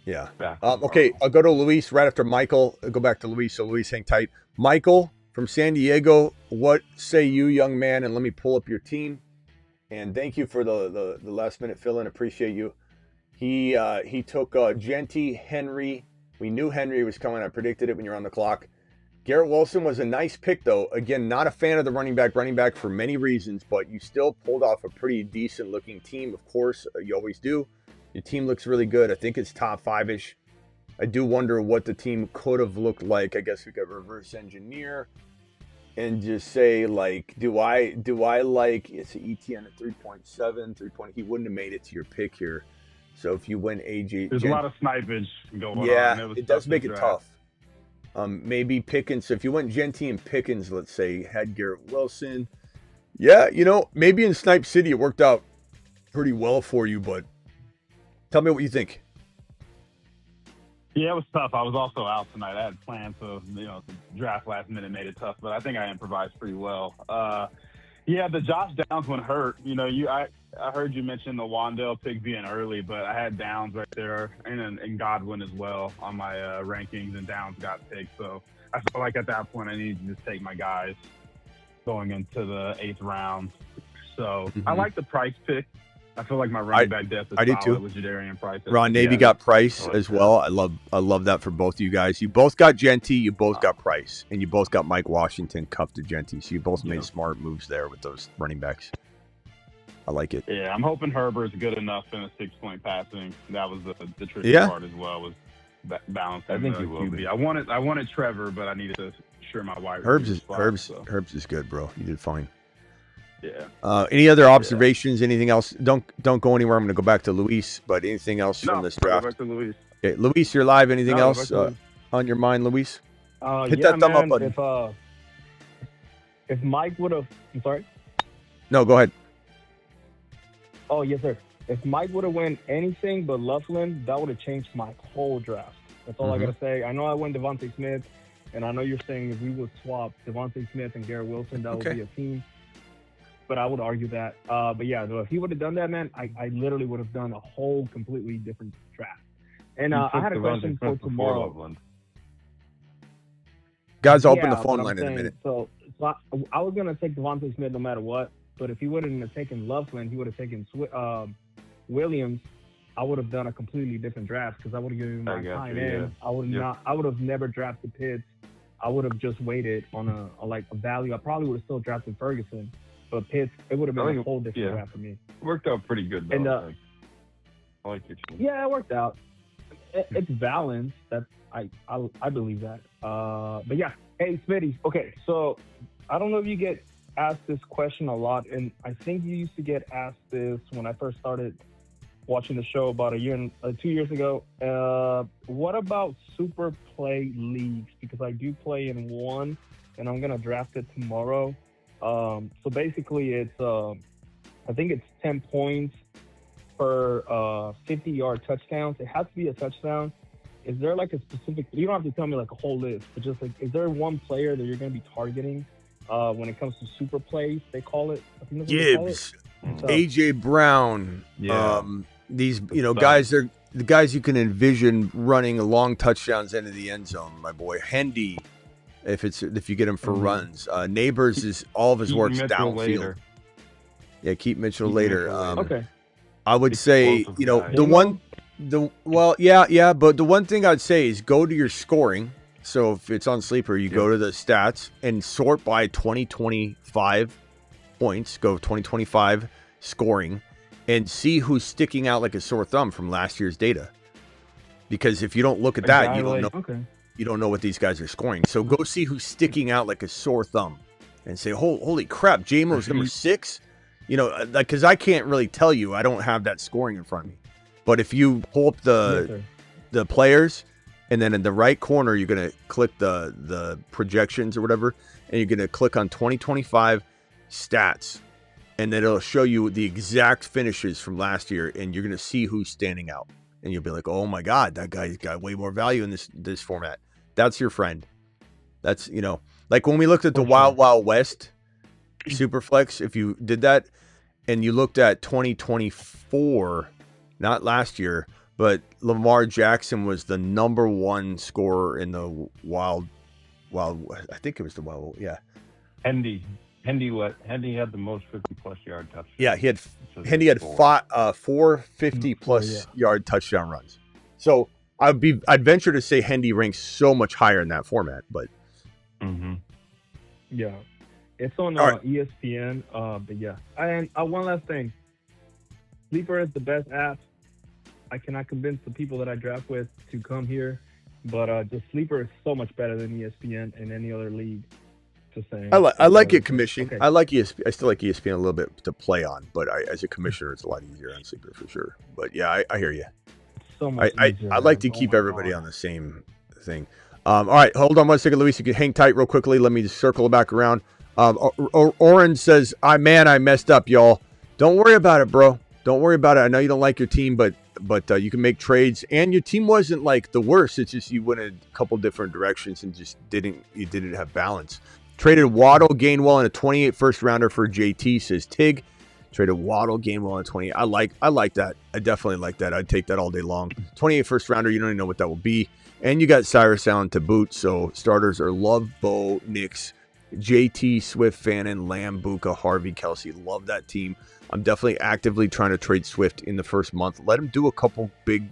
Yeah. Okay, I'll go to Luis right after Michael. I'll go back to Luis. So Luis, hang tight. Michael from San Diego, what say you, young man? And let me pull up your team. And thank you for the last minute fill-in. Appreciate you. He took Genty, Henry. We knew Henry was coming. I predicted it when you're on the clock. Garrett Wilson was a nice pick, though. Again, not a fan of the running back for many reasons, but you still pulled off a pretty decent-looking team. Of course, you always do. Your team looks really good. I think it's top 5-ish. I do wonder what the team could have looked like. I guess we could reverse engineer and just say, like, do I like, it's an ETN at 3.7, 3.0. He wouldn't have made it to your pick here. So if you went AJ. There's a lot of snipage going on. Yeah, it does make it tough. Maybe Pickens. If you went Genty and Pickens, let's say, had Garrett Wilson. Yeah, maybe in Snipe City it worked out pretty well for you, but tell me what you think. Yeah, it was tough. I was also out tonight. I had plans, so the draft last minute made it tough, but I think I improvised pretty well. Yeah, the Josh Downs one hurt. You know, I heard you mention the Wandale pick being early, but I had Downs right there and Godwin as well on my rankings, and Downs got picked. So I feel like at that point I needed to just take my guys going into the 8th round. So I like the Price pick. I feel like my running back depth is do solid too. with Jadarian Price. Ron Navy got Price as well. I love that for both of you guys. You both got Genty, you both got Price, and you both got Mike Washington cuffed to Genty. So you both made smart moves there with those running backs. I like it. Yeah, I'm hoping Herbert's good enough in a 6-point passing. That was the tricky part as well, was balancing. I think the he will QB. be. I wanted Trevor, but I needed to sure my wide Herbs receiver spot, is good, bro. You did fine. Yeah. Any other observations? Anything else? Don't go anywhere. I'm going to go back to Luis. But anything else from this draft? Go back to Luis. Okay, Luis, you're live. Anything else on your mind, Luis? Hit that thumb up button. If Mike would have, I'm sorry. No, go ahead. Oh yes, sir. If Mike would have won anything but Loughlin, that would have changed my whole draft. That's all I gotta say. I know I went Devontae Smith, and I know you're saying if we would swap Devontae Smith and Garrett Wilson, that would be a team. But I would argue that. But yeah, if he would have done that, man, I literally would have done a whole completely different draft. And I had a question for tomorrow. Guys, open the phone line in a minute. So I was gonna take Devontae Smith no matter what. But if he wouldn't have taken Loughlin, he would have taken Williams. I would have done a completely different draft because I would have given him my time in. I would have never drafted Pitts. I would have just waited on a value. I probably would have still drafted Ferguson, but Pitts, it would have been a whole different draft for me. It worked out pretty good though. And, I like your team. Yeah, it worked out. It's balanced. I believe that. But yeah, hey Smitty. Okay, so I don't know if you get asked this question a lot, and I think you used to get asked this when I first started watching the show about 2 years ago. What about super play leagues? Because I do play in one, and I'm gonna draft it tomorrow. So basically, it's I think it's 10 points per 50-yard touchdowns. It has to be a touchdown. Is there like a specific? You don't have to tell me like a whole list, but just like, is there one player that you're gonna be targeting? When it comes to super plays, they call it. I think Gibbs, so, AJ Brown. These guys are the guys you can envision running long touchdowns into the end zone. My boy Hendy, if you get him for runs. Neighbors is all of his work's downfield. Yeah, keep Mitchell later. Okay. I would say but the one thing I'd say is go to your scoring. So if it's on Sleeper, you go to the stats and sort by 2025 points. Go 2025 scoring and see who's sticking out like a sore thumb from last year's data. Because if you don't look at that, you don't know. You don't know what these guys are scoring. So go see who's sticking out like a sore thumb, and say, "Holy crap, J-Mo's number 6." Because I can't really tell you. I don't have that scoring in front of me. But if you pull up the players. And then in the right corner, you're going to click the projections or whatever, and you're going to click on 2025 stats. And then it'll show you the exact finishes from last year, and you're going to see who's standing out. And you'll be like, oh, my God, that guy's got way more value in this format. That's your friend. That's, like when we looked at the Wild Wild West Superflex, if you did that and you looked at 2024, not last year, but Lamar Jackson was the number 1 scorer in the wild. I think it was the Wild. Yeah. Hendy had the most 50-plus yard touchdowns. Yeah, Hendy had 4 50-plus yard touchdown runs. So I'd venture to say Hendy ranks so much higher in that format. But yeah, it's on ESPN. But yeah, and one last thing, Sleeper is the best app. I cannot convince the people that I draft with to come here, but just Sleeper is so much better than ESPN and any other league. Just saying. I like it commissioning. Okay. I like ESPN. I still like ESPN a little bit to play on, but as a commissioner, it's a lot easier on Sleeper for sure. But yeah, I hear you. So much easier, I like to keep everybody on the same thing. All right, hold on one second, Luis. You can hang tight real quickly. Let me just circle back around. Oren says, I messed up, y'all. Don't worry about it, bro. Don't worry about it. I know you don't like your team, but you can make trades, and your team wasn't like the worst. It's just you went a couple different directions and just didn't have balance. Traded Waddle, Gainwell, and a 28 first rounder for JT, says Tig. Traded Waddle, Gainwell, and 28. I like that. I definitely like that. I'd take that all day long. 28 first rounder, you don't even know what that will be. And you got Cyrus Allen to boot. So starters are Love, Bo, Nix, JT, Swift, Fannin, Lamb, Buka, Harvey, Kelsey. Love that team. I'm definitely actively trying to trade Swift in the first month. Let him do a couple big,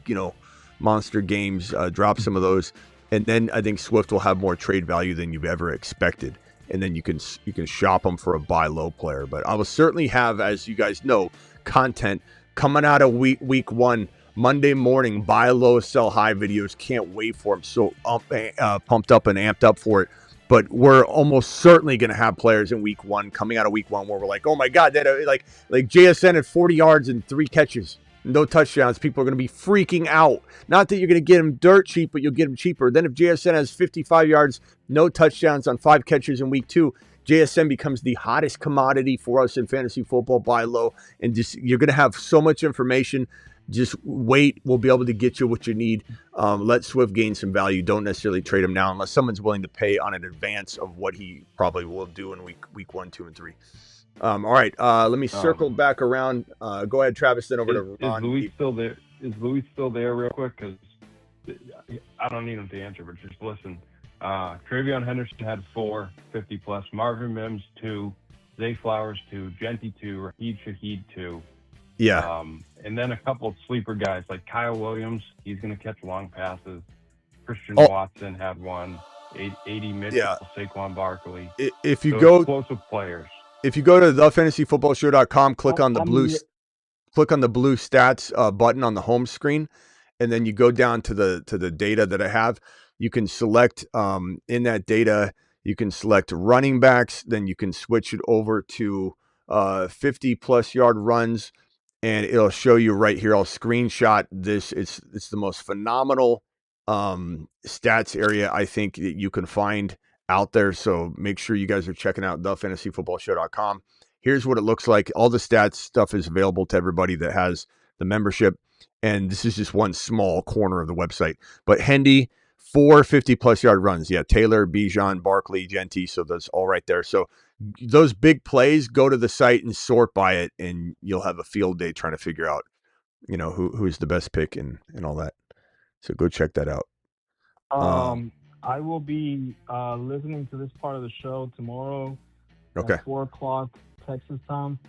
monster games. Drop some of those. And then I think Swift will have more trade value than you've ever expected. And then you can shop them for a buy low player. But I will certainly have, as you guys know, content coming out of week one, Monday morning, buy low, sell high videos. Can't wait for them. So pumped up and amped up for it. But we're almost certainly going to have players in week one, coming out of week one, where we're like, oh my God, that like JSN at 40 yards and 3 catches. No touchdowns. People are going to be freaking out. Not that you're going to get him dirt cheap, but you'll get him cheaper. Then if JSN has 55 yards, no touchdowns on 5 catches in week 2, JSN becomes the hottest commodity for us in fantasy football, buy low. And just you're going to have so much information. Just wait. We'll be able to get you what you need. Let Swift gain some value. Don't necessarily trade him now unless someone's willing to pay on an advance of what he probably will do in week 1, 2, and 3. All right, let me circle back around. Go ahead, Travis, then over to Ron. Is Louis still there? Is Louis still there real quick? Because I don't need him to answer, but just listen. Travion Henderson had 4, 50+. Marvin Mims, 2. Zay Flowers, 2. Genty, 2. Raheed Shaheed, 2. Yeah. And then a couple of sleeper guys like Kyle Williams. He's going to catch long passes. Christian Watson had 1. 80 Mitchell, Saquon Barkley. If you go explosive players. If you go to thefantasyfootballshow.com, click on the blue stats button on the home screen, and then you go down to the data that I have. You can select in that data, you can select running backs, then you can switch it over to 50+ yard runs, and it'll show you right here. I'll screenshot this. It's the most phenomenal stats area I think that you can find out there. So make sure you guys are checking out thefantasyfootballshow.com. Here's what it looks like. All the stats stuff is available to everybody that has the membership. And this is just one small corner of the website. But Hendy, 4 50+ yard runs. Yeah, Taylor, Bijan, Barkley, Genty. So that's all right there. So those big plays, go to the site and sort by it, and you'll have a field day trying to figure out, who's the best pick and all that. So go check that out. I will be listening to this part of the show tomorrow at 4 o'clock Texas time.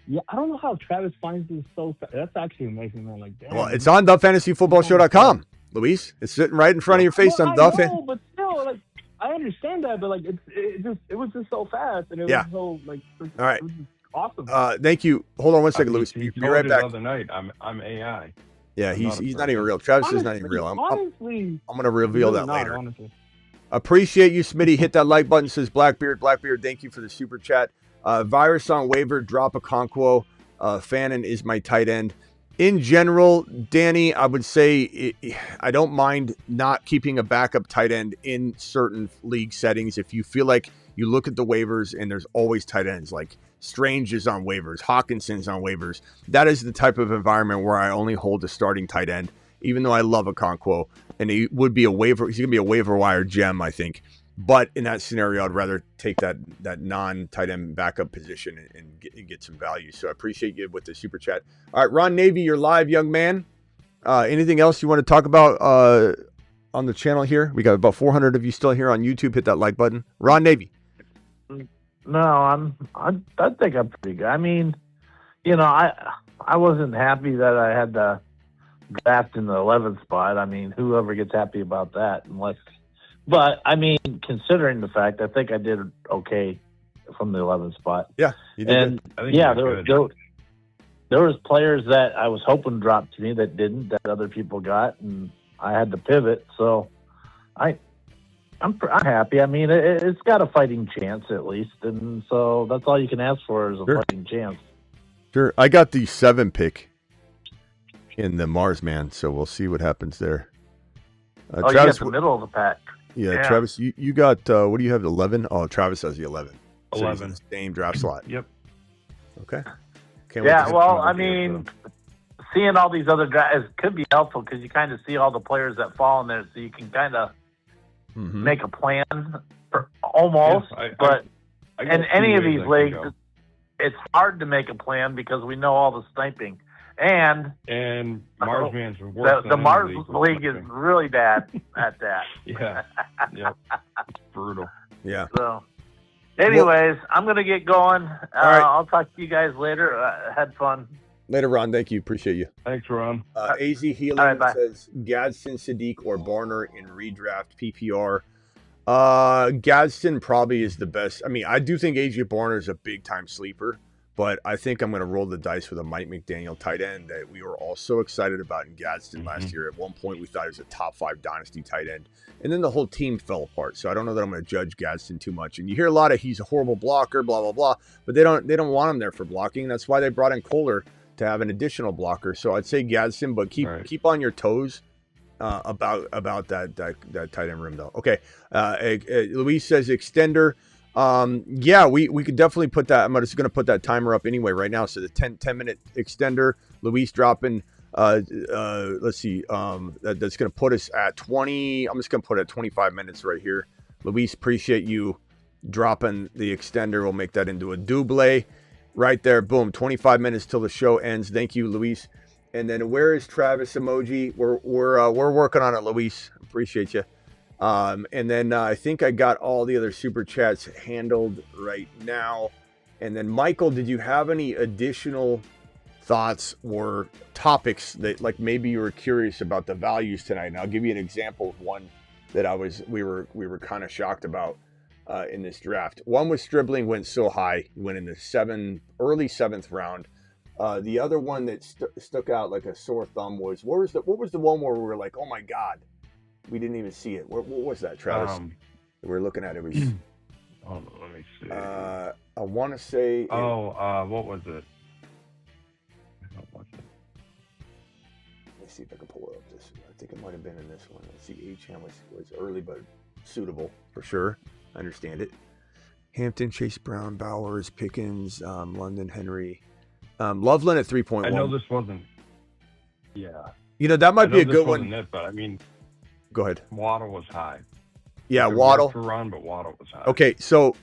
Yeah, I don't know how Travis finds this so fast. That's actually amazing, man. Like, damn. Well, it's on thefantasyfootballshow.com, Luis. It's sitting right in front of your face on the fan. But still, like, I understand that, but like, it was just so fast, and it was so like. All right. It was just awesome. Thank you. Hold on one second, Luis. Be right back. The other night, I'm AI. Yeah, he's not even real. Travis is not even real. I'm going to reveal that later. Honestly. Appreciate you, Smitty. Hit that like button, says Blackbeard. Blackbeard, thank you for the super chat. Virus on waiver, drop a Conquo. Fannin is my tight end. In general, Danny, I would say I don't mind not keeping a backup tight end in certain league settings. If you feel like you look at the waivers and there's always tight ends, like Strange is on waivers, Hawkinson's on waivers. That is the type of environment where I only hold a starting tight end, even though I love a Conquo. And he would be he's going to be a waiver wire gem, I think. But in that scenario, I'd rather take that non-tight end backup position and get some value. So I appreciate you with the super chat. All right, Ron Navy, you're live, young man. Anything else you want to talk about on the channel here? We got about 400 of you still here on YouTube. Hit that like button. Ron Navy. No, I think I'm pretty good. I mean, I wasn't happy that I had to draft in the 11th spot. I mean, whoever gets happy about that, but I mean, considering the fact, I think I did okay from the 11th spot. Yeah, you did. And there was players that I was hoping dropped to me that didn't, that other people got, and I had to pivot. So I'm happy. I mean, it's got a fighting chance at least, and so that's all you can ask for is a fighting chance. Sure, I got the 7 pick in the Marsman, so we'll see what happens there. Travis, you got the middle of the pack. Yeah, Travis, you got, what do you have, 11? Oh, Travis has the 11. 11. So he's in the same draft slot. Yep. Okay. I mean, seeing all these other guys could be helpful because you kind of see all the players that fall in there, so you can kind of make a plan for almost. But I got in a few any of ways these I can leagues, go. it's hard to make a plan because we know all the sniping. And Marsman's worse the than Mars any League is sniping. really bad at that. Yeah. Yep. It's brutal. Yeah. So, anyways, I'm going to get going. right. I'll talk to you guys later. Had fun. Later, Ron. Thank you. Appreciate you. Thanks, Ron. AZ Healing All right, bye. says Gadsden, Sadiq, or Barner in redraft PPR. Gadsden probably is the best. I mean, I do think AJ Barner is a big time sleeper, but I think I'm going to roll the dice with a Mike McDaniel tight end that we were all so excited about in Gadsden last year. At one point, we thought he was a top 5 dynasty tight end, and then the whole team fell apart. So I don't know that I'm going to judge Gadsden too much. And you hear a lot of he's a horrible blocker, blah blah blah, but they don't want him there for blocking. That's why they brought in Kohler to have an additional blocker. So I'd say Gadsden, but keep on your toes about that tight end room though. Okay, Luis says extender. Yeah, we could definitely put that. I'm just going to put that timer up anyway right now. So the 10-minute extender, Luis dropping. Let's see. That's going to put us at 20. I'm just going to put it at 25 minutes right here. Luis, appreciate you dropping the extender. We'll make that into a double right there. Boom. 25 minutes till the show ends. Thank you, Luis. And then where is Travis emoji? We're working on it, Luis. Appreciate you. And then I think I got all the other super chats handled right now. And then Michael, did you have any additional thoughts or topics that like maybe you were curious about the values tonight? And I'll give you an example of one that we were kind of shocked about in this draft. One was Stribling went so high, he went in the early 7th round. The other one that stuck out like a sore thumb was what was the one where we were like, oh my God, we didn't even see it. What was that, Travis? We were looking at it. Was hold on, let me see. I want to say. What was it? Let me see if I can pull it up. I think it might have been in this one. Let's see. H-Ham was early but suitable for sure. I understand it. Hampton, Chase Brown, Bowers, Pickens, London, Henry, Loveland at 3.1. I know this wasn't. Yeah. You know that might be a good one. It, but I mean, go ahead. Waddle was high. Yeah, Waddle. For Ron, but Waddle was high. Okay, so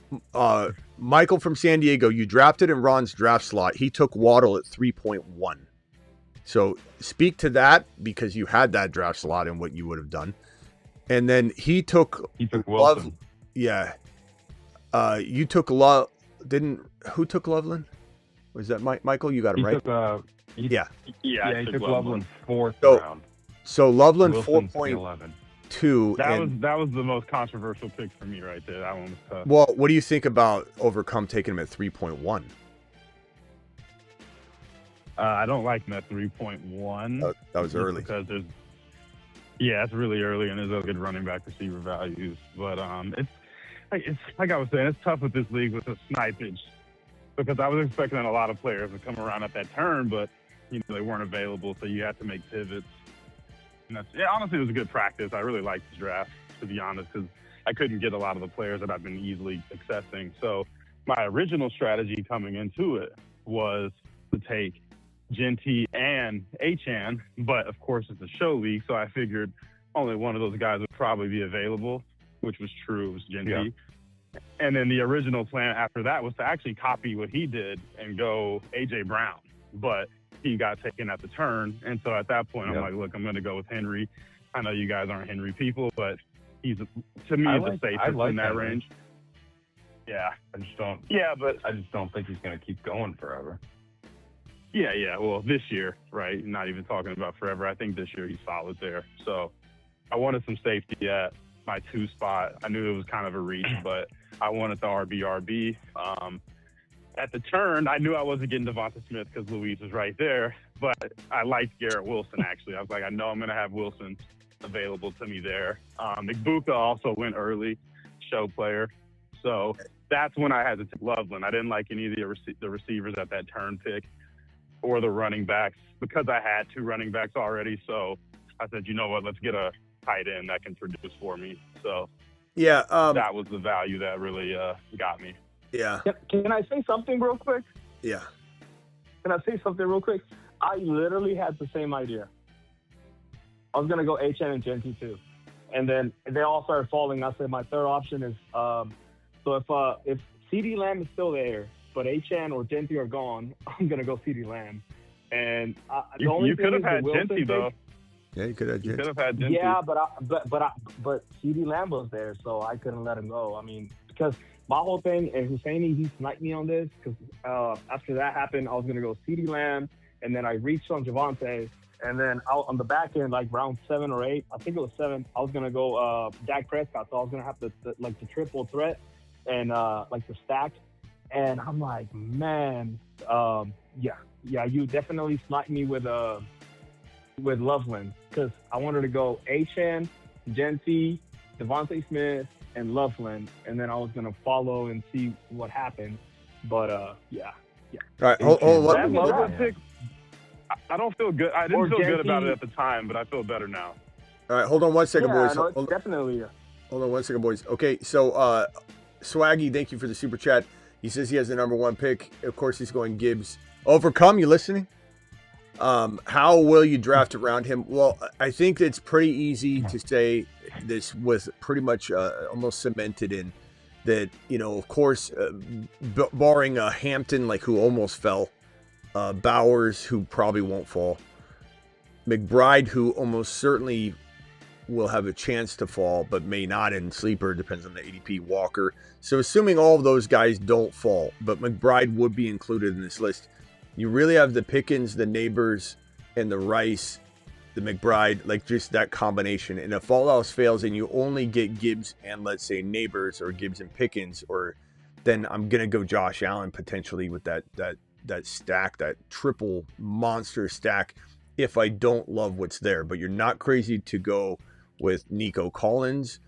Michael from San Diego, you drafted in Ron's draft slot. He took Waddle at 3.1. So speak to that because you had that draft slot and what you would have done. And then he took Wilson. Yeah. You took Love. Who took Loveland? Was that Michael? You got him right. He took Loveland 4th round. So Loveland 4.2. That was the most controversial pick for me right there. That one was tough. Well, what do you think about Overcome taking him at 3.1? I don't like him at 3.1. That was early because it's really early and there's good running back receiver values. But it's like I was saying, it's tough with this league with the snipage because I was expecting a lot of players to come around at that turn, but they weren't available, so you had to make pivots. And honestly, it was a good practice. I really liked the draft, to be honest, because I couldn't get a lot of the players that I've been easily accessing. So my original strategy coming into it was to take Genty and Achan, but of course it's a show league, so I figured only one of those guys would probably be available, which was true. It was Genty. Yeah. And then the original plan after that was to actually copy what he did and go A.J. Brown, but he got taken at the turn. And so at that point, I'm like, look, I'm going to go with Henry. I know you guys aren't Henry people, but he's, to me, the safest in that Henry. range. Yeah. I just don't. Yeah, but I just don't think he's going to keep going forever. Yeah. Well, this year, right? Not even talking about forever. I think this year he's solid there. So I wanted some safety at my 2 spot. I knew it was kind of a reach, but I wanted the RB. At the turn, I knew I wasn't getting Devonta Smith because Luis was right there, but I liked Garrett Wilson, actually. I was like, I know I'm going to have Wilson available to me there. McBuka also went early, show player. So that's when I had to take Loveland. I didn't like any of the receivers at that turn pick or the running backs because I had 2 running backs already. So I said, you know what, let's get a tight end that can produce for me. So that was the value that really got me. Yeah. Can I say something real quick? Yeah. Can I say something real quick? I literally had the same idea. I was going to go HN and Genty too. And then they all started falling. I said my third option is So if CD Lamb is still there, but Achan or Genty are gone, I'm gonna go CD Lamb. And the only You thing could have is the had Wilson Genty pick. though. Yeah, you could have You Genty. could have had Genty. Yeah, but CD Lamb was there, so I couldn't let him go. I mean, because my whole thing, and Husseini, he sniped me on this, because after that happened, I was gonna go CD Lamb, and then I reached on Javonte, and then on the back end, like round 7 or 8, I think it was 7, I was gonna go Dak Prescott, so I was gonna have the triple threat and like the stack, and I'm like, man, yeah, you definitely sniped me with Loveland, because I wanted to go Achan, Genty, Devontae Smith, and Loveland, and then I was gonna follow and see what happened. But yeah. All right, hold That on. Loveland pick, I don't feel good. I didn't Or feel good about Genty. it at the time, but I feel better now. All right, hold on 1 second, Yeah, boys. no, it's Hold definitely. on 1 second, boys. Okay, so Swaggy, thank you for the super chat. He says he has the number 1 pick. Of course, he's going Gibbs. Overcome, you listening? How will you draft around him? Well, I think it's pretty easy to say this was pretty much almost cemented in that, of course, barring Hampton, like who almost fell, Bowers, who probably won't fall, McBride, who almost certainly will have a chance to fall, but may not in sleeper, depends on the ADP, Walker. So assuming all of those guys don't fall, but McBride would be included in this list, you really have the Pickens, the Neighbors, and the Rice, the McBride, like just that combination. And if all else fails and you only get Gibbs and let's say Neighbors or Gibbs and Pickens, or then I'm going to go Josh Allen potentially with that stack, that triple monster stack, if I don't love what's there. But you're not crazy to go with Nico Collins,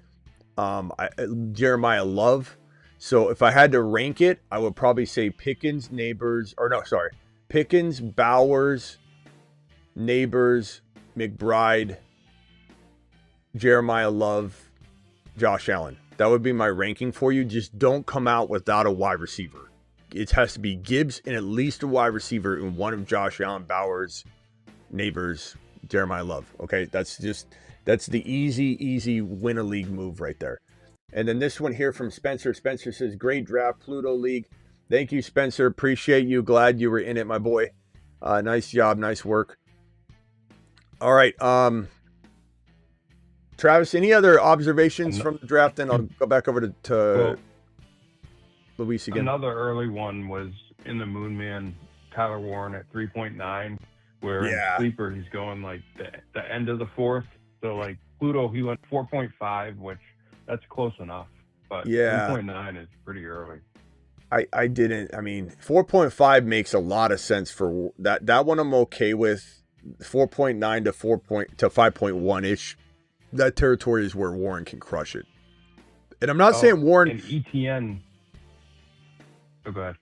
Jeremiah Love. So if I had to rank it, I would probably say Pickens, Pickens, Bowers, Neighbors, McBride, Jeremiah Love, Josh Allen. That would be my ranking for you. Just don't come out without a wide receiver. It has to be Gibbs and at least a wide receiver in one of Josh Allen, Bowers, Neighbors, Jeremiah Love. Okay, that's the easy win a league move right there. And then this one here from Spencer. Spencer says, great draft, Pluto League. Thank you, Spencer. Appreciate you. Glad you were in it, my boy. Nice job. Nice work. All right. Travis, any other observations from the draft? Then I'll go back over to Luis again. Another early one was in the Moon Man, Tyler Warren at 3.9, where in sleeper he's going like the end of the 4th. So like Pluto, he went 4.5, which that's close enough. But 3.9 is pretty early. I didn't. I mean, 4.5 makes a lot of sense for that. That one I'm okay with. 4.9 to 5.1 ish. That territory is where Warren can crush it. And I'm not saying Warren and ETN. Oh, go ahead.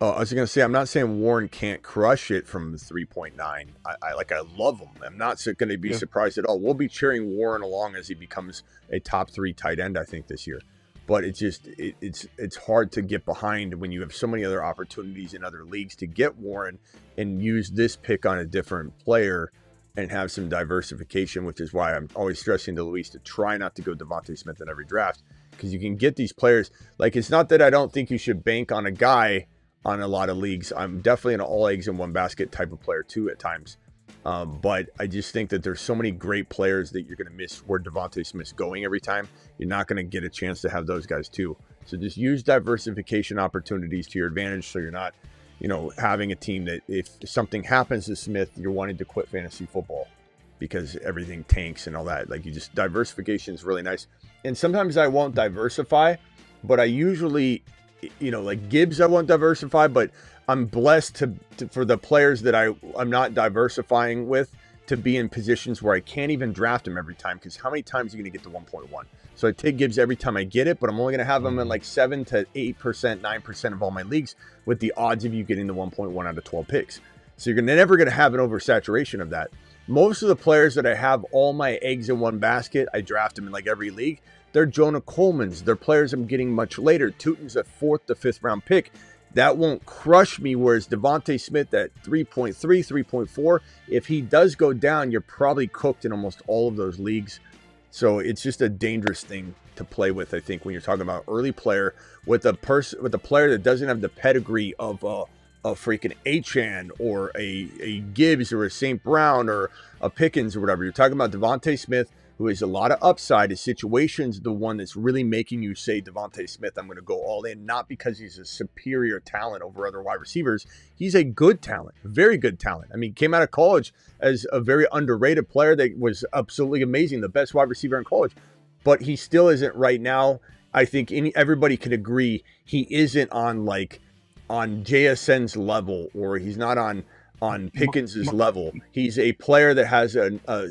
Oh, I was going to say, I'm not saying Warren can't crush it from 3.9. I love him. I'm not going to be surprised at all. We'll be cheering Warren along as he becomes a top 3 tight end, I think, this year. But it's hard to get behind when you have so many other opportunities in other leagues to get Warren and use this pick on a different player and have some diversification, which is why I'm always stressing to Luis to try not to go Devontae Smith in every draft, because you can get these players. Like, it's not that I don't think you should bank on a guy on a lot of leagues. I'm definitely an all eggs in one basket type of player too at times. But I just think that there's so many great players that you're going to miss where Devontae Smith's going every time. You're not going to get a chance to have those guys too. So just use diversification opportunities to your advantage, so you're not, having a team that if something happens to Smith, you're wanting to quit fantasy football because everything tanks and all that. Like, diversification is really nice. And sometimes I won't diversify, but I usually, like Gibbs, I won't diversify, but I'm blessed to for the players that I'm not diversifying with to be in positions where I can't even draft him every time, because how many times are you going to get to 1.1? So I take Gibbs every time I get it, but I'm only going to have him in like 7 to 8%, 9% of all my leagues, with the odds of you getting the 1.1 out of 12 picks. So you're never going to have an oversaturation of that. Most of the players that I have all my eggs in one basket, I draft them in like every league. They're Jonah Coleman's. They're players I'm getting much later. Tootin's a 4th to 5th round pick. That won't crush me, whereas Devontae Smith at 3.3, 3.4, if he does go down, you're probably cooked in almost all of those leagues. So it's just a dangerous thing to play with. I think when you're talking about early player with a player that doesn't have the pedigree of a freaking Achan or a Gibbs or a St. Brown or a Pickens or whatever. You're talking about Devontae Smith, who has a lot of upside. His situation's the one that's really making you say, Devontae Smith, I'm going to go all in, not because he's a superior talent over other wide receivers. He's a good talent, very good talent. I mean, he came out of college as a very underrated player that was absolutely amazing, the best wide receiver in college. But he still isn't right now. I think everybody can agree he isn't on JSN's level, or he's not on Pickens's level. He's a player that has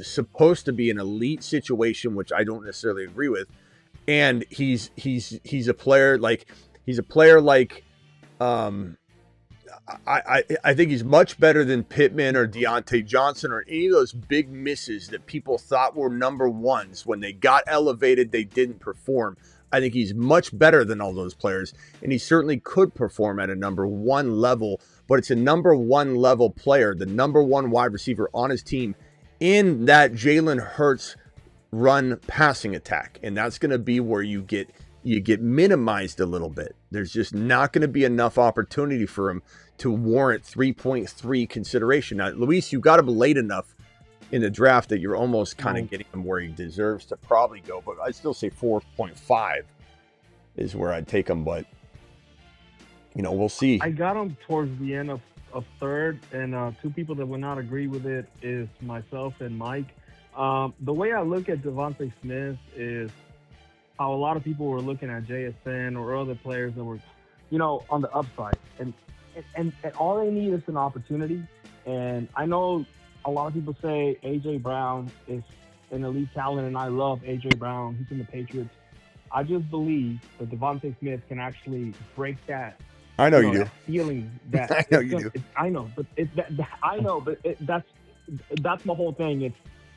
supposed to be an elite situation, which I don't necessarily agree with. And he's a player like I think he's much better than Pittman or Deontay Johnson or any of those big misses that people thought were number ones. When they got elevated, they didn't perform. I think he's much better than all those players, and he certainly could perform at a number one level, but it's a number one level player, the number one wide receiver on his team in that Jalen Hurts run passing attack. And that's going to be where you get minimized a little bit. There's just not going to be enough opportunity for him to warrant 3.3 consideration. Now, Luis, you got him late enough in the draft that you're almost kind of getting him where he deserves to probably go, but I'd still say 4.5 is where I'd take him, but we'll see. I got him towards the end of third, and two people that would not agree with it is myself and Mike. The way I look at Devontae Smith is how a lot of people were looking at JSN or other players that were, on the upside, and all they need is an opportunity. And I know a lot of people say A.J. Brown is an elite talent, and I love A.J. Brown. He's in the Patriots. I just believe that Devontae Smith can actually break that. I know you do. Feeling that I know you do. I know, but that's my whole thing.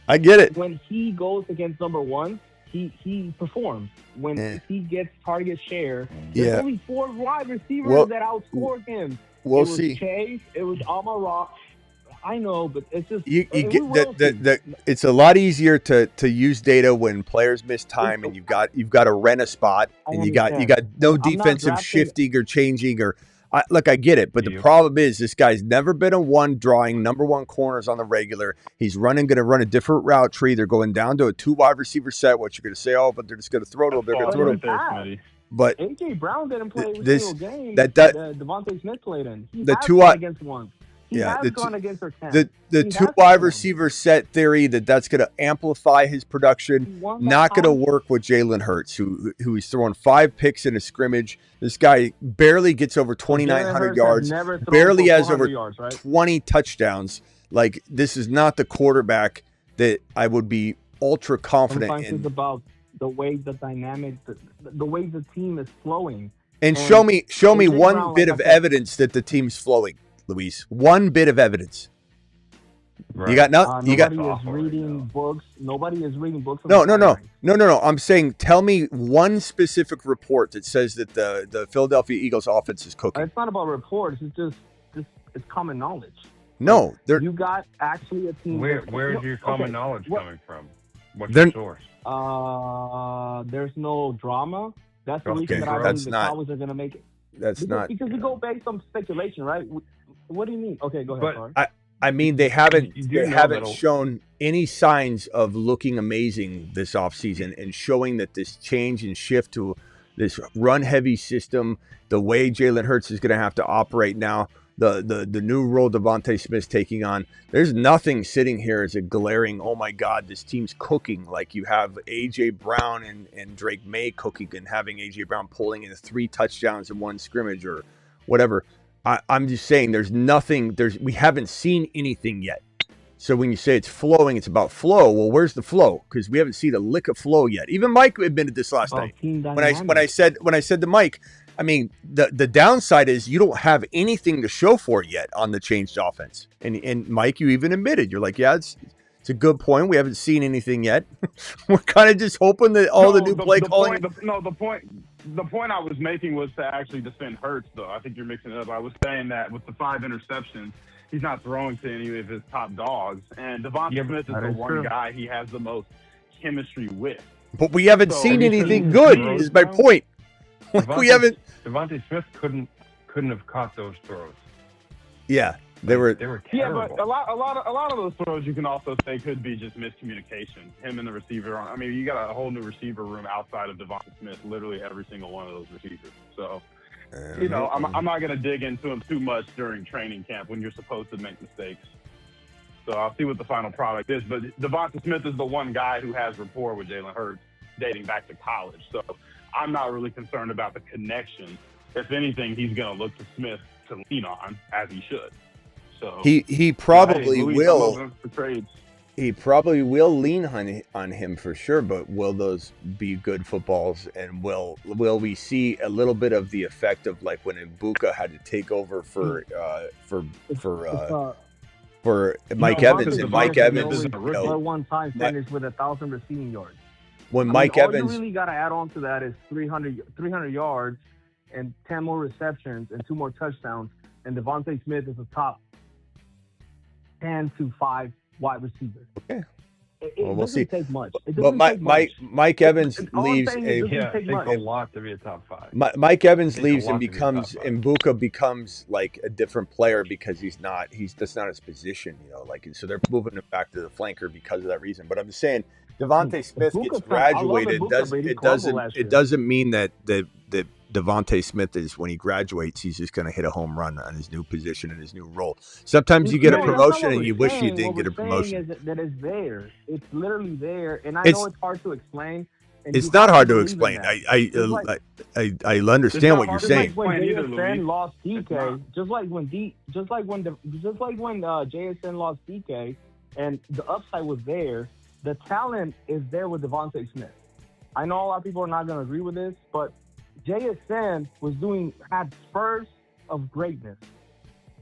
I get it. When he goes against number one, he performs. When he gets target share, there's only 4 wide receivers that outscore him. We'll see. It was Chase. It was Amara. I know, but it's just you get that. It's a lot easier to use data when players miss time and you've got to rent a spot and you got no defensive shifting or changing or. I get it, but the problem is this guy's never been a one drawing number one corners on the regular. He's going to run a different route tree. They're going down to a 2 wide receiver set, which you're going to say, but they're just going to throw it a little bit. But A.J. Brown didn't play every single game that Devontae Smith played in. He has gone against one. He has gone against their 10. The 2 wide receiver set theory that's going to amplify his production, not going to work with Jalen Hurts, who he's throwing 5 picks in a scrimmage. This guy barely gets over 2,900 yards, barely has over 20 touchdowns. Like, this is not the quarterback that I would be ultra confident in. It's about the way the dynamic, the way the team is flowing. And show me one bit of evidence that the team's flowing, Luis. One bit of evidence. Right. You got nothing. Nobody is reading books. Nobody is reading books. No. I'm saying, tell me one specific report that says that the Philadelphia Eagles offense is cooking. It's not about reports. It's just it's common knowledge. No, you got actually a team. Where's your common knowledge coming from? What's your source? There's no drama. That's the reason that I think the Cowboys are going to make it. Because we go based on speculation, right? What do you mean? Okay, go ahead. But I mean, they haven't shown any signs of looking amazing this offseason and showing that this change and shift to this run-heavy system, the way Jalen Hurts is going to have to operate now, the new role Devontae Smith's taking on, there's nothing sitting here as a glaring, oh my God, this team's cooking. Like you have A.J. Brown and Drake May cooking and having A.J. Brown pulling in 3 touchdowns in 1 scrimmage or whatever. I'm just saying we haven't seen anything yet. So when you say it's flowing, it's about flow. Well, where's the flow? Because we haven't seen a lick of flow yet. Even Mike admitted this last night. When I said to Mike, I mean, the downside is you don't have anything to show for it yet on the changed offense. And Mike, you even admitted, you're like, yeah, it's a good point. We haven't seen anything yet. We're kind of just hoping that the new play calling. The point I was making was to actually defend Hurts, though. I think you're mixing it up. I was saying that with the 5 interceptions, he's not throwing to any of his top dogs. And Devontae Smith is the one guy he has the most chemistry with. But we haven't So, seen you anything couldn't good. throw Is my now? point. Like we haven't. Devontae Smith couldn't have caught those throws. Yeah, they were. They were Yeah, terrible. but a lot of those throws you can also say could be just miscommunication. Him and the receiver. I mean, you got a whole new receiver room outside of Devontae Smith. Literally every single one of those receivers. So, you know, I'm not going to dig into him too much during training camp when you're supposed to make mistakes. So I'll see what the final product is. But Devontae Smith is the one guy who has rapport with Jalen Hurts dating back to college. So I'm not really concerned about the connection. If anything, he's going to look to Smith to lean on, as he should. So He probably Luis, will. I'm open for trades. He probably will lean on him for sure, but will those be good footballs? And will we see a little bit of the effect of like when Ibuka had to take over for Mike Evans, and Mike Evans, isn't a rookie. But one time finished with 1,000 receiving yards. when I Mike mean, Evans, all you really got to add on to that is 300 yards and 10 more receptions and 2 more touchdowns, and Devontae Smith is a top 10 to 5 wide receiver. Okay. It Well, we'll doesn't see. take much. It but doesn't take much. Mike Evans All I'm leaves. saying is Yeah, take it takes much. a lot to be a top 5. Mike Evans Takes a leaves lot and to be a becomes top 5. Ibuka becomes like a different player because that's not his position, you know. Like so they're moving him back to the flanker because of that reason. But I'm just saying, Devontae Smith Ibuka's gets fine. I love graduated. Ibuka, but he crumbled last year. It doesn't mean that Devontae Smith is when he graduates, he's just going to hit a home run on his new position and his new role. Sometimes you get a No, that's not promotion what and we're you wish you saying. didn't What get a we're saying promotion. is that it's there. It's literally there, and I It's- know it's hard to explain. and It's you not have hard to believe in explain. that. I understand what you're It's saying. Just like when Explain either, JSN Luis. lost It's DK, not. just like when JSN lost DK, and the upside was there, the talent is there with Devontae Smith. I know a lot of people are not going to agree with this, but JSN had spurs of greatness,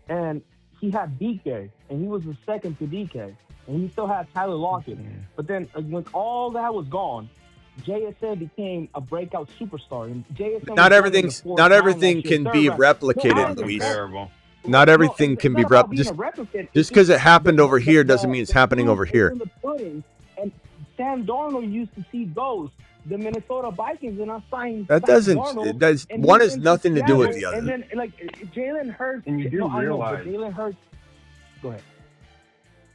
and he had DK, and he was the second to DK, and he still had Tyler Lockett. But then when all that was gone, JSN became a breakout superstar. And JSN Not was everything going in the fourth round everything last year, can third be round. No, I replicated, understand. Luis. Terrible. Not everything can be replicated. just because it happened over here doesn't mean it's happening over here. In the pudding, and Sam Darnold used to see those. The Minnesota Vikings and I signed. That doesn't. One has nothing to do with the other. And then like Jalen Hurts. And you do realize- Jalen Hurts. Go ahead.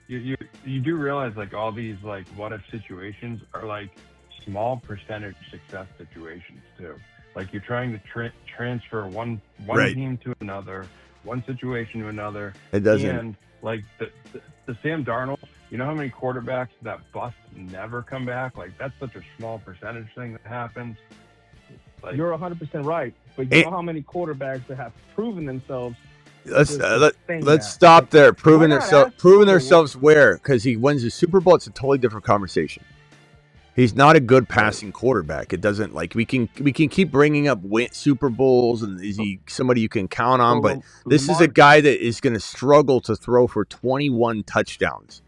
You do realize like all these like what if situations are like small percentage success situations too. Like you're trying to transfer one Right. team to another, one situation to another. It doesn't. And like the Sam Darnold, you know how many quarterbacks that bust never come back? Like that's such a small percentage thing that happens. Like, You're 100% right, but you know how many quarterbacks that have proven themselves. Let's saying let's that. stop there. Proving Why not ask themselves where? Because he wins the Super Bowl. It's a totally different conversation. He's not a good passing quarterback. It doesn't like we can keep bringing up Super Bowls and is he somebody you can count on? But this is a guy that is going to struggle to throw for 21 touchdowns.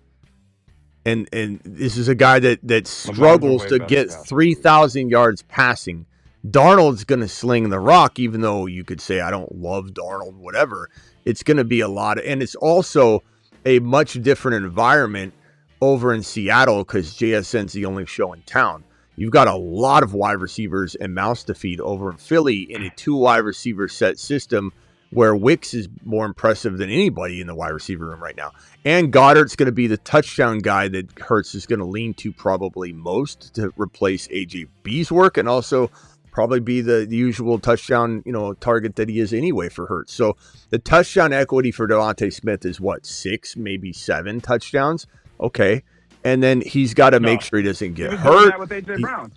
And this is a guy that struggles to get 3,000 yards passing. Darnold's going to sling the rock, even though you could say, I don't love Darnold, whatever. It's going to be a lot and it's also a much different environment over in Seattle because JSN's the only show in town. You've got a lot of wide receivers and mouths to feed over in Philly in a 2 wide receiver set system where Wicks is more impressive than anybody in the wide receiver room right now. And Goddard's going to be the touchdown guy that Hurts is going to lean to probably most to replace AJB's work and also probably be the usual touchdown, target that he is anyway for Hurts. So the touchdown equity for Devontae Smith is what, 6, maybe 7 touchdowns? Okay. And then he's got to make sure he doesn't get hurt. That with AJ Brown.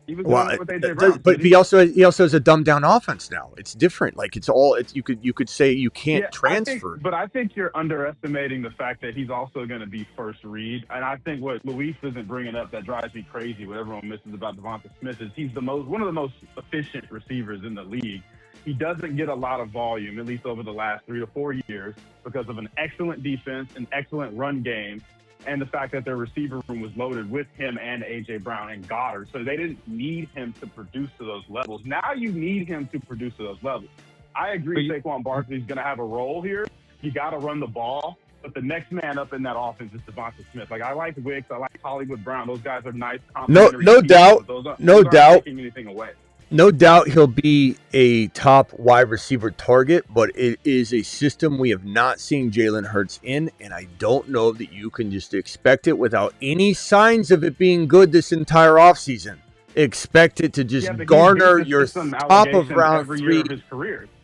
He was doing that with AJ Brown. But he also has a dumbed down offense now. It's different. Like you could say you can't transfer. But I think you're underestimating the fact that he's also going to be first read. And I think what Luis isn't bringing up that drives me crazy, what everyone misses about Devontae Smith is he's one of the most efficient receivers in the league. He doesn't get a lot of volume, at least over the last 3 to 4 years, because of an excellent defense, an excellent run game, and the fact that their receiver room was loaded with him and A.J. Brown and Goddard. So they didn't need him to produce to those levels. Now you need him to produce to those levels. I agree Saquon Barkley's going to have a role here. You got to run the ball. But the next man up in that offense is Devonta Smith. Like, I like Wicks, I like Hollywood Brown. Those guys are nice, No complimentary pieces, doubt, but those no aren't doubt. taking anything away. No doubt he'll be a top wide receiver target, but it is a system we have not seen Jalen Hurts in, and I don't know that you can just expect it without any signs of it being good this entire offseason. Expect it to just garner your top of round three,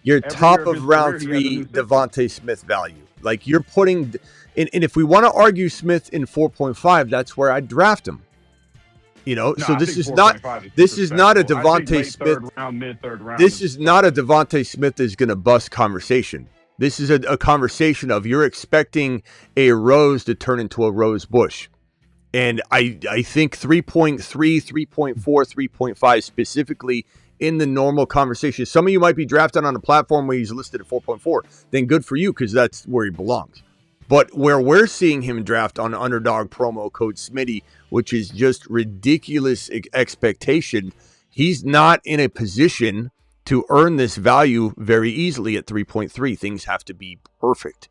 your top of round three Devontae Smith value. Like, you're putting, and if we want to argue Smith in 4.5, that's where I'd draft him. You know, No, so this is not a Devontae Smith. Mid-third round. This is not a Devontae Smith is going to bust conversation. This is a conversation of you're expecting a rose to turn into a rose bush. And I think 3.3, 3.4, 3.5 specifically in the normal conversation. Some of you might be drafted on a platform where he's listed at 4.4. Then good for you, because that's where he belongs. But where we're seeing him draft on Underdog promo code Smitty, which is just ridiculous expectation, he's not in a position to earn this value very easily at 3.3. Things have to be perfect.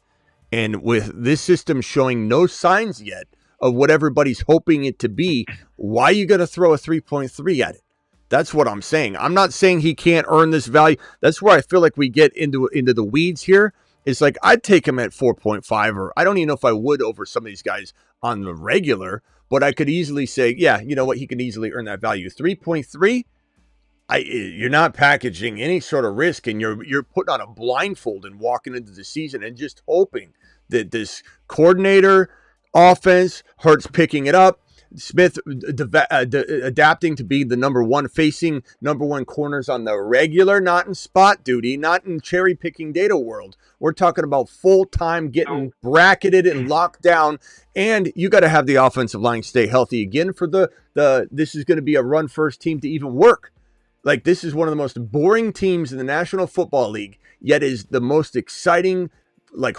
And with this system showing no signs yet of what everybody's hoping it to be, why are you going to throw a 3.3 at it? That's what I'm saying. I'm not saying he can't earn this value. That's where I feel like we get into the weeds here. It's like, I'd take him at 4.5, or I don't even know if I would over some of these guys on the regular, but I could easily say, yeah, you know what, he can easily earn that value. 3.3, you're not packaging any sort of risk, and you're putting on a blindfold and walking into the season and just hoping that this coordinator offense, Hurts picking it up, Smith adapting to be the number one corners on the regular, not in spot duty, not in cherry picking data world. We're talking about full time getting bracketed and locked down, and you got to have the offensive line stay healthy again for the this is going to be a run first team to even work. Like, this is one of the most boring teams in the National Football League, yet is the most exciting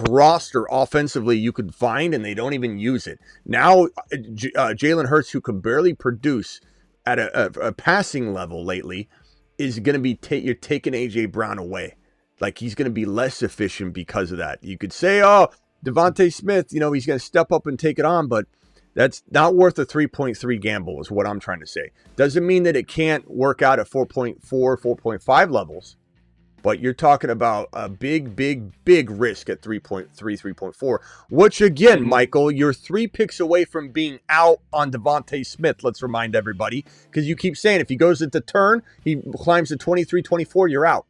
roster offensively you could find, and they don't even use it. Now, Jalen Hurts, who could barely produce at a passing level lately, is going to be you're taking A.J. Brown away. Like, he's going to be less efficient because of that. You could say, oh, Devontae Smith, he's going to step up and take it on, but that's not worth a 3.3 gamble is what I'm trying to say. Doesn't mean that it can't work out at 4.4, 4.5 levels. But you're talking about a big, big, big risk at 3.3, 3.4, which again, Michael, you're 3 picks away from being out on Devontae Smith. Let's remind everybody, because you keep saying if he goes at the turn, he climbs to 23, 24, you're out.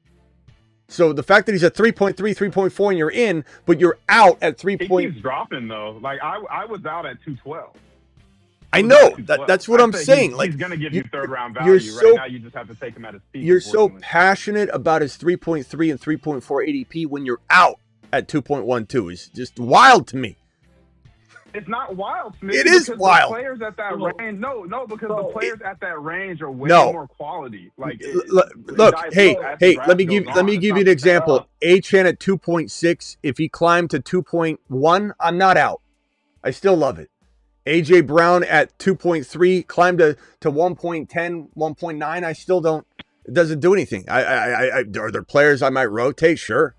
So the fact that he's at 3.3, 3.4, and you're in, but you're out at 3. He keeps dropping though. Like, I was out at 212. I know that's what I'm saying. He's going to give you third round value. Right now, you just have to take him at his peak. You're so passionate about his 3.3 and 3.4 ADP when you're out at 2.12. It's just wild to me. It's not wild, Smith. It is wild. The players at that range, because the players at that range are way more quality. Like, look, hey, let me give you an example. Achane at 2.6. If he climbed to 2.1, I'm not out. I still love it. A.J. Brown at 2.3, climbed to 1.10, 1.9. I still don't. It doesn't do anything. Are there players I might rotate? Sure.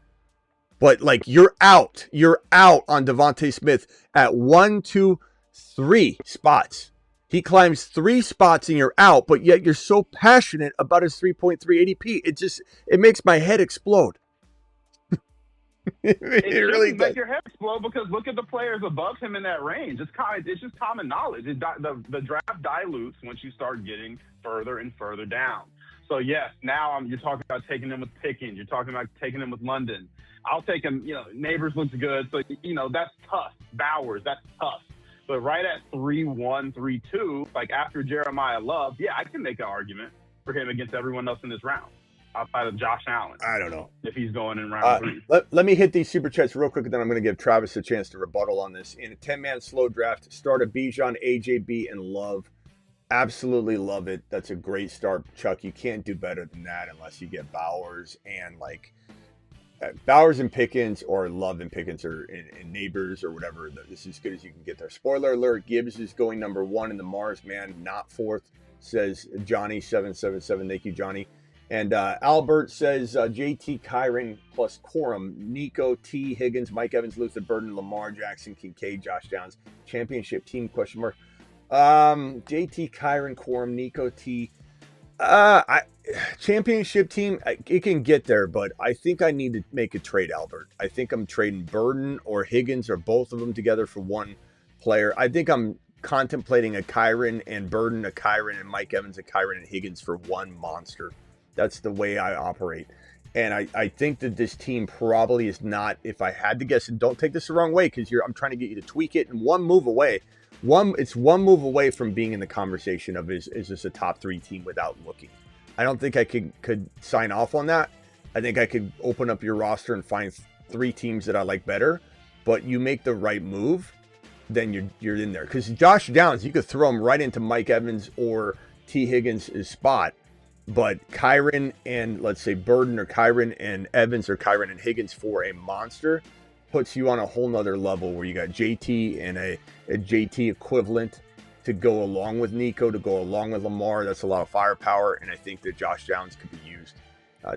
But, you're out. You're out on Devontae Smith at 1, 2, 3 spots. He climbs 3 spots and you're out, but yet you're so passionate about his 3.3 ADP. It makes my head explode. It really make your head explode, because look at the players above him in that range. It's just common knowledge. The draft dilutes once you start getting further and further down. So yes, now you're talking about taking him with Pickens. You're talking about taking him with London. I'll take him. Neighbors looks good, so that's tough. Bowers, that's tough. But right at 3-1, 3-2, after Jeremiah Love, yeah, I can make an argument for him against everyone else in this round. Outside of Josh Allen. I don't know. If he's going in round 3. Let me hit these super chats real quick, and then I'm going to give Travis a chance to rebuttal on this. In a 10-man slow draft, start a Bijan, AJB, and Love. Absolutely love it. That's a great start, Chuck. You can't do better than that unless you get Bowers and Bowers and Pickens, or Love and Pickens, or in Neighbors, or whatever. This is as good as you can get there. Spoiler alert, Gibbs is going number 1 in the Mars Man, not 4th, says Johnny777. Thank you, Johnny. And Albert says JT, Kyron plus Corum, Nico, T, Higgins, Mike Evans, Luther Burden, Lamar Jackson, Kincaid, Josh Downs, championship team, question mark. JT, Kyron, Corum, Nico, T. Championship team, it can get there, but I think I need to make a trade, Albert. I think I'm trading Burden or Higgins or both of them together for one player. I think I'm contemplating a Kyron and Burden, a Kyron and Mike Evans, a Kyron and Higgins for one monster. That's the way I operate. And I think that this team probably is not, if I had to guess, and don't take this the wrong way, because I'm trying to get you to tweak it, and one move away from being in the conversation of is this a top 3 team without looking. I don't think I could sign off on that. I think I could open up your roster and find 3 teams that I like better, but you make the right move, then you're in there. Because Josh Downs, you could throw him right into Mike Evans or T. Higgins' spot. But Kyron and, let's say, Burden or Kyron and Evans or Kyron and Higgins for a monster puts you on a whole nother level where you got JT and a JT equivalent to go along with Nico, to go along with Lamar. That's a lot of firepower, and I think that Josh Downs could be used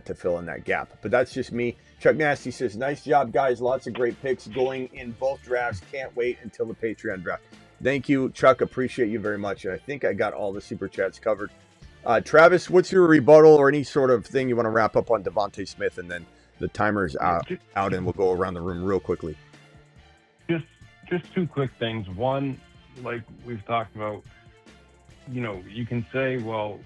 to fill in that gap. But that's just me. Chuck Nasty says, nice job, guys. Lots of great picks going in both drafts. Can't wait until the Patreon draft. Thank you, Chuck. Appreciate you very much. And I think I got all the Super Chats covered. Travis, what's your rebuttal or any sort of thing you want to wrap up on Devontae Smith, and then the timer's out and we'll go around the room real quickly. Just 2 quick things. One, like we've talked about, you can say, well,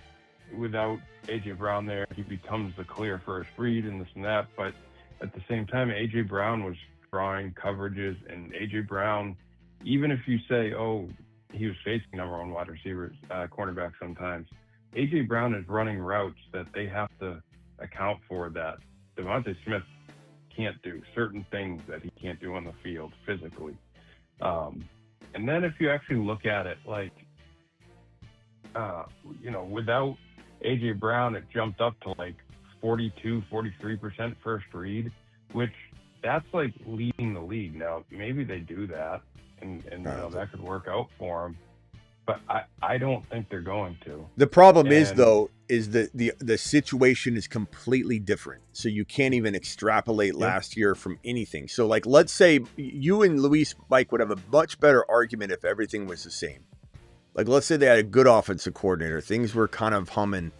without A.J. Brown there, he becomes the clear first read and this and that, but at the same time, A.J. Brown was drawing coverages, and A.J. Brown, even if you say, oh, he was facing number 1 wide receivers, cornerback sometimes, A.J. Brown is running routes that they have to account for that Devontae Smith can't do, certain things that he can't do on the field physically. And then if you actually look at it, like, without A.J. Brown, it jumped up to like 42, 43% first read, which that's like leading the league. Now, maybe they do that and that could work out for them. But I don't think they're going to. The problem is that the situation is completely different. So you can't even extrapolate last year from anything. So, like, let's say you and Luis Mike would have a much better argument if everything was the same. Like, let's say they had a good offensive coordinator. Things were kind of humming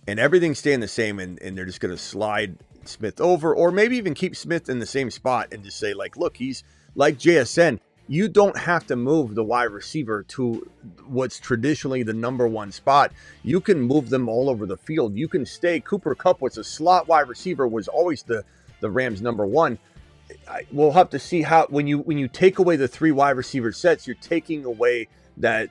and everything's staying the same, and they're just going to slide Smith over, or maybe even keep Smith in the same spot and just say, like, look, he's like JSN. You don't have to move the wide receiver to what's traditionally the number 1 spot. You can move them all over the field. You can stay. Cooper Kupp was a slot wide receiver, was always the Rams' number 1. We'll have to see how, when you take away the 3 wide receiver sets, you're taking away that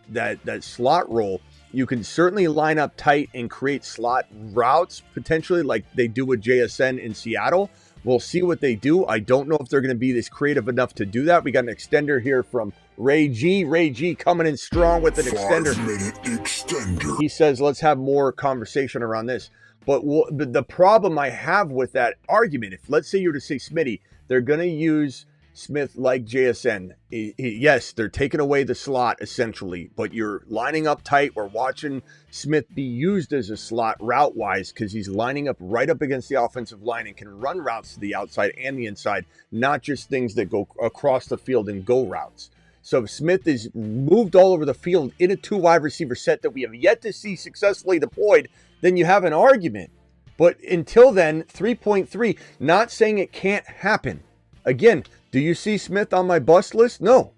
slot role. You can certainly line up tight and create slot routes, potentially like they do with JSN in Seattle. We'll see what they do. I don't know if they're going to be this creative enough to do that. We got an extender here from Ray G. Ray G coming in strong with an extender. 5-minute extender. He says, let's have more conversation around this. But the problem I have with that argument, if let's say you were to say, Smitty, they're going to use Smith like JSN. Yes, they're taking away the slot essentially, but you're lining up tight. We're watching Smith be used as a slot route-wise because he's lining up right up against the offensive line and can run routes to the outside and the inside, not just things that go across the field and go routes. So if Smith is moved all over the field in a 2 wide receiver set that we have yet to see successfully deployed, then you have an argument. But until then, 3.3, not saying it can't happen. Again, do you see Smith on my bust list? No.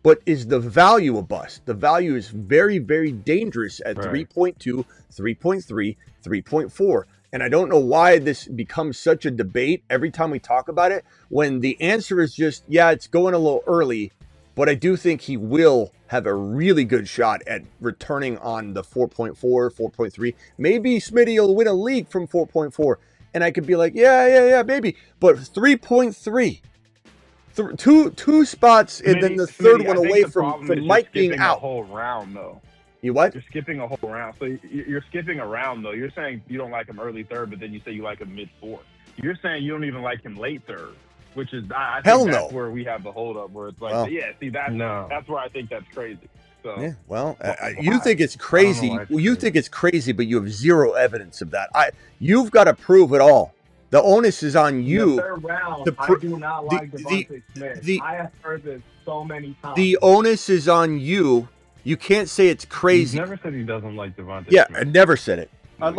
But is the value a bust? The value is very, very dangerous at 3.2, 3.3, 3.4. And I don't know why this becomes such a debate every time we talk about it, when the answer is just, yeah, it's going a little early, but I do think he will have a really good shot at returning on the 4.4, 4.3. Maybe Smitty will win a league from 4.4. And I could be like, yeah, maybe. But 3.3. Two spots, and then the third one away from Mike being out. A whole round, though. You what? You're skipping a whole round. So you're skipping a round, though. You're saying you don't like him early third, but then you say you like him mid fourth. You're saying you don't even like him late third, which is I think that's where we have the hold up, where it's like, that's where I think that's crazy. So Yeah, well, you think it's crazy. You think it's crazy, but you have zero evidence of that. You've got to prove it all. The onus is on you. The third round, I do not like Devontae Smith. I have heard this so many times. The onus is on you. You can't say it's crazy. He's never said he doesn't like Devontae Yeah, Smith. I never said it. I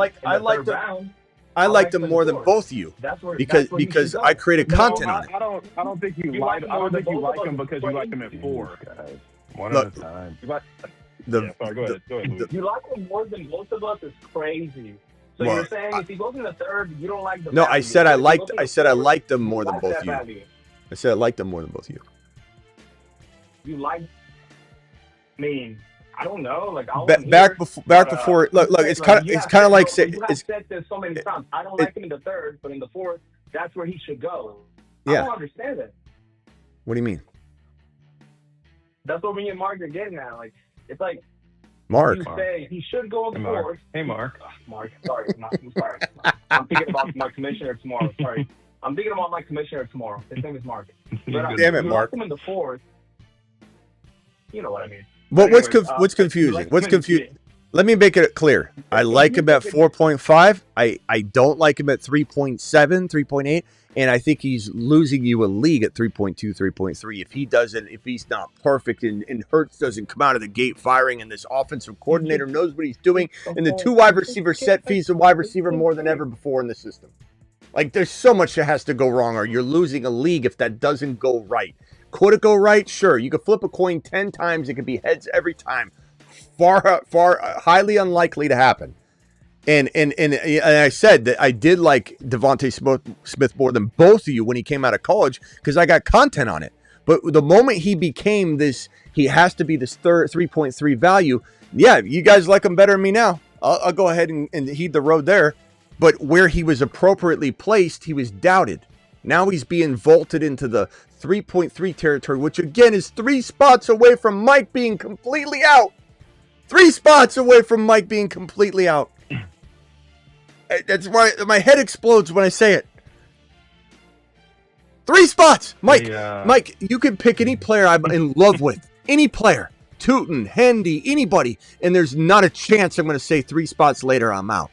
like them more than both of you because I created content on it. I don't think you like. I don't think you like him because you like him at 4. One at a time. Sorry, go ahead. Luke. You like him more than most of us is crazy. So you're saying if he goes in the third, you don't like the No, value. I said I liked them more than both of you. I said I liked them more than both of you. You like? I mean, I don't know. Like back before. Look. It's kind of like say. You have said this so many times. I don't like him in the third, but in the fourth, that's where he should go. Yeah. I don't understand that. What do you mean? That's what me and Mark are getting at. Like, it's like Mark. you say he should go in the fourth. Hey, Mark. Mark, sorry, I'm sorry. I'm thinking about my commissioner tomorrow. Sorry, I'm thinking about my commissioner tomorrow. His name is Mark. But, damn it, Mark. Like him in the fourth. You know what I mean. But what's confusing? What's confusing? Let me make it clear. I like him at 4.5. I don't like him at 3.7, 3.8. And I think he's losing you a league at 3.2, 3.3. If he's not perfect and Hurts doesn't come out of the gate firing and this offensive coordinator knows what he's doing and the 2 wide receiver set fees a wide receiver more than ever before in the system. Like, there's so much that has to go wrong or you're losing a league if that doesn't go right. Could it go right? Sure. You could flip a coin 10 times. It could be heads every time. Far, highly unlikely to happen. And I said that I did like Devontae Smith more than both of you when he came out of college because I got content on it. But the moment he became this, he has to be this 3.3 value. Yeah, you guys like him better than me now. I'll go ahead and heed the road there. But where he was appropriately placed, he was doubted. Now he's being vaulted into the 3.3 territory, which again is 3 spots away from Mike being completely out. 3 spots away from Mike being completely out. That's why my head explodes when I say it. 3 spots. Mike, Mike, you can pick any player I'm in love with. Any player. Tootin, Hendy, anybody. And there's not a chance I'm going to say 3 spots later I'm out.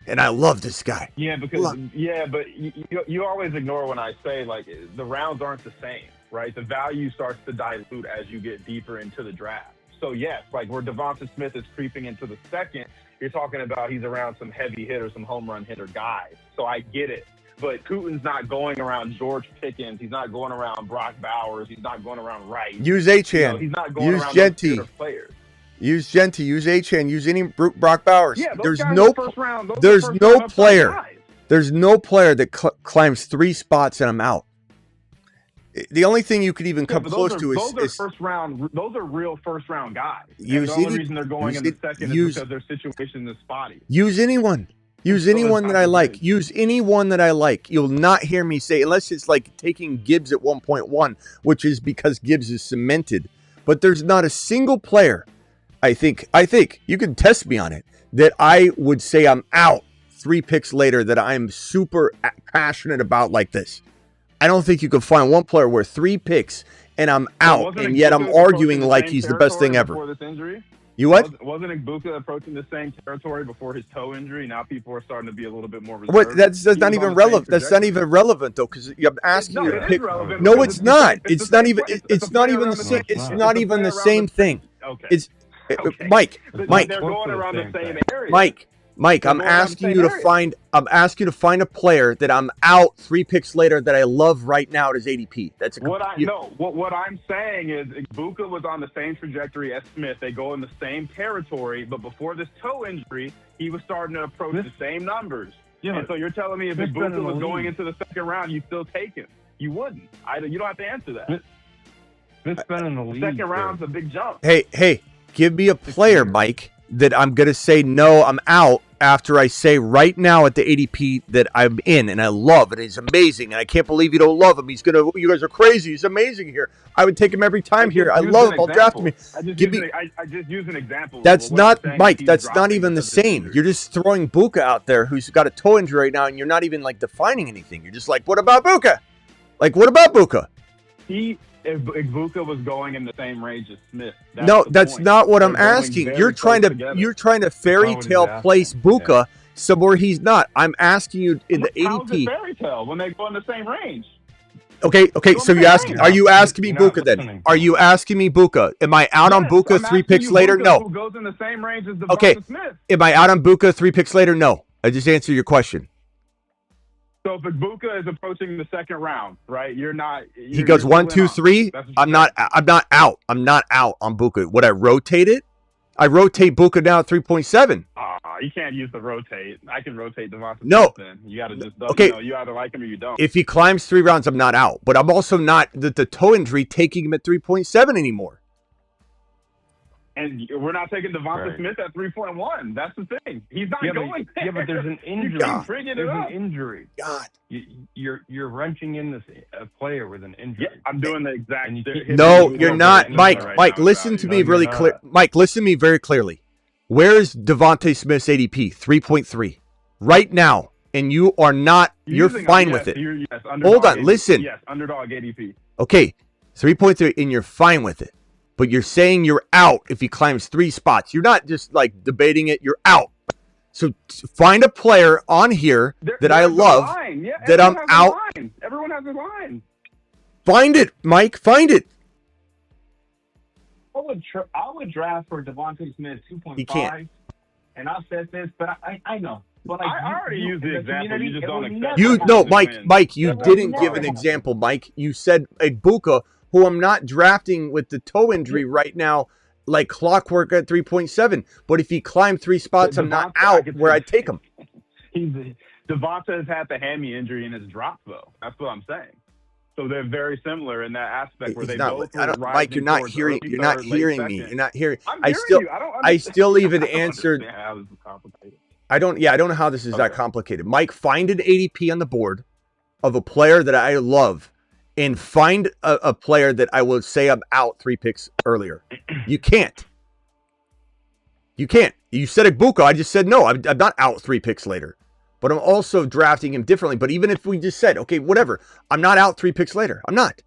And I love this guy. Yeah, but you always ignore when I say, like, the rounds aren't the same, right? The value starts to dilute as you get deeper into the draft. So, yes, like where Devonta Smith is creeping into the second, you're talking about he's around some heavy hitter, some home run hitter guys. So I get it. But Cooten's not going around George Pickens. He's not going around Brock Bowers. He's not going around Wright. Use Achane. He's not going use around Genty. those players. Use Genty. Use Achane. Use any Brock Bowers. Yeah, there's no player. There's no player that climbs 3 spots and I'm out. The only thing you could even come close to is first round. Those are real first round guys. The only reason they're going in the second is because their situation is spotty. Use anyone. Use anyone that I like. Use anyone that I like. You'll not hear me say, unless it's like taking Gibbs at 1.1, which is because Gibbs is cemented. But there's not a single player, I think you can test me on it, that I would say I'm out 3 picks later that I'm super passionate about like this. I don't think you can find one player where 3 picks and I'm out, and yet I'm arguing like he's the best thing ever. This injury? You what? Wasn't Ibuka approaching the same territory before his toe injury? Now people are starting to be a little bit more reserved. Wait, that's not even relevant. That's not even relevant though, because I'm asking you to pick. No, it's not. It's not even. It's not even the same. It's not even the same thing. Okay. It's Mike. They're going around the same area. Mike, I'm asking you to find a player that I'm out 3 picks later that I love right now at his ADP. That's what I'm saying is Ibuka was on the same trajectory as Smith. They go in the same territory, but before this toe injury, he was starting to approach the same numbers. Yeah. And so you're telling me if Ibuka was going into the second round, you still take him? You wouldn't. You don't have to answer that. Smith's been in the league. Second round's a big jump. Hey, give me a player, Mike, that I'm going to say, no, I'm out after I say right now at the ADP that I'm in and I love and he's amazing and I can't believe you don't love him. You guys are crazy. He's amazing here. I would take him every time here. I love him. I'll draft him. I just use an example. That's not, Mike, that's not even the same. You're just throwing Buka out there who's got a toe injury right now and you're not even like defining anything. You're just like, what about Buka? Like, what about Buka? if Igbokwe was going in the same range as Smith. No, that's point. not what They're I'm going asking. very You're trying to close together. you're trying to fairy what he's tale asking. place Buka somewhere he's not. I'm asking you in the How's it ADP. fairy tale when they go in the same range? Okay. So you ask? Are you asking me You're not Buka then? listening. Are you asking me Buka? Am I out on Yes, Buka I'm 3 asking picks you later? Buka, No. Who goes in the same range as Devonta Okay. Smith? Am I out on Buka 3 picks later? No. I just answered your question. So if Igbokwe is approaching the second round, right? He goes 1, 2, 3. I'm not out. I'm not out on Buka. Would I rotate it? I rotate Buka now at 3.7. You can't use the rotate. I can rotate Devonta No. Smith then. You got to just, Okay. you either like him or you don't. If he climbs 3 rounds, I'm not out. But I'm also not the toe injury taking him at 3.7 anymore. And we're not taking Devonta Right. Smith at 3.1. That's the thing. He's not Yeah, going there. but there's an injury. God. There's an injury. God. You're wrenching in this player with an injury. Yeah, I'm doing the exact. And you his- No, his- you're his- not. his- Mike, right Mike, now, listen to value. me No, really you're clear. not. Mike, listen to me very clearly. Where's Devontae Smith's ADP? 3.3. Right now. And you are not, you're using- fine yes, with it. Yes, underdog Hold on, ADP. listen. Yes, underdog ADP. Okay, 3.3, and you're fine with it. But you're saying you're out if he climbs 3 spots. You're not just like debating it, you're out. So find a player on here that I There's a love line. Yeah, that I'm everyone has a out. line. Everyone has a line. Find it, Mike. Find it. I would draft for Devontae Smith 2.5. He can't. And I've said this, but I know. But like, I already used the example. You just don't accept You it. no, Just Mike. win. Mike, you Never didn't give an happened. example, Mike. You said Igbokwe, who I'm not drafting with the toe injury right now, like clockwork at 3.7. But if he climbed 3 spots, I'm not Devonta, out where I take him. Devonta has had the hammy injury and has dropped though. That's what I'm saying. So they're very similar in that aspect where He's they not. both I were don't, Mike, you're rising not towards hearing. early You're not third, late hearing me. second. You're not hearing. I'm I hearing still. you. I don't I still even I don't answered. understand how this is complicated. I don't. Yeah, I don't know how this is that Okay. complicated. Mike, find an ADP on the board of a player that I love, and find a player that I will say I'm out 3 picks earlier. You can't. You can't. You said Igbokwe. I just said no. I'm not out 3 picks later, but I'm also drafting him differently. But even if we just said, okay, whatever, I'm not out 3 picks later. I'm not.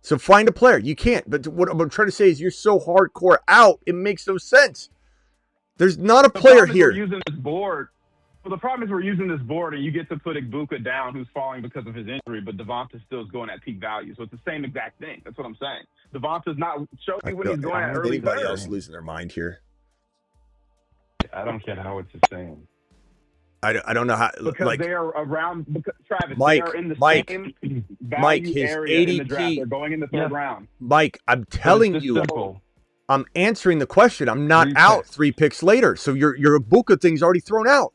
So find a player. You can't. But what I'm trying to say is you're so hardcore out, it makes no sense. There's not a The player problem is here. We're using this board. Well, the problem is we're using this board, and you get to put Igbokwe down, who's falling because of his injury, but Devonta still is going at peak value. So it's the same exact thing. That's what I'm saying. Devonta's not showing you when he's going at early Anybody third. else losing their mind here? I don't get how it's the same. I don't know how. Because Like they are around, Travis, Mike, they are in the Mike, same value Mike, his area in the ADP draft. They're going in the third round. Mike, I'm But it's telling just you, simple. I'm answering the question. I'm not 3 out picks. 3 picks later. So your Igbokwe thing's already thrown out.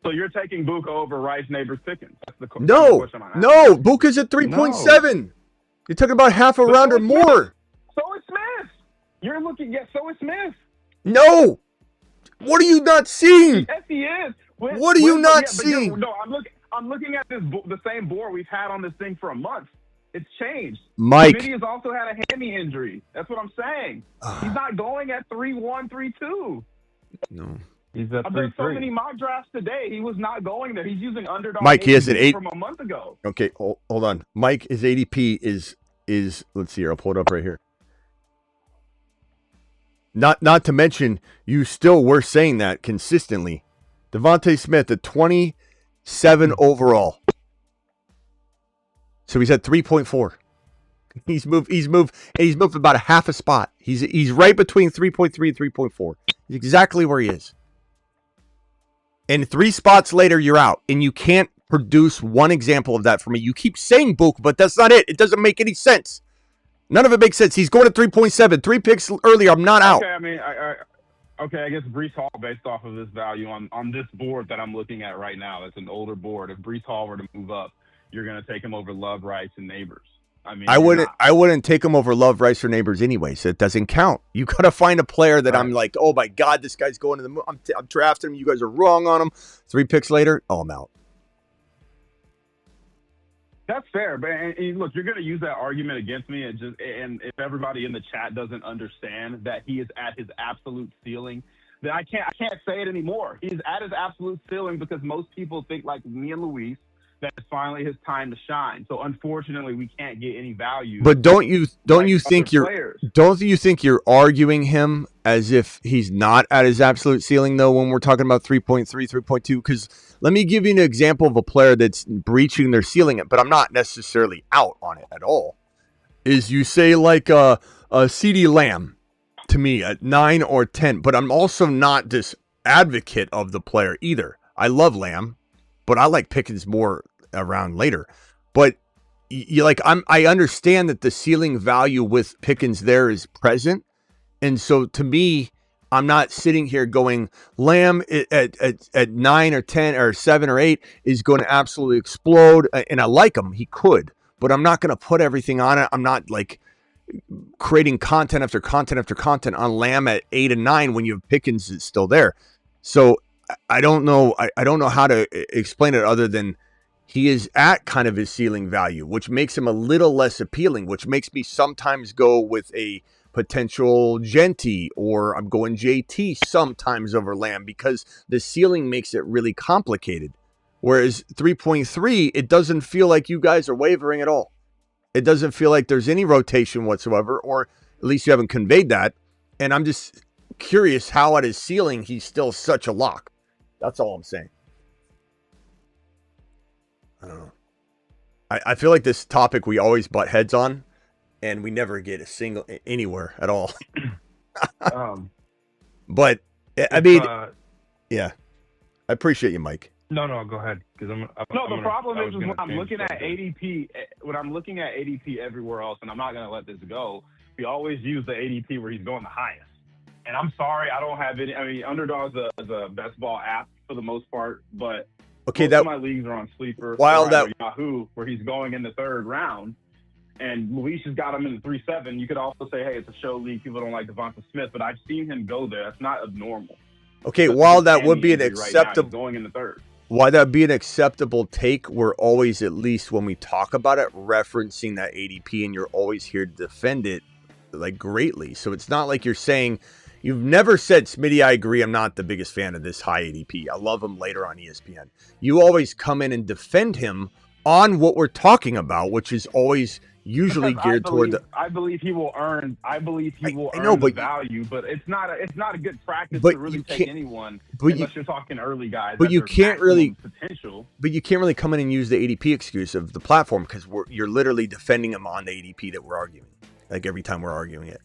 So you're taking Buka over Rice, Neighbors, Pickens. That's the No, question I'm asking. no, Buka's at 3.7. You're talking about half a But round so or is more. So is Smith. You're looking. Yes, so is Smith. No. What are you not seeing? Yes, he is. What are you not but seeing? No, I'm looking at the same board we've had on this thing for a month. It's changed. Mike. Smitty has also had a hammy injury. That's what I'm saying. He's not going at 3-1, 3-2. No. He's at I've done so 3-3. many mock drafts today. He was not going there. He's using underdog Mike, he has an ADP 8 from a month ago. Okay, hold on. Mike, his ADP is let's see here. I'll pull it up right here. Not to mention, you still were saying that consistently. Devontae Smith at 27 overall. So he's at 3.4. He's moved about a half a spot. He's right between 3.3 and 3.4. He's exactly where he is. And 3 spots later, you're out. And you can't produce one example of that for me. You keep saying Book, but that's not it. It doesn't make any sense. None of it makes sense. He's going to 3.7. 3 picks earlier. I'm not out. Okay, I mean, I guess Breece Hall, based off of this value on this board that I'm looking at right now, it's an older board. If Breece Hall were to move up, you're going to take him over Love, Rice, and Neighbors. I mean, I wouldn't take him over Love, Rice, or Neighbors anyways. It doesn't count. You got to find a player that I'm like, oh my God, this guy's going to the moon. I'm drafting him. You guys are wrong on him. 3 picks later, oh, I'm out. That's fair, but and look, you're going to use that argument against me, and if everybody in the chat doesn't understand that he is at his absolute ceiling, then I can't say it anymore. He's at his absolute ceiling because most people think like me and Luis, that it's finally his time to shine. So unfortunately, we can't get any value. But don't you think players. don't you think you're arguing him as if he's not at his absolute ceiling though when we're talking about 3.3, 3.2? Because let me give you an example of a player that's breaching their ceiling, but I'm not necessarily out on it at all. Is you say like a CeeDee Lamb to me at 9 or 10, but I'm also not this advocate of the player either. I love Lamb, but I like Pickens more around later. But I understand that the ceiling value with Pickens there is present, and so to me, I'm not sitting here going Lamb at 9 or 10 or 7 or 8 is going to absolutely explode, and I like him. He could, but I'm not going to put everything on it. I'm not like creating content after content after content on Lamb at 8 and 9 when you have Pickens is still there. So I don't know. I don't know how to explain it other than he is at kind of his ceiling value, which makes him a little less appealing, which makes me sometimes go with a potential Genty, or I'm going JT sometimes over Lamb because the ceiling makes it really complicated. Whereas 3.3, it doesn't feel like you guys are wavering at all. It doesn't feel like there's any rotation whatsoever, or at least you haven't conveyed that. And I'm just curious how at his ceiling he's still such a lock. That's all I'm saying. I don't know. I feel like this topic we always butt heads on, and we never get a single anywhere at all. But I mean, yeah, I appreciate you, Mike. No, go ahead. Because the problem is when I'm looking at ADP, when I'm looking at ADP everywhere else, and I'm not going to let this go. We always use the ADP where he's going the highest. And I'm sorry, I don't have any. I mean, Underdog's a best ball app for the most part, but most of my leagues are on Sleeper, or Yahoo, where he's going in the third round. And Luis has got him in the 3-7. You could also say, hey, it's a show league. People don't like Devonta Smith, but I've seen him go there. That's not abnormal. Okay, while that would be an acceptable going in the third. Why that be an acceptable take, we're always, at least when we talk about it, referencing that ADP, and you're always here to defend it like greatly. So it's not like you're saying, you've never said, Smitty, I agree, I'm not the biggest fan of this high ADP. I love him later on ESPN. You always come in and defend him on what we're talking about, which is always usually geared toward the. I believe he will earn. I believe he will earn the value, but it's not a good practice to really take anyone unless you're talking early guys. But you can't really potential. But you can't really come in and use the ADP excuse of the platform because you're literally defending him on the ADP that we're arguing. Like every time we're arguing it.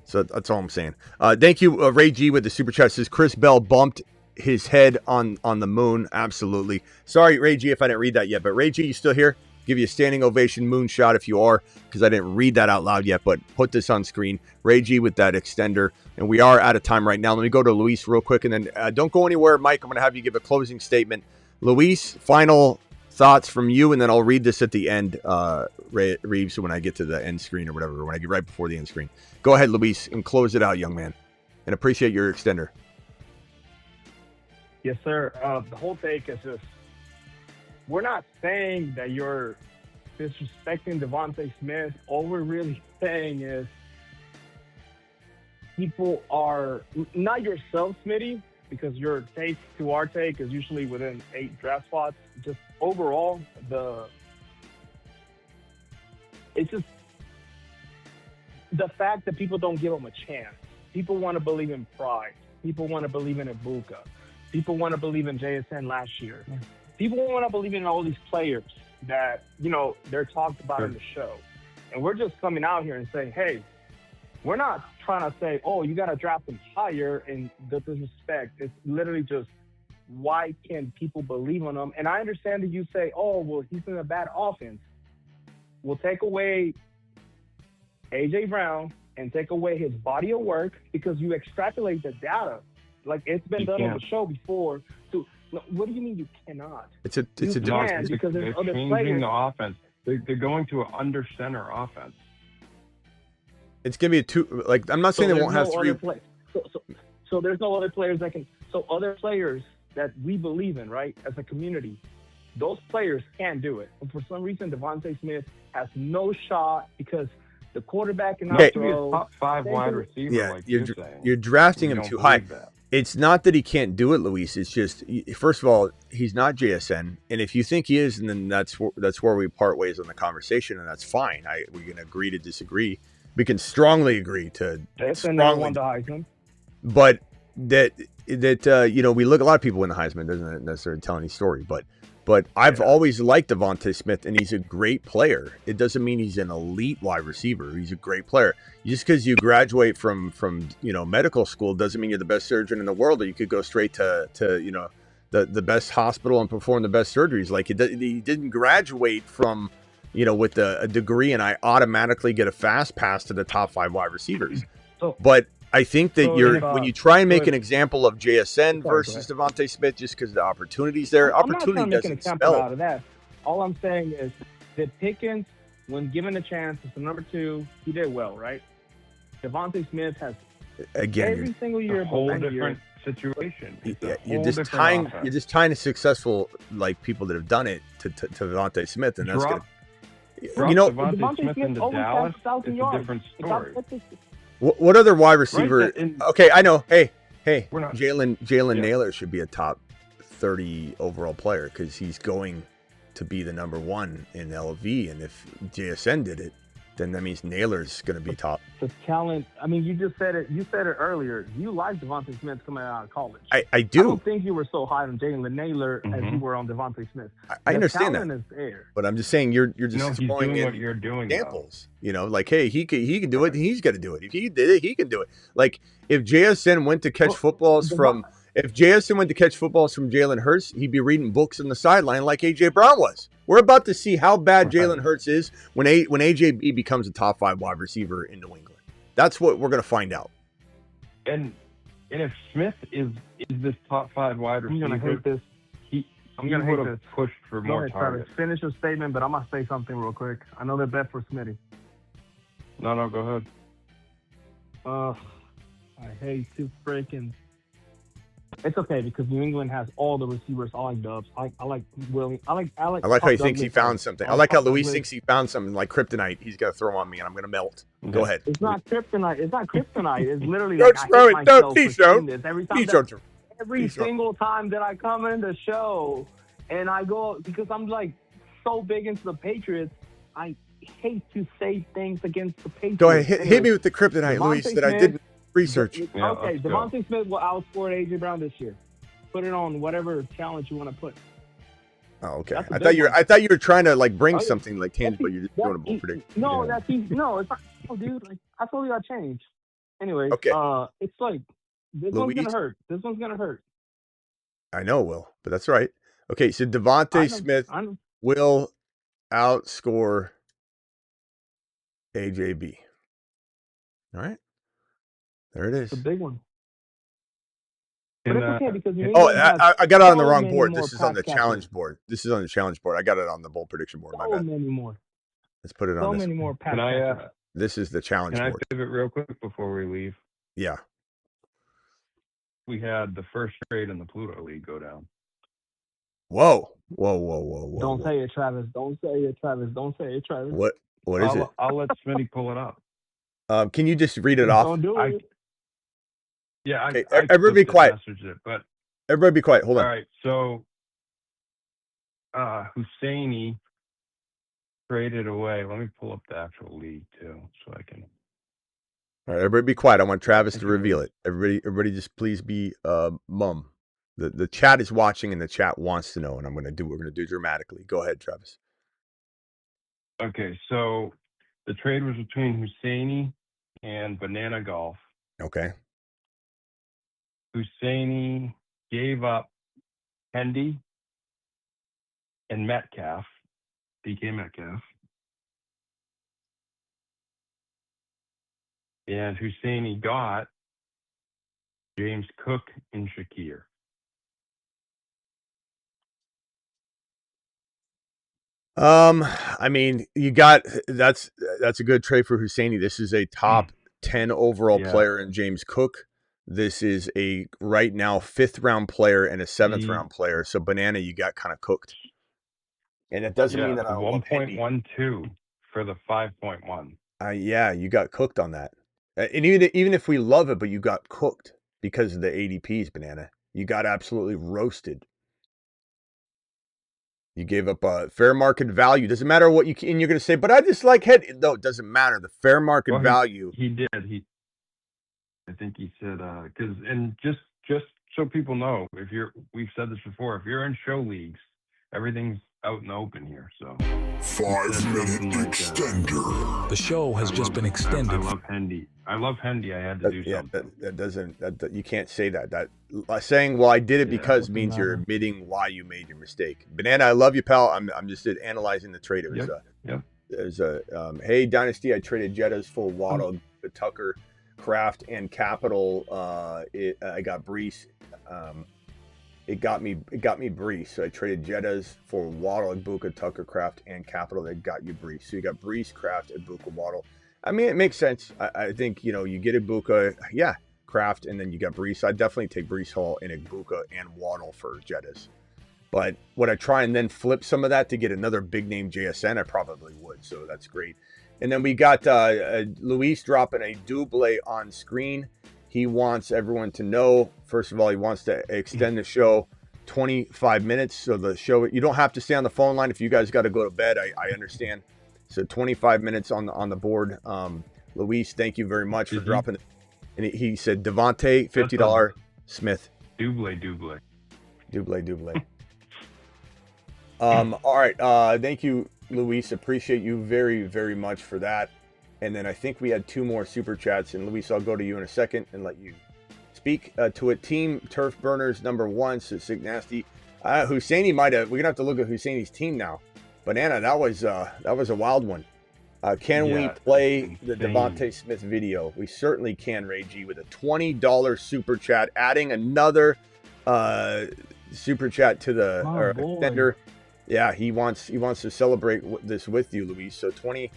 So that's all I'm saying. Thank you, Ray G, with the super chat. Says Chris Bell bumped his head on the moon. Absolutely. Sorry, Ray G, if I didn't read that yet. But Ray G, you still here? Give you a standing ovation moonshot if you are, because I didn't read that out loud yet, but put this on screen. Ray G with that extender. And we are out of time right now. Let me go to Luis real quick, and then don't go anywhere, Mike. I'm going to have you give a closing statement. Luis, final thoughts from you, and then I'll read this at the end, Reeves, when I get to the end screen or whatever, or when I get right before the end screen. Go ahead, Luis, and close it out, young man. And appreciate your extender. Yes, sir. The whole take is just, we're not saying that you're disrespecting Devonta Smith. All we're really saying is people are, not yourself, Smitty, because your take to our take is usually within 8 draft spots. Just overall, it's just the fact that people don't give him a chance. People want to believe in Pride. People want to believe in Ibuka. People want to believe in JSN last year. Yeah. People want to believe in all these players that, they're talked about in the show. And we're just coming out here and saying, hey, we're not trying to say, oh, you got to draft them higher and the disrespect. It's literally just, why can't people believe on them? And I understand that you say, oh, well, he's in a bad offense. We'll take away A.J. Brown and take away his body of work because you extrapolate the data. Like it's been done on the show before. So what do you mean you cannot? It's a because there's other changing players. The offense. They're going to an under center offense. It's gonna be a two. Like I'm not saying they won't have three. So there's no other players that can. So other players that we believe in, right, as a community, those players can't do it. And for some reason, Devonta Smith has no shot because the quarterback cannot throw. Top 5 wide receiver. Yeah, like you're drafting him too high. It's not that he can't do it, Luis. It's just, first of all, he's not JSN, and if you think he is, then that's where we part ways on the conversation, and that's fine. We can agree to disagree. We can strongly agree to JSN never won the Heisman. But that we look, a lot of people win the Heisman, doesn't necessarily tell any story, but I've always liked Devontae Smith, and he's a great player. It doesn't mean he's an elite wide receiver. He's a great player. Just because you graduate from medical school doesn't mean you're the best surgeon in the world, or you could go straight to the best hospital and perform the best surgeries. Like, he didn't graduate from with a degree and I automatically get a fast pass to the top 5 wide receivers. But I think that when you try and make an example of JSN versus Devontae Smith, just because the opportunity's there, opportunity doesn't spell out of that. All I'm saying is that Pickens, when given a chance, is the number 2. He did well, right? Devontae Smith has every single year, a whole different situation. You're just tying the successful people that have done it to Devontae Smith, and that's good. Devontae Smith into Dallas, it's a different story. What other wide receiver? Okay, I know. Hey, We're not- Jalen Naylor should be a top 30 overall player because he's going to be the number 1 in LV, and if JSN did it, then that means Naylor's going to be top. The talent. I mean, you just said it. You said it earlier. You like Devontae Smith coming out of college. I do. I don't think you were so high on Jalen Naylor as you were on Devontae Smith. I understand that. Is there. But I'm just saying you're just exploring what you're doing. Examples. Hey, he can do it. He's got to do it. If he did it, he can do it. Like if JSN went to catch footballs from Jalen Hurts, he'd be reading books on the sideline like AJ Brown was. We're about to see how bad Jalen Hurts is when AJB becomes a top 5 wide receiver in New England. That's what we're going to find out. And if Smith is this top 5 wide receiver, I'm going to hate this. I'm going to hate this. Pushed for more targets. Finish your statement, but I'm going to say something real quick. I know they're bet for Smitty. No, go ahead. I hate to freaking. It's okay because New England has all the receivers. I like Dubs. I like Williams. I like how he thinks he found something. I like how Luis thinks he found something like kryptonite. He's got to throw on me, and I'm going to melt. Okay. Go ahead. It's not kryptonite. It's literally don't like throw I hate myself please for saying this. Every Please single time that I come in the show and I go, because I'm like so big into the Patriots, I hate to say things against the Patriots. Go ahead. Hit me with the kryptonite, Luis, that I didn't research. Yeah, okay, Devontae Smith will outscore AJ Brown this year. Put it on whatever challenge you want to put. Oh, okay. I thought you were trying to bring something like tangible. You're just doing a bold prediction. No, it's not. No, dude. I told you I changed. Anyway, okay. It's like this one's gonna hurt. This one's gonna hurt. I know, Will, but that's right. Okay, so Devontae Smith will outscore AJB. All right. There it is. It's a big one. But it's okay because I got it on the wrong board. This is on the challenge board. I got it on the bold prediction board. My bad. Many more. Let's put it on this. So many more pass. This is the challenge board. Can I pivot real quick before we leave? Yeah. We had the first trade in the Pluto League go down. Whoa. Don't say it, Travis. Don't say it, Travis. What is it? I'll let Smitty pull it up. Can you just read it off? Don't do it. Okay. Everybody be quiet. Everybody be quiet. Hold on. All right. So Husseini traded away. Let me pull up the actual league too, so I can. All right, everybody be quiet. I want Travis to reveal it. Everybody just please be mum. The chat is watching and the chat wants to know, and we're gonna do dramatically. Go ahead, Travis. Okay, so the trade was between Husseini and Banana Golf. Okay. Husseini gave up Hendy and Metcalf, DK Metcalf. And Husseini got James Cook and Shakir. I mean, that's a good trade for Husseini. This is a top 10 overall player in James Cook. This is a right now 5th round player and a 7th round player. So Banana, you got kind of cooked. And it doesn't mean that I 1.12 for the 5.1. Yeah, you got cooked on that. And even if we love it, but you got cooked. because of the ADPs, Banana. You got absolutely roasted. You gave up a fair market value. Doesn't matter what you can. And you're going to say, but I just like head. No, it doesn't matter. The fair market value. He did. I think he said because and just so people know, we've said this before. If you're in show leagues, everything's out in the open here. So 5-minute extender. The show has just been extended. I love Hendy. I had to do something. That doesn't. You can't say that. That saying, "Well, I did it because" means you're admitting why you made your mistake. Banana, I love you, pal. I'm just analyzing the trade. It was There's hey Dynasty. I traded Jettas for Waddle, Tucker, Kraft, and Capital. I got Brees. It got me Brees. So I traded Jettas for Waddle, Ibuka, Tucker, Kraft, and Capital. That got you Brees. So you got Brees, Kraft, Ibuka, Waddle. I mean, it makes sense. I think, you get Ibuka, Kraft, and then you got Brees. I'd definitely take Brees Hall and Ibuka and Waddle for Jettas. But would I try and then flip some of that to get another big name JSN? I probably would. So that's great. And then we got Luis dropping a double on screen. He wants everyone to know, first of all, he wants to extend the show 25 minutes. So the show, you don't have to stay on the phone line if you guys got to go to bed. I understand. So 25 minutes on the board. Luis, thank you very much for dropping it. And he said Devontae, $50, Smith. Double. All right. Thank you, Luis. Appreciate you very, very much for that. And then I think we had 2 more super chats. And Luis, I'll go to you in a second and let you speak to it. Team Turf Burners #1, so Sick Nasty. Husseini we're gonna have to look at Husseini's team now. Banana, that was a wild one. Can we play the Devontae Smith video? We certainly can, Ray G, with a $20 super chat, adding another super chat to the extender. Yeah, he wants to celebrate this with you, Luis. So 20.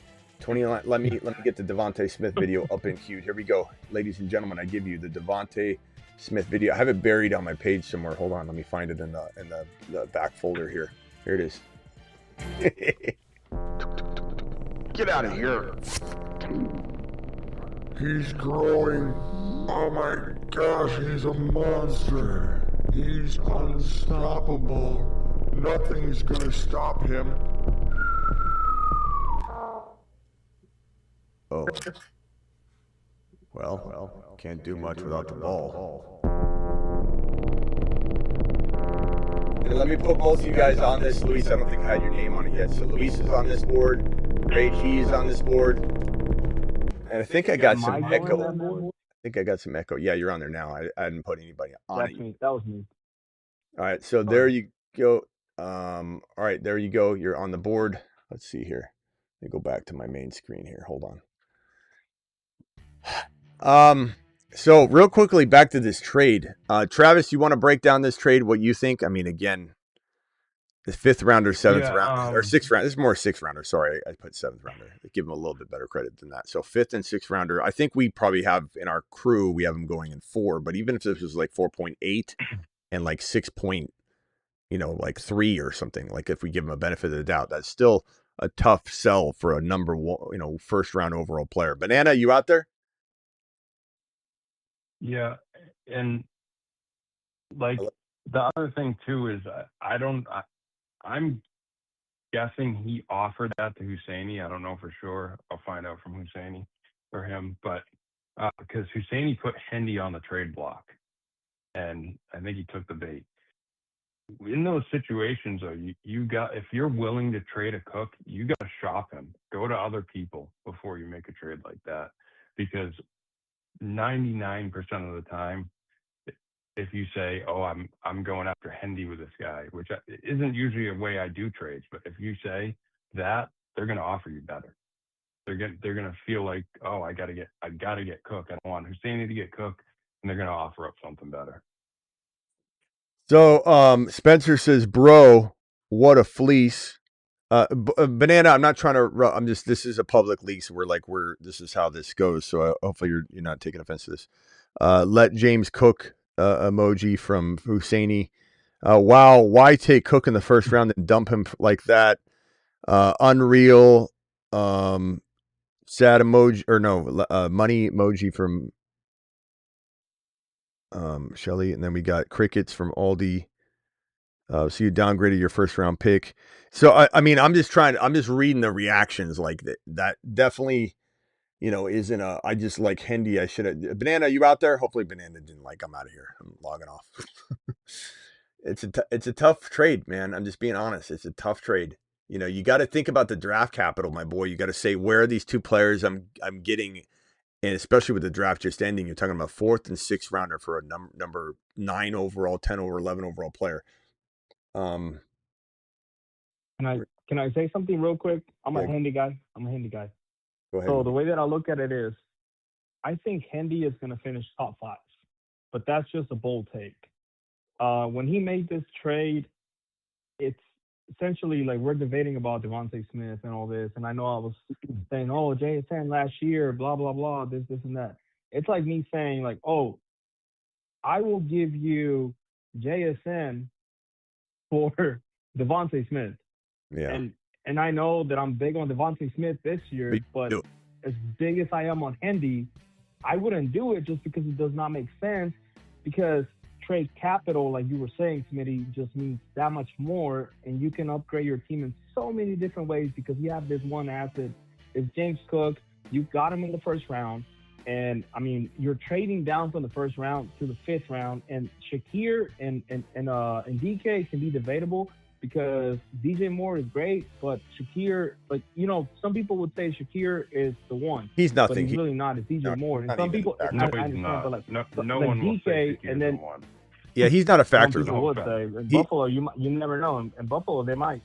Let me get the Devontae Smith video up and queued. Here we go, ladies and gentlemen. I give you the Devontae Smith video. I have it buried on my page somewhere. Hold on, let me find it in the back folder here. Here it is. Get out of here. He's growing. Oh my gosh, he's a monster. He's unstoppable. Nothing's gonna stop him. Oh. Well, can't do much without the ball. And let me put both of you guys on this. Luis, I don't think I had your name on it yet. So Luis is on this board. Ray G is on this board. And I think I got some echo. Yeah, you're on there now. I hadn't put anybody on it. That was me. All right, so there you go. All right, there you go. You're on the board. Let's see here. Let me go back to my main screen here. Hold on. So real quickly, back to this trade. Travis, you want to break down this trade? What you think? I mean, again, the 5th rounder, 7th round, or 6th round. This is more 6th rounder. Sorry, I put 7th rounder. I give him a little bit better credit than that. So 5th and 6th rounder. I think we probably have in our crew, we have him going in 4. But even if this was like 4.8 and like 6 point, like 3 or something, like if we give him a benefit of the doubt, that's still a tough sell for a number 1, first round overall player. Banana, you out there? Yeah, and like the other thing too is I'm guessing he offered that to Husseini. I don't know for sure. I'll find out from Husseini or him, but because Husseini put Hendy on the trade block, and I think he took the bait. In those situations, though, if you're willing to trade a Cook, you got to shop him. Go to other people before you make a trade like that, because 99% of the time, if you say, "Oh, I'm going after Hendy with this guy," which isn't usually a way I do trades, but if you say that, they're going to offer you better. They're going to feel like, "Oh, I got to get Cook. I don't want Husseini to get Cook," and they're going to offer up something better. So Spencer says, "Bro, what a fleece." Banana, I'm not trying to. This is a public leak, so this is how this goes. So hopefully you're not taking offense to this. Let James Cook emoji from Husseini. Wow, why take Cook in the first round and dump him like that? Unreal. Sad emoji or no money emoji from Shelly, and then we got Crickets from Aldi. So you downgraded your first round pick. So I mean, I'm just reading the reactions like that definitely, isn't I just like Hendy. I should have Banana. You out there? Hopefully Banana didn't like. I'm out of here. I'm logging off. It's a tough trade, man. I'm just being honest. It's a tough trade. You got to think about the draft capital, my boy. You got to say, where are these two players I'm getting, and especially with the draft just ending, you're talking about 4th and 6th rounder for a number 9 overall, 10 over 11 overall player. Can I say something real quick? I'm a Hendy guy. Go ahead. So the way that I look at it is, I think Hendy is going to finish top 5, but that's just a bold take. When he made this trade, it's essentially like we're debating about Devontae Smith and all this, and I know I was saying, oh, JSN last year, blah, blah, blah, this, and that. It's like me saying, like, oh, I will give you JSN for Devontae Smith. Yeah. And I know that I'm big on Devontae Smith this year, but as big as I am on Hendy, I wouldn't do it just because it does not make sense, because trade capital, like you were saying, Smitty, just means that much more, and you can upgrade your team in so many different ways because you have this one asset. It's James Cook. You got him in the first round, and I mean, you're trading down from the first round to the 5th round, and Shakir and DK can be debatable because DJ Moore is great, but Shakir, like, some people would say Shakir is the one. He's nothing. But he's really not. It's DJ Moore. And some people, I understand, but like, no one will say Shakir and then, the one. Yeah, he's not a factor. Some people would say. In Buffalo, you never know. In Buffalo, they might.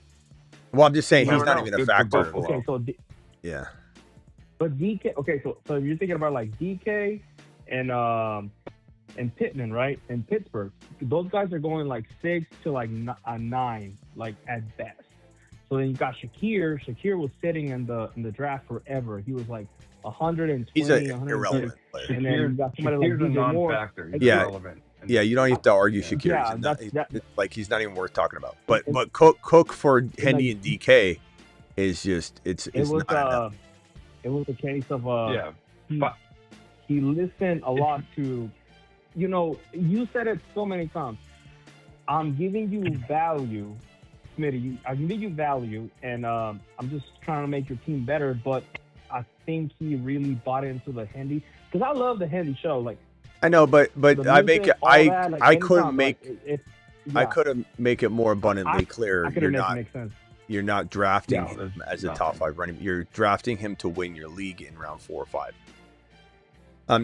Well, I'm just saying he's not even a factor. Okay, so yeah. But DK. Okay, so you're thinking about like DK and Pittman, right? In Pittsburgh, those guys are going like 6 to like 9, like at best. So then you got Shakir. Shakir was sitting in the draft forever. He was like 120. He's an irrelevant player. And then you got somebody like DJ Moore. Non-factor. Yeah. Irrelevant. Yeah, you don't have to argue Shakir. Yeah, he's not even worth talking about. But Cook for Hendy and DK is just it's not enough. It was a case of he listened a lot to, you said it so many times. I'm giving you value, Smitty. I'm giving you value, and I'm just trying to make your team better. But I think he really bought into the Hendy, because I love the Hendy show. Like, I know, but I make it. I couldn't make. I couldn't make it more abundantly clear. You're not drafting him as a top 5 running. You're drafting him to win your league in round 4 or 5.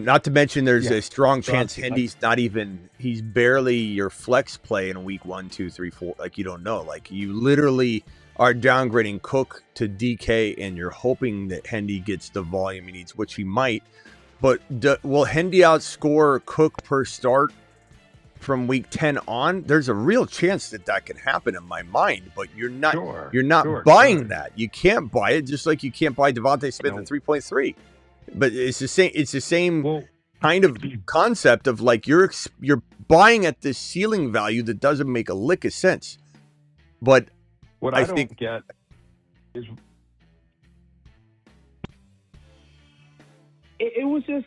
Not to mention, there's a strong chance Hendy's not even. He's barely your flex play in week 1, 2, 3, 4. Like, you don't know. Like, you literally are downgrading Cook to DK, and you're hoping that Hendy gets the volume he needs, which he might. But will Hendy outscore Cook per start from week 10 on? There's a real chance that can happen in my mind, but you're not buying that. You can't buy it, just like you can't buy Devontae Smith at 3.3. But it's the same kind of concept of like you're buying at this ceiling value that doesn't make a lick of sense. But what I don't get is it was just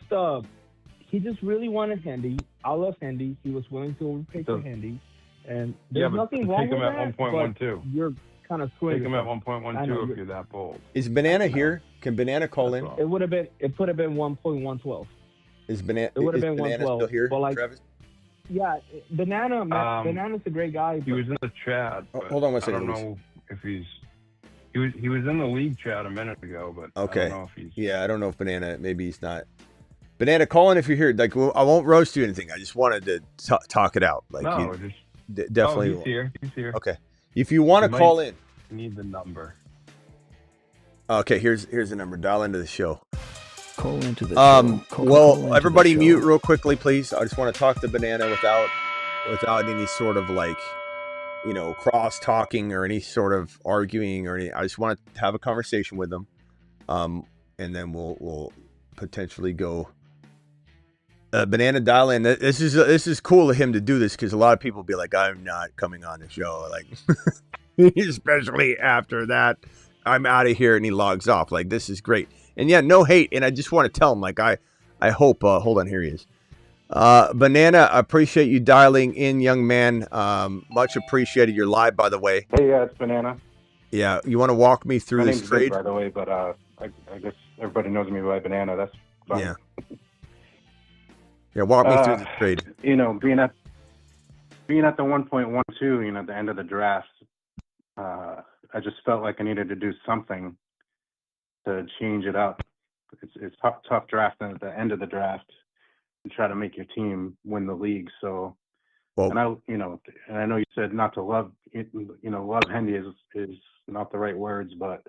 he just really wanted Hendy. I love Hendy. He was willing to overpay for Hendy, and there's nothing wrong with that. Take him at 1.12. You're kind of screwing. Take him at 1.12 if you're that bold. Is Banana here? Can Banana call in? It would have been. It could have been 1.112. Is Banana? It would have been 112. Still here? But like, Travis? Yeah, Banana's a great guy. He was in the chat. Hold on one second. I don't know if he's. He was in the league chat a minute ago, but okay. I don't know if he's. Yeah, I don't know if Banana. Maybe he's not. Banana, call in if you're here. Like, I won't roast you or anything. I just wanted to talk it out. Like, definitely. He's here. He's here. Okay, if you want to call in, need the number. Okay, here's the number. Dial into the show. Call into the show. Well, everybody mute real quickly, please. I just want to talk to Banana without any sort of like, cross talking or any sort of arguing or any. I just want to have a conversation with them, and then we'll potentially go. Banana, dial in. This is cool of him to do this because a lot of people be like, I'm not coming on the show, like, especially after that. I'm out of here, and he logs off. Like, this is great. And yeah, no hate. And I just want to tell him, like, I hope, hold on, here he is. Banana, I appreciate you dialing in, young man. Much appreciated. You're live, by the way. Hey, it's Banana. Yeah, you want to walk me through My this name's Vince, trade? by the way, but I guess everybody knows me by Banana. That's fine. Yeah. Yeah, walk me through the trade. You know, being at the 1.12, you know, at the end of the draft, I just felt like I needed to do something to change it up. It's tough drafting at the end of the draft and try to make your team win the league. So, Well, and I know you said not to love, love Hendy is not the right words, but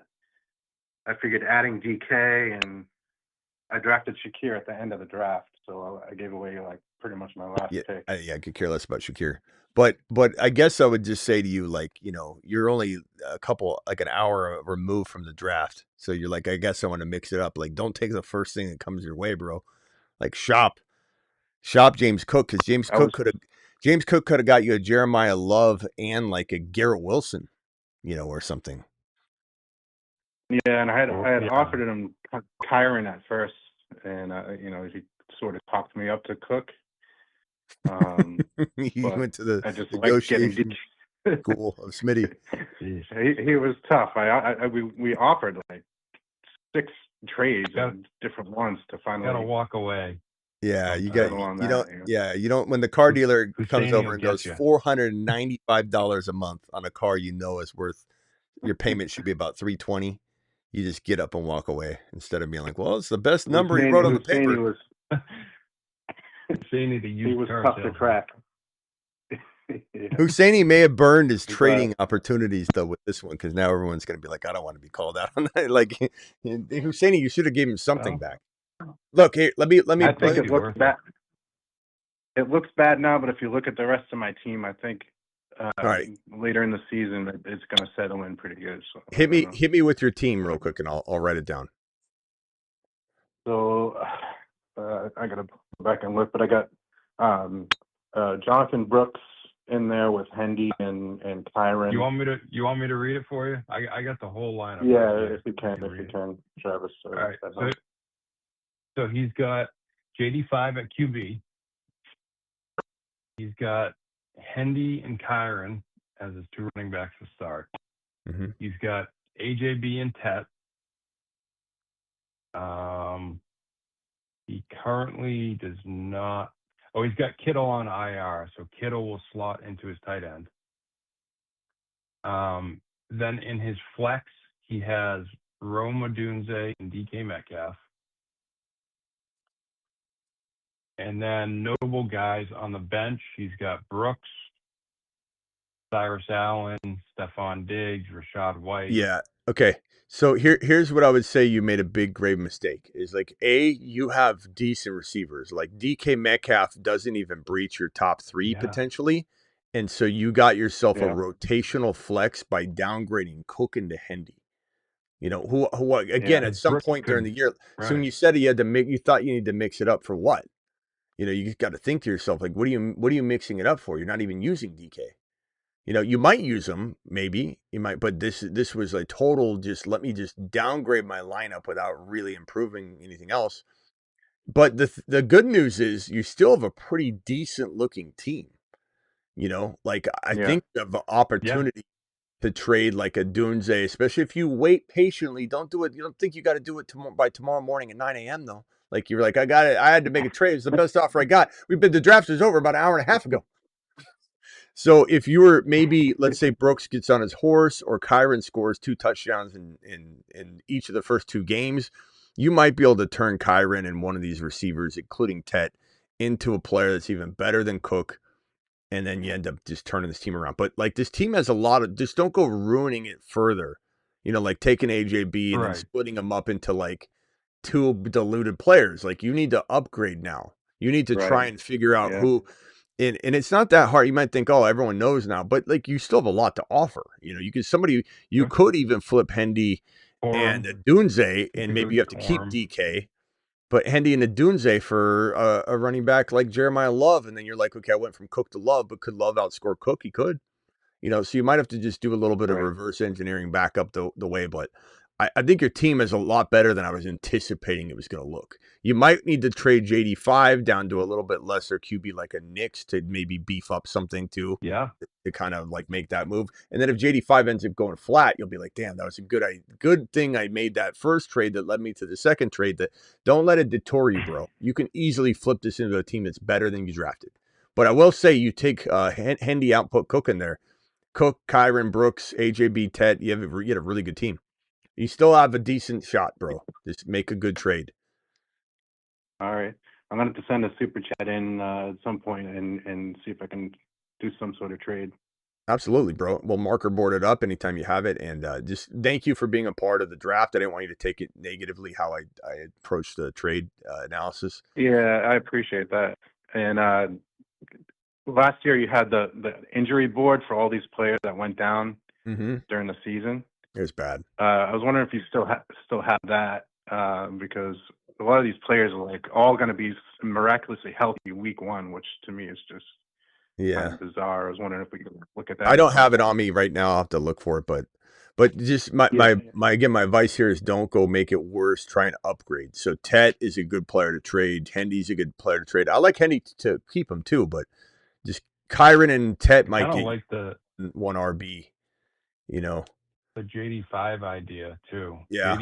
I figured adding DK, and I drafted Shakir at the end of the draft, so I gave away like pretty much my last pick. I could care less about Shakir. But I guess I would just say to you, like, you know, you're only an hour removed from the draft. So you're like, I guess I want to mix it up. Like, don't take the first thing that comes your way, bro. Like, shop James Cook, because James Cook could have got you a Jeremiah Love and like a Garrett Wilson, you know, or something. Yeah, and I had offered him Kyron at first, and he sort of talked me up to Cook. You went to the I just negotiation school of Smitty. He was tough. We offered like 6 trades and different ones to finally gotta walk away. Yeah, you don't when the car dealer comes over and goes $495 a month on a car you know is worth, your payment should be about $320. You just get up and walk away instead of being like, well, it's the best number he wrote on the paper. He was tough to crack. Yeah. Husseini may have burned his trading opportunities though with this one, because now everyone's going to be like, I don't want to be called out on that. Like, Husseini, you should have given him something back. Look here, let me. I think it looks bad. It looks bad now, but if you look at the rest of my team, I think later in the season it's going to settle in pretty good. So hit me with your team real quick, and I'll write it down. So I got to go back and look, but I got Jonathan Brooks in there with Hendy and Kyron. You want me to read it for you? I got the whole lineup. Yeah, if you can, Travis. All right. So he's got JD5 at QB. He's got Hendy and Kyron as his 2 running backs to start. Mm-hmm. He's got AJB and Tet. He currently does not. Oh, he's got Kittle on IR, so Kittle will slot into his tight end. Then in his flex, he has Rome Odunze and DK Metcalf. And then notable guys on the bench, he's got Brooks, Cyrus Allen, Stephon Diggs, Rashad White. Yeah. Okay. So here's what I would say you made a big grave mistake is like, you have decent receivers. Like DK Metcalf doesn't even breach your top 3 potentially. And so you got yourself a rotational flex by downgrading Cook into Hendy. You know, who again, at some point during the year, so when you said you thought you needed to mix it up for what? You know, you just got to think to yourself, like, what are you mixing it up for? You're not even using DK. You know, you might use them, maybe you might, but this was a total just let me just downgrade my lineup without really improving anything else. But the good news is you still have a pretty decent looking team. You know, like I think you have an opportunity to trade like a Dunze, especially if you wait patiently. Don't do it. You don't think you got to do it by tomorrow morning at 9 a.m. though. Like you're like, I got it. I had to make a trade. It's the best offer I got. The draft is over about an hour and a half ago. So if you were maybe, let's say Brooks gets on his horse or Kyron scores 2 touchdowns in each of the first 2 games, you might be able to turn Kyron and one of these receivers, including Tet, into a player that's even better than Cook. And then you end up just turning this team around. But like this team has a lot of, just don't go ruining it further. You know, like taking AJB and then splitting them up into like 2 diluted players. Like you need to upgrade now. You need to try and figure out who. And it's not that hard. You might think, oh, everyone knows now, but like you still have a lot to offer. You know, you could even flip Hendy and a Dunze, and maybe you have to keep DK, but Hendy and a Dunze for a running back like Jeremiah Love, and then you're like, okay, I went from Cook to Love, but could Love outscore Cook? He could. You know, so you might have to just do a little bit of reverse engineering back up the way, but I think your team is a lot better than I was anticipating it was going to look. You might need to trade JD5 down to a little bit lesser QB like a Knicks to maybe beef up something too. Yeah. To kind of like make that move. And then if JD5 ends up going flat, you'll be like, damn, that was a good thing I made that first trade that led me to the second trade. That don't let it detour you, bro. You can easily flip this into a team that's better than you drafted. But I will say you take Hendy out, put Cook in there. Cook, Kyron, Brooks, AJB, Tet, you had a really good team. You still have a decent shot, bro. Just make a good trade. All right. I'm going to have to send a super chat in at some point and see if I can do some sort of trade. Absolutely, bro. We'll marker board it up anytime you have it. And just thank you for being a part of the draft. I didn't want you to take it negatively how I approached the trade analysis. Yeah, I appreciate that. And last year you had the injury board for all these players that went down during the season. It was bad. I was wondering if you still have that because a lot of these players are like all going to be miraculously healthy week 1, which to me is just kind of bizarre. I was wondering if we could look at that. I don't have it on me right now. I'll have to look for it, but just my advice here is don't go make it worse. Try and upgrade. So Tet is a good player to trade. Hendy's a good player to trade. I like Hendy to keep him too, but just Kyron and Tet might get like the one RB. You know, the JD5 idea too. Yeah,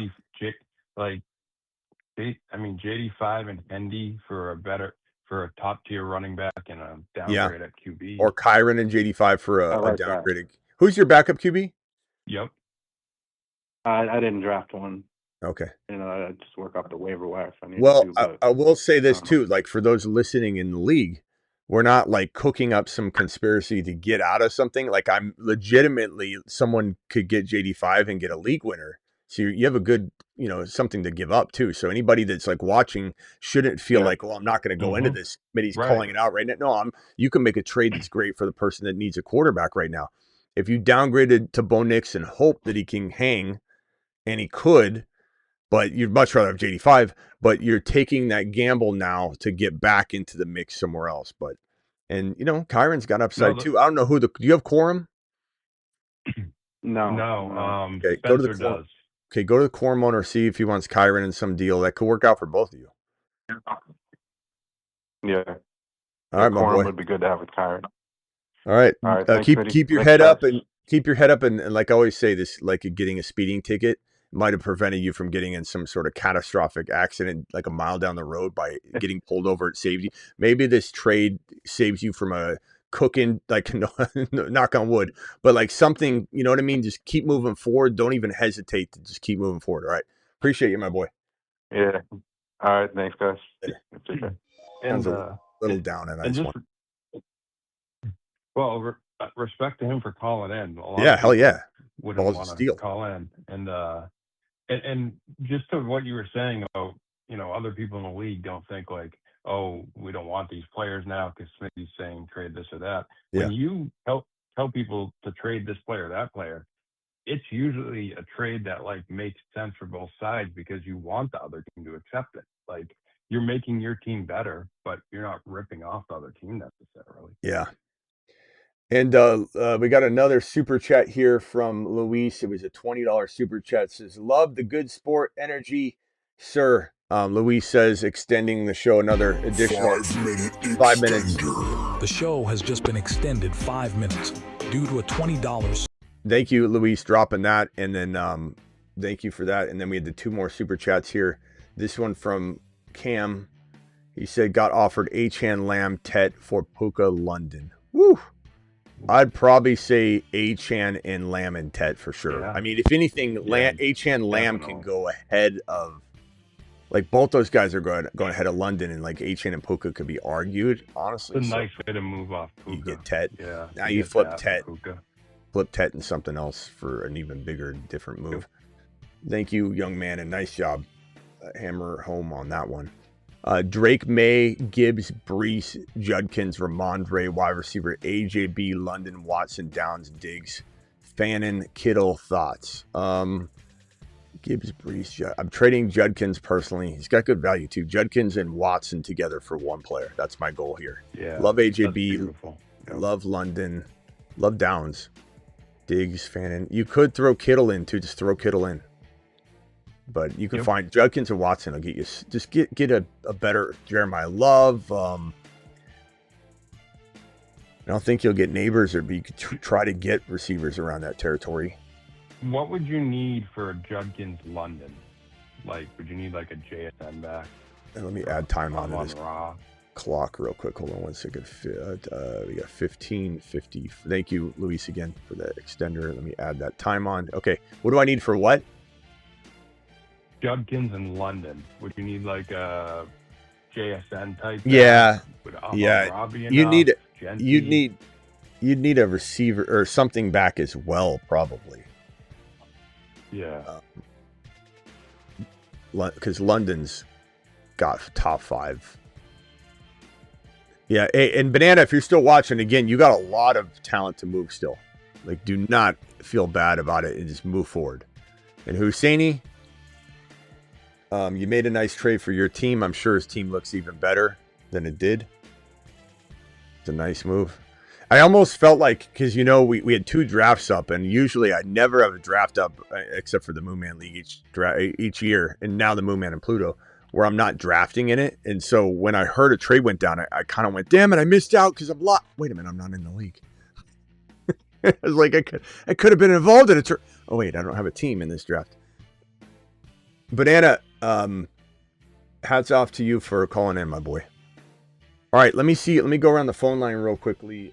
JD5 and Hendy for a top tier running back and a downgrade at QB, or Kyron and JD5 for a downgrade. Who's your backup QB? Yep. I didn't draft one. Okay. I just work off the waiver wire if I need to. But I will say this too, like for those listening in the league, we're not like cooking up some conspiracy to get out of something. Like I'm legitimately, someone could get JD5 and get a league winner. So you have a good, something to give up too. So anybody that's like watching shouldn't feel like, well, I'm not going to go into this. Smitty's calling it out right now. No, you can make a trade that's great for the person that needs a quarterback right now. If you downgraded to Bo Nix and hope that he can hang, and he could, but you'd much rather have JD5, but you're taking that gamble now to get back into the mix somewhere else. And Kyron's got upside too. I don't know do you have quorum? No. Okay, Spencer go to the does. Okay, go to the quorum owner, see if he wants Kyron in some deal that could work out for both of you. Yeah. All right, my boy. Would be good to have with Kyron. All right. Thanks, keep your head up and keep your head up and like I always say, this like getting a speeding ticket might have prevented you from getting in some sort of catastrophic accident like a mile down the road by getting pulled over. It saved you. Maybe this trade saves you from a cooking, like no, knock on wood, but like something, you know what I mean? Just keep moving forward. Don't even hesitate to just keep moving forward. All right. Appreciate you, my boy. Yeah. All right. Thanks, guys. And a little down and I just want. Well, respect to him for calling in. Hell yeah. Wouldn't want to call in. And just to what you were saying about, other people in the league don't think like, oh, we don't want these players now because Smitty's saying trade this or that. Yeah. When you tell people to trade this player, that player, it's usually a trade that like makes sense for both sides because you want the other team to accept it. Like you're making your team better, but you're not ripping off the other team necessarily. Yeah. And we got another super chat here from Luis. It was a $20 super chat. It says, love the good sport energy, sir. Luis says, extending the show another additional 5 minutes. The show has just been extended 5 minutes due to a $20. Thank you, Luis, dropping that. And then thank you for that. And then we had the 2 more super chats here. This one from Cam. He said, got offered Achane, Lamb, Tet for Puka, London. Woo! I'd probably say Achane and Lamb and Tet for sure. Yeah. I mean, if anything, Achane, Lamb can go ahead of, like both those guys are going ahead of London, and like Achane and Puka could be argued. Honestly, it's a nice way to move off Puka. You get Tet. Yeah. Now you flip Tet, and something else for an even bigger, different move. Thank you, young man, and nice job. Hammer home on that one. Drake May, Gibbs, Brees, Judkins, Ramondre, wide receiver, AJB, London, Watson, Downs, Diggs, Fannin, Kittle, thoughts. Gibbs, Brees, I'm trading Judkins personally. He's got good value too. Judkins and Watson together for one player. That's my goal here. Yeah. Love AJB. Love London. Love Downs. Diggs, Fannin. You could throw Kittle in too. Just throw Kittle in. But you can find Judkins and Watson. I'll get you just get a better Jeremiah Love. I don't think you'll get Neighbors, but you could try to get receivers around that territory. What would you need for Judkins London? Like, would you need like a JSN back? And let me add time on this raw clock real quick. Hold on 1 second. We got 15:50. Thank you, Luis, again for the extender. Let me add that time on. Okay, what do I need for what? Judkins in London. Would you need like a JSN type? Yeah, yeah. You need it. You'd need a receiver or something back as well, probably. Yeah. Because London's got top 5. Yeah, and Banana, if you're still watching, again, you got a lot of talent to move still. Like, do not feel bad about it and just move forward. And Husseini, you made a nice trade for your team. I'm sure his team looks even better than it did. It's a nice move. I almost felt like, because, we had 2 drafts up, and usually I never have a draft up except for the Moon Man League each year, and now the Moon Man and Pluto, where I'm not drafting in it. And so when I heard a trade went down, I kind of went, damn it, I missed out because I'm wait a minute, I'm not in the league. I was like, I could have been involved in it. Oh, wait, I don't have a team in this draft. Banana, hats off to you for calling in, my boy. All right, let me go around the phone line real quickly.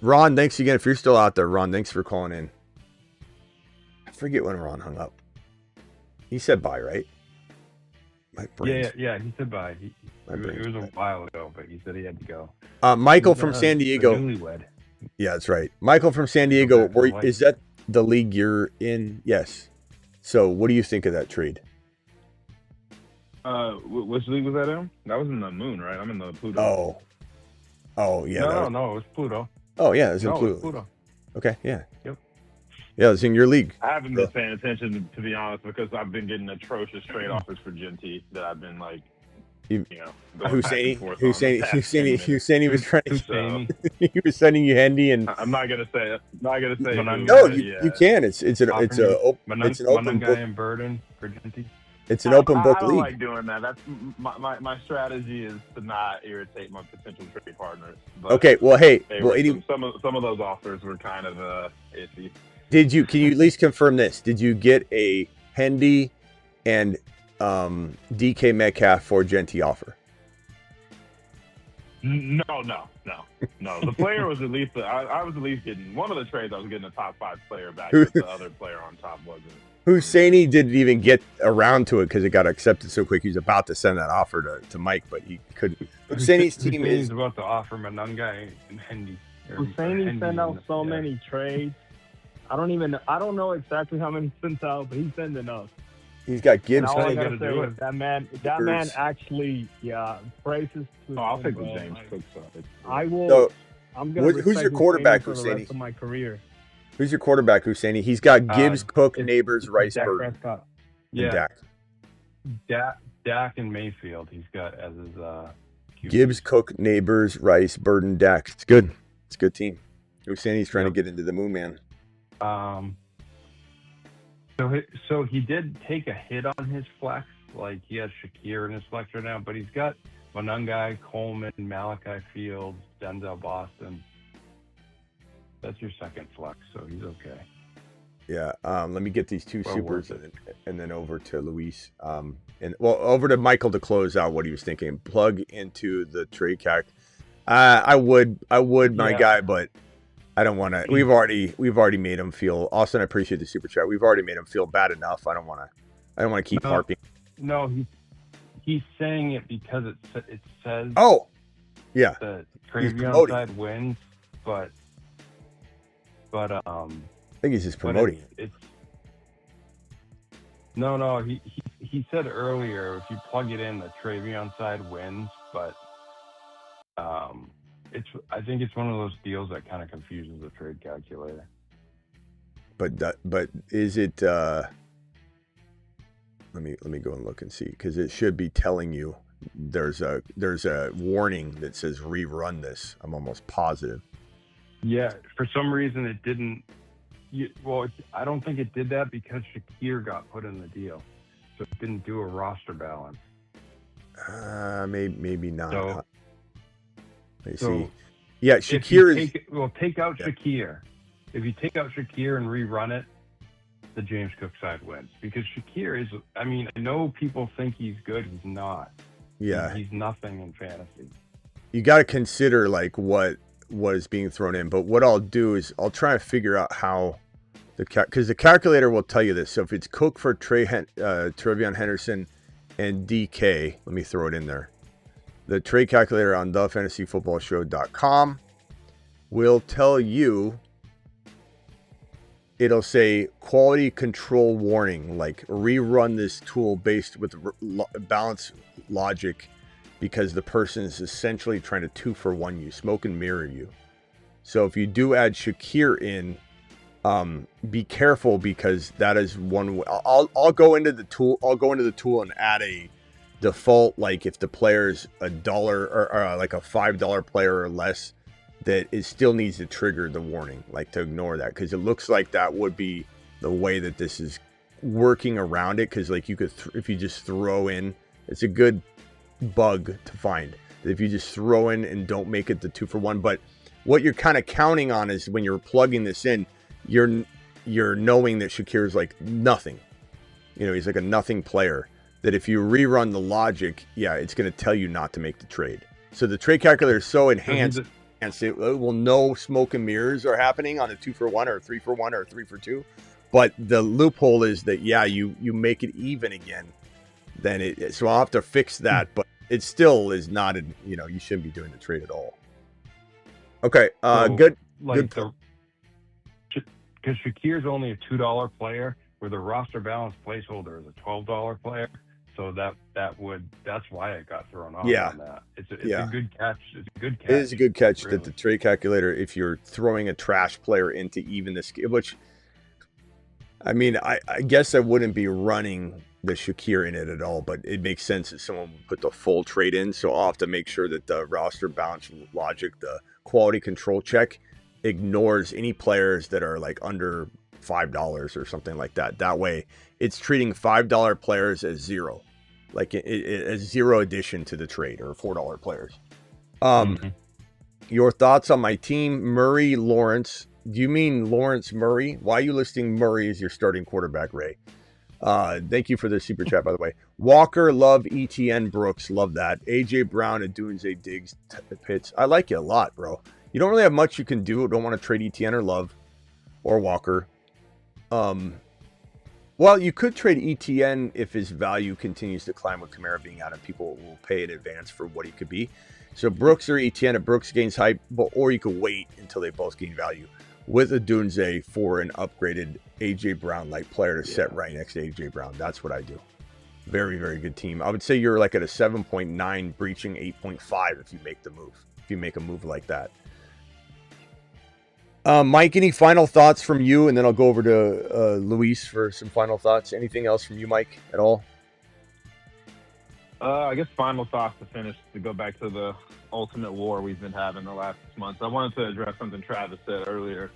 Ron, thanks again. If you're still out there, Ron, thanks for calling in. I forget when Ron hung up. He said bye, right? Yeah, he said bye. It was a while ago, but he said he had to go. Michael from San Diego. Yeah, that's right. Michael from San Diego. Is that the league you're in? Yes. So what do you think of that trade? Which league was that in? That was in the Moon, right? I'm in the Pluto. Oh, yeah. No, it was Pluto. Oh, yeah, it was in Pluto. It was Pluto. Okay, yeah. Yep. Yeah, it's in your league. I haven't been paying attention, to be honest, because I've been getting atrocious trade offers for Genty that I've been like, Husseini was trying to. He was sending you handy, and I'm not gonna say it. No, you can. It's an open book. And Burden for Genty. It's an open book I don't league. like doing that. That's my strategy is to not irritate my potential trade partners. But okay, well, hey, some of those offers were kind of iffy. Can you at least confirm this? Did you get a Hendy and DK Metcalf for Genty offer? No. The player was at least I was at least getting one of the trades. I was getting a top 5 player back, but the other player on top wasn't. Husseini didn't even get around to it because it got accepted so quick. He was about to send that offer to Mike, but he couldn't. Husseini's team is about to offer Manunga and Hendy. Husseini sent out so many trades. I don't know exactly how many sent out, but he's sending us. He's got Gibbs. All I gotta say is that man actually, praises to I'll take the James Cook side. I will. So, I'm gonna. Who's your quarterback, for the rest Husseini? of my career. Who's your quarterback, Husseini? He's got Gibbs, Cook, Neighbors, Rice, Dak Burden. Prescott. Yeah. Dak and Mayfield. He's got as his QB. Gibbs, Cook, Neighbors, Rice, Burden, Dak. It's good. It's a good team. Husseini's trying to get into the Moon Man. So he did take a hit on his flex. Like, he has Shakir in his flex right now, but he's got Manungai, Coleman, Malachi Fields, Denzel Boston. That's your second flex, so he's okay. Yeah. Let me get these 2 supers and then over to Luis. Over to Michael to close out what he was thinking. Plug into the trade calc. I would, my guy, but I don't want to. We've already made him feel. Austin, I appreciate the super chat. We've already made him feel bad enough. I don't want to keep harping. No, he's saying it because it says. Oh, yeah. The Travion side wins, but I think he's just promoting it. No. He said earlier if you plug it in, the Travion side wins, but I think it's one of those deals that kind of confuses the trade calculator. But is it? Let me go and look and see, because it should be telling you there's a warning that says rerun this. I'm almost positive. Yeah, for some reason it didn't I don't think it did that because Shakir got put in the deal, so it didn't do a roster balance. Maybe not. So, Let's see. Yeah, Shakir is. Take out Shakir. If you take out Shakir and rerun it, the James Cook side wins because Shakir is. I mean, I know people think he's good. He's not. Yeah, he's nothing in fantasy. You got to consider like what is being thrown in. But what I'll do is I'll try to figure out how because the calculator will tell you this. So if it's Cook for Trevion Henderson and DK, let me throw it in there. The trade calculator on thefantasyfootballshow.com will tell you, it'll say quality control warning, like rerun this tool based with balance logic because the person is essentially trying to 2-for-1 you, smoke and mirror you. So if you do add Shakir in, be careful because that is one way. I'll go into the tool. I'll go into the tool and add a default, like if the player's $1 or like a $5 player or less, that it still needs to trigger the warning, like to ignore that, because it looks like that would be the way that this is working around it. Because like you could, if you just throw in, it's a good bug to find. If you just throw in and don't make it the 2-for-1, but what you're kind of counting on is when you're plugging this in, you're knowing that Shakir's like nothing. You know, he's like a nothing player. That if you rerun the logic, yeah, it's going to tell you not to make the trade. So the trade calculator is so enhanced, it will know smoke and mirrors are happening on a 2-for-1 or a 3-for-1 or a 3-for-2. But the loophole is that, yeah, you make it even again. Then so I'll have to fix that, but it still is not, you shouldn't be doing the trade at all. Okay, good. Like because Shakir's only a $2 player, where the roster balance placeholder is a $12 player. So that's why it got thrown off on that. It's a good catch. It's a good catch. It is a good catch that the trade calculator, if you're throwing a trash player into even this, which, I mean, I guess I wouldn't be running the Shakir in it at all, but it makes sense that someone would put the full trade in. So I'll have to make sure that the roster balance logic, the quality control check, ignores any players that are like under $5 or something like that. That way it's treating $5 players as zero, like as zero addition to the trade, or $4 players. Your thoughts on my team? Murray, Lawrence. Do you mean Lawrence Murray? Why are you listing Murray as your starting quarterback, Ray? Thank you for the super chat, by the way. Walker, Love, ETN, Brooks, love that. AJ Brown and Dunze, Diggs, Pitts. I like you a lot, bro. You don't really have much you can do. Don't want to trade ETN or Love or Walker. Well, you could trade ETN if his value continues to climb with Kamara being out, and people will pay in advance for what he could be. So Brooks or ETN, if Brooks gains hype, or you could wait until they both gain value with a Dunze for an upgraded AJ Brown-like player to set right next to AJ Brown. That's what I do. Very, very good team. I would say you're like at a 7.9, breaching 8.5 if you make the move. If you make a move like that. Mike, any final thoughts from you? And then I'll go over to Luis for some final thoughts. Anything else from you, Mike, at all? I guess final thoughts to finish, to go back to the ultimate war we've been having the last 6 months. I wanted to address something Travis said earlier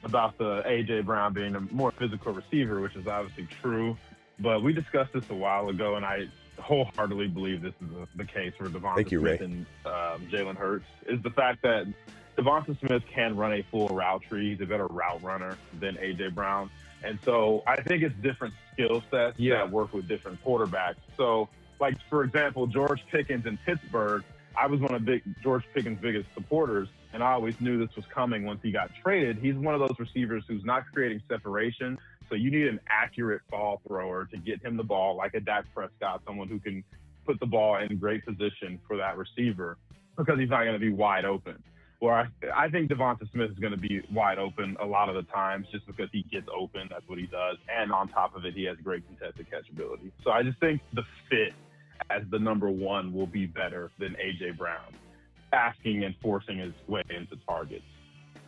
about the A.J. Brown being a more physical receiver, which is obviously true. But we discussed this a while ago, and I wholeheartedly believe this is the case for Devonta Smith and Jalen Hurts, is the fact that Devonta Smith can run a full route tree. He's a better route runner than A.J. Brown. And so I think it's different skill sets that work with different quarterbacks. So, like, for example, George Pickens in Pittsburgh, I was one of George Pickens' biggest supporters, and I always knew this was coming once he got traded. He's one of those receivers who's not creating separation, so you need an accurate ball thrower to get him the ball, like a Dak Prescott, someone who can put the ball in great position for that receiver, because he's not going to be wide open. Where I think Devonta Smith is going to be wide open a lot of the times just because he gets open. That's what he does. And on top of it, he has great contested catch ability. So I just think the fit as the number one will be better than A.J. Brown, asking and forcing his way into targets.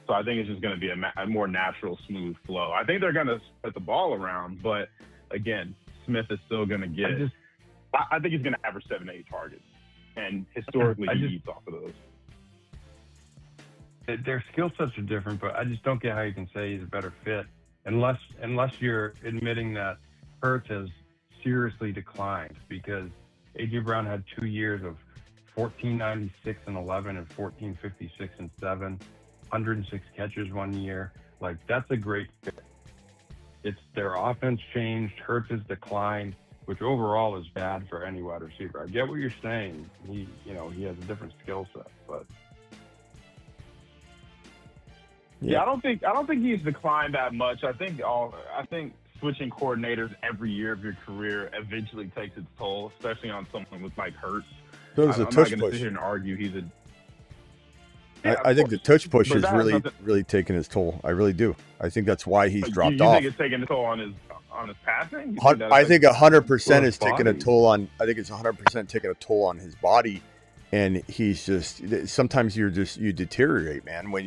So I think it's just going to be a more natural, smooth flow. I think they're going to spread the ball around, but again, Smith is still going to get I think he's going to average 7 to 8 targets. And historically, he eats off of those. their skill sets are different, but I just don't get how you can say he's a better fit unless you're admitting that Hurts has seriously declined, because A.J. Brown had 2 years of 1496 and 11 and 1456 and 7, 106 catches 1 year. Like, that's a great fit. It's their offense changed. Hurts has declined, which overall is bad for any wide receiver. I get what you're saying. He has a different skill set, but yeah, I don't think he's declined that much. I think switching coordinators every year of your career eventually takes its toll, especially on someone with like Hurts. So does the I'm touch not going to push. sit here and argue he's a. I think the touch push But is that has nothing- really taking his toll. I really do. I think that's why he's dropped you off. think it's taking a toll on his passing? You I think 100% is Well, taking a body. toll on. I think it's 100% taking a toll on his body, and he's just. Sometimes you deteriorate, man. When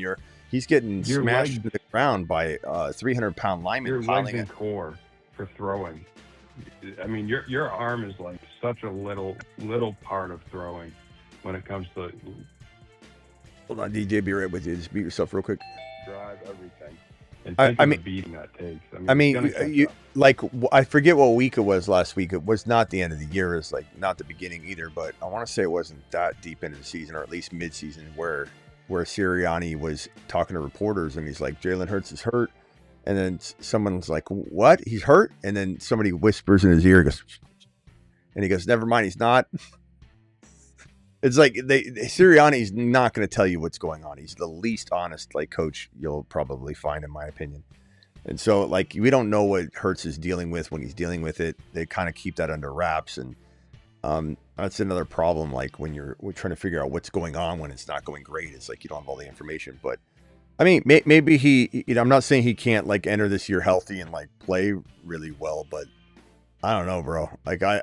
he's getting Your smashed legs- to the ground by 300-pound lineman your legs piling and it. core for throwing. I mean, your arm is like such a little part of throwing when it comes to Hold on, DJ, be right with you. Just beat yourself real quick. drive, everything. And I think of mean- the beating that takes. I mean, it's gonna catch you up. like I forget what week it was last week. It was not the end of the year. It's like not the beginning either. But I want to say it wasn't that deep into the season, or at least mid-season, where Sirianni was talking to reporters and he's like, Jalen Hurts is hurt, and then someone's like, what? He's hurt? And then somebody whispers in his ear, and he goes, never mind, he's not. It's like Sirianni's not going to tell you what's going on. He's the least honest coach you'll probably find, in my opinion. And so, we don't know what Hurts is dealing with when he's dealing with it. They kind of keep that under wraps, and that's another problem. Like when we're trying to figure out what's going on when it's not going great, it's like you don't have all the information. But I mean, maybe he. I'm not saying he can't enter this year healthy and play really well, but I don't know, bro.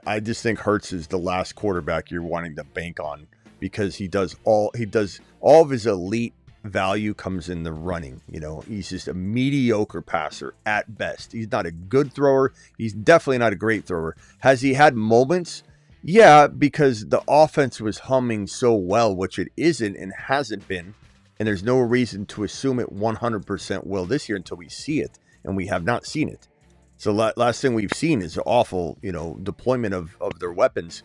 I just think Hurts is the last quarterback you're wanting to bank on, because he does all of his elite value comes in the running. He's just a mediocre passer at best. He's not a good thrower. He's definitely not a great thrower. Has he had moments? Yeah, because the offense was humming so well, which it isn't and hasn't been. And there's no reason to assume it 100% will this year until we see it. And we have not seen it. So last thing we've seen is awful, deployment of their weapons.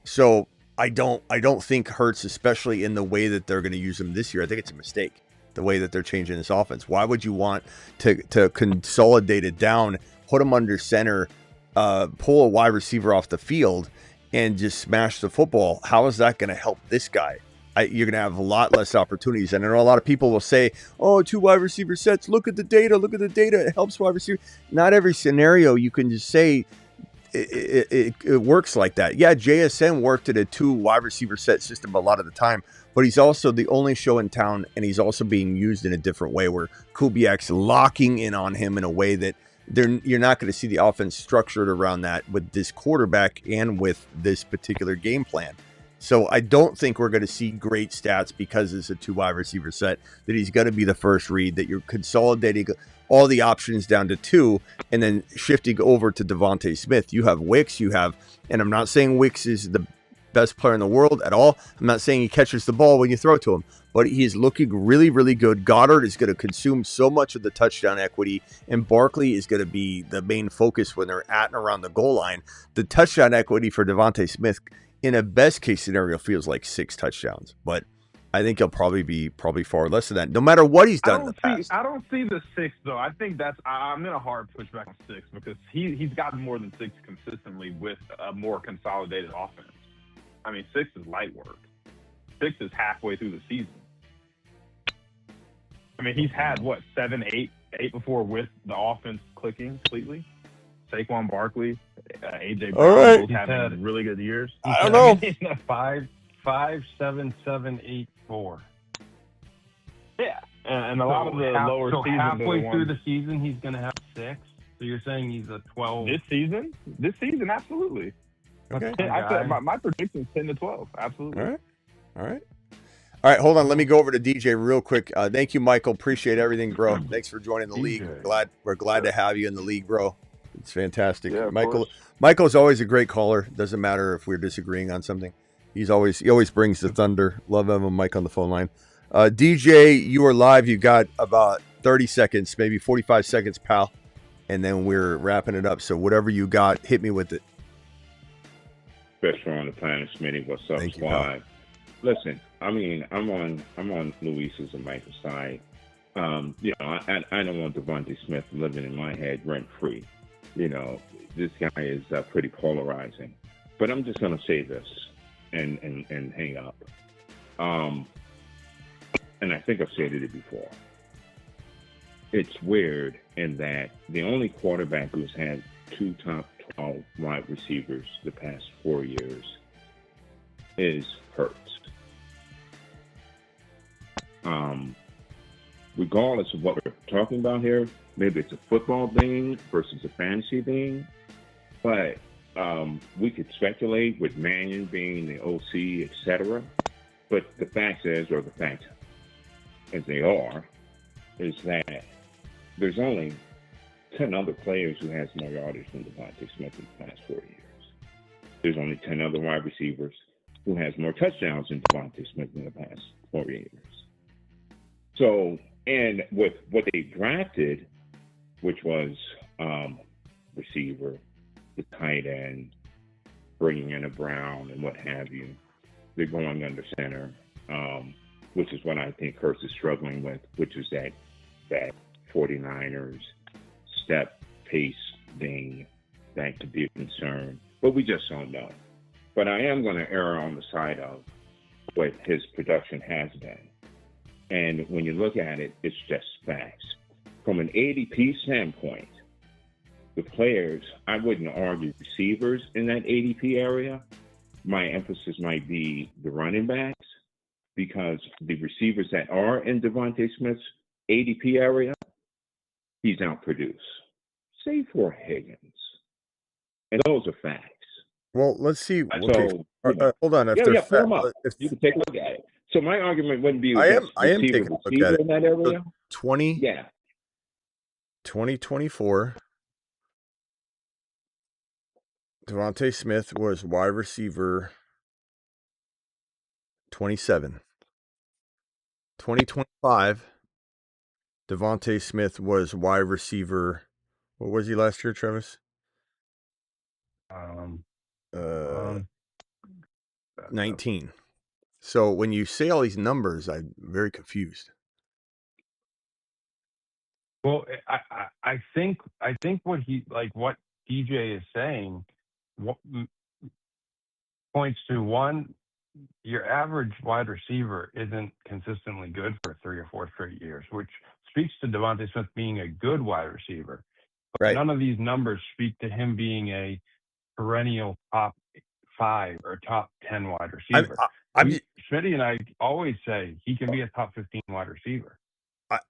So I don't think Hurts, especially in the way that they're going to use him this year, I think it's a mistake, the way that they're changing this offense. Why would you want to consolidate it down, put him under center, pull a wide receiver off the field, and just smash the football? How is that going to help this guy? You're going to have a lot less opportunities. And I know a lot of people will say, oh, 2 wide receiver sets. Look at the data. It helps wide receiver. Not every scenario you can just say it works like that. Yeah, JSN worked at a 2 wide receiver set system a lot of the time, but he's also the only show in town, and he's also being used in a different way where Kubiak's locking in on him in a way that you're not going to see the offense structured around that with this quarterback and with this particular game plan. So I don't think we're going to see great stats because it's a 2 wide receiver set, that he's going to be the first read, that you're consolidating all the options down to 2 and then shifting over to Devontae Smith. You have Wicks, and I'm not saying Wicks is the best player in the world at all. I'm not saying he catches the ball when you throw it to him, but he's looking really, really good. Goddard is going to consume so much of the touchdown equity, and Barkley is going to be the main focus when they're at and around the goal line. The touchdown equity for Devontae Smith, in a best case scenario, feels like 6 touchdowns, but I think he'll probably be far less than that, no matter what he's done in the past. I don't see the 6 though. I think I'm in a hard pushback on 6 because he's gotten more than 6 consistently with a more consolidated offense. I mean, 6 is light work. 6 is halfway through the season. I mean, he's had 7, 8 before with the offense clicking completely. Saquon Barkley, A.J. Brown, All right. both having really good years. I don't know. 5, 7, 7, 8, 4. Yeah, and a lot of the lower seasons halfway are through the the season, he's going to have 6. So you're saying he's a 12? This season, absolutely. Okay. I said my prediction is 10 to 12. Absolutely. All right. Hold on. Let me go over to DJ real quick. Thank you, Michael. Appreciate everything, bro. Thanks for joining the league. We're glad to have you in the league, bro. It's fantastic. Yeah, Michael's always a great caller. Doesn't matter if we're disagreeing on something. He always brings the thunder. Love having Mike on the phone line. DJ, you are live. You got about 30 seconds, maybe 45 seconds, pal. And then we're wrapping it up. So whatever you got, hit me with it. Best show on the planet, Smitty. What's up, Thank you, squad? pal. Listen, I mean, I'm on Luis's and Michael's side. You know, I don't want Devontae Smith living in my head rent free. You know, this guy is pretty polarizing. But I'm just gonna say this and hang up. And I think I've said it before. It's weird in that the only quarterback who's had 2 top 12 wide receivers the past 4 years is Hurts. Regardless of what we're talking about here, maybe it's a football thing versus a fantasy thing, but we could speculate with Mannion being the OC, etc. But the fact is, or the fact as they are, is that there's only 10 other players who has more yardage than Devontae Smith in the past 4 years. There's only 10 other wide receivers who has more touchdowns than Devontae Smith in the past 4 years. So, and with what they drafted, which was receiver, the tight end, bringing in a Brown and what have you, they're going under center, which is what I think Hurts is struggling with, which is that 49ers step pace thing that could be a concern, but we just don't know. But I am going to err on the side of what his production has been. And when you look at it, it's just facts. From an ADP standpoint, the players, I wouldn't argue receivers in that ADP area. My emphasis might be the running backs, because the receivers that are in Devontae Smith's ADP area, he's outproduced, save for Higgins. And those are facts. Well, let's see. Okay, So, you know, hold on. If yeah, they're pull them up. You can take a look at it. So my argument wouldn't be I against am receiver taking a look at it. in that area. So 20, Yeah. 2024, Devontae Smith was wide receiver 27. 2025, Devontae Smith was wide receiver. What was he last year, Travis? 19. So when you say all these numbers, I'm very confused. Well, I think what DJ is saying points to one, your average wide receiver isn't consistently good for 3 or 4 straight years, which speaks to Devontae Smith being a good wide receiver. But right. None of these numbers speak to him being a perennial top 5 or top 10 wide receiver. Smitty and I always say he can be a top 15 wide receiver.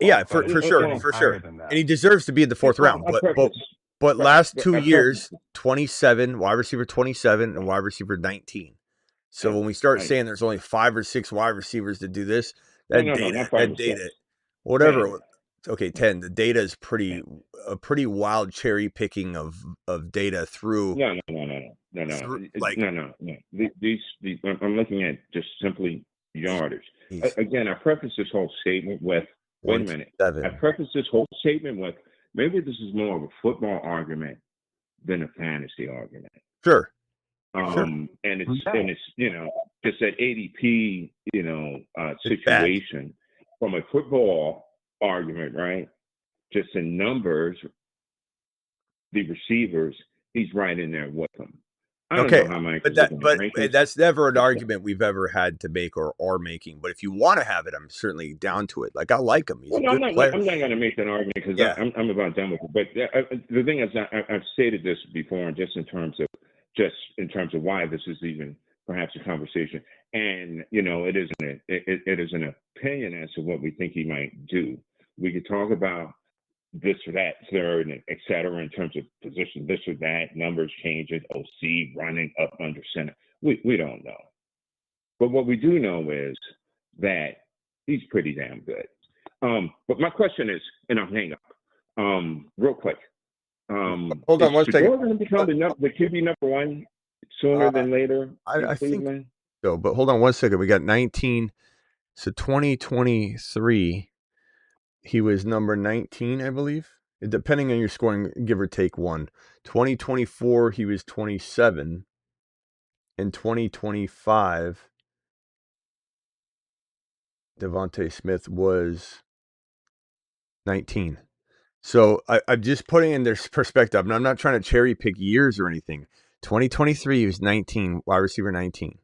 Yeah, for sure, for sure. And he deserves to be in the 4th round. But last 2 years, 27, wide receiver 27 and wide receiver 19. So when we start saying there's only 5 or 6 wide receivers to do this, that data, whatever. 10. Okay, 10. The data is pretty wild cherry picking of data through. No. These I'm looking at just simply yardage. Again, I preface this whole statement with, wait a minute. I preface this whole statement with, maybe this is more of a football argument than a fantasy argument. Sure. And it's you know, just that ADP, you know, situation from a football argument, right? Just in numbers, the receivers, he's right in there with them. I don't know how many, but that's never an argument we've ever had to make or are making. But if you want to have it, I'm certainly down to it. Like, I like him. He's a good player. I'm not going to make that argument because I'm about done with it. But the thing is, I've stated this before, just in terms of why this is even perhaps a conversation. And you know, it is an opinion as to what we think he might do. We could talk about this or that, third, et cetera, in terms of position, this or that, numbers changing, OC running up under center. We don't know. But what we do know is that he's pretty damn good. But my question is, and I'll hang up real quick. Hold on one second. Going to become the QB number 1 sooner than later? I think so, but hold on one second. We got 19. So 2023, he was number 19, I believe. Depending on your scoring, give or take one. 2024, he was 27. In 2025, Devontae Smith was 19. So I'm just putting in this perspective, and I'm not trying to cherry pick years or anything. 2023, he was 19, wide receiver 19.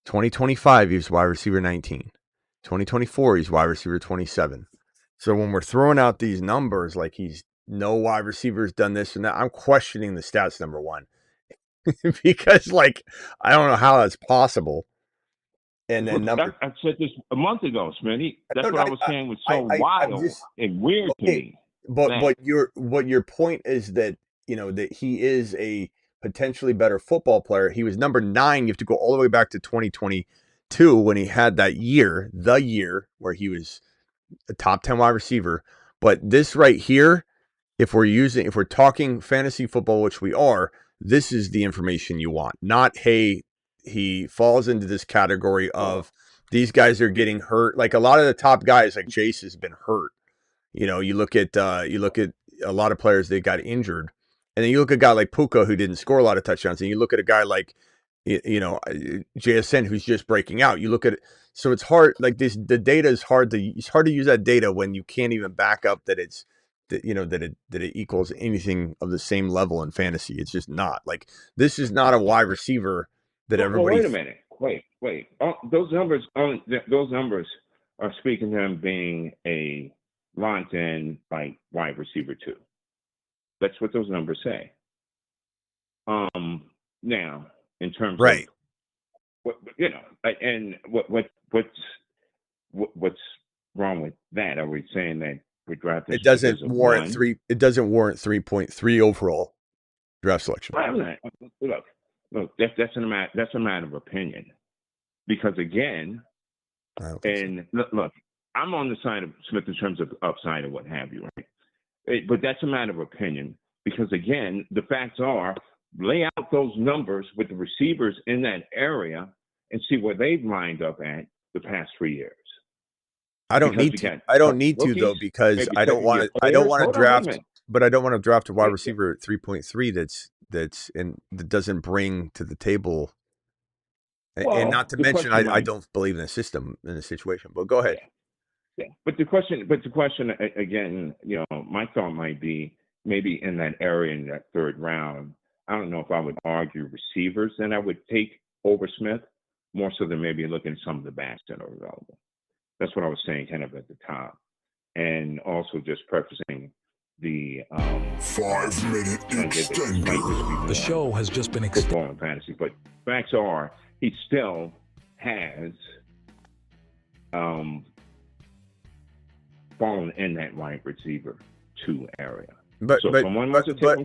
2025, he was wide receiver 19. 2024, he's wide receiver 27. So when we're throwing out these numbers, like he's no wide receivers done this and that, I'm questioning the stats, number one, because like I don't know how that's possible. And then number, I said this a month ago, Smitty. That's what I was saying was so wild and weird to me. But your point is that that he is a potentially better football player. He was number 9. You have to go all the way back to 2022 when he had that year, the year where he was a top 10 wide receiver. But this right here, if we're talking fantasy football, which we are, this is the information you want. Not, hey, he falls into this category of these guys are getting hurt. Like a lot of the top guys, like Chase has been hurt. You look at a lot of players that got injured, and then you look at a guy like Puka who didn't score a lot of touchdowns, and you look at a guy like JSN who's just breaking out. You look at it, so it's hard. Like this, the data is hard to use that data when you can't even back up that it's that it equals anything of the same level in fantasy. It's just not. Like this is not a wide receiver that everybody. Wait a minute. Wait. Those numbers are speaking to him being a locked in like wide receiver 2. That's what those numbers say. Now in terms right. of and what's wrong with that? Are we saying that we drafted? It doesn't warrant 3. It doesn't warrant 3.3 overall draft selection. Look. That's a matter of opinion, because again, and look, I'm on the side of Smith in terms of upside and what have you, right? But that's a matter of opinion, because again, the facts are, lay out those numbers with the receivers in that area and see where they've lined up at the past 3 years. I don't need to though, because I don't want to draft, but I don't want to draft a wide receiver at 3.3 that doesn't bring to the table. And not to mention, I don't believe in the system in the situation. But go ahead. Yeah. But the question again, my thought might be maybe in that area in that 3rd round. I don't know if I would argue receivers then I would take over Smith, more so than maybe looking at some of the backs that are available. That's what I was saying kind of at the top. And also just prefacing the 5-minute extender. The show has just been extended. Fantasy, but facts are he still has fallen in that wide receiver 2 area. But someone wants to take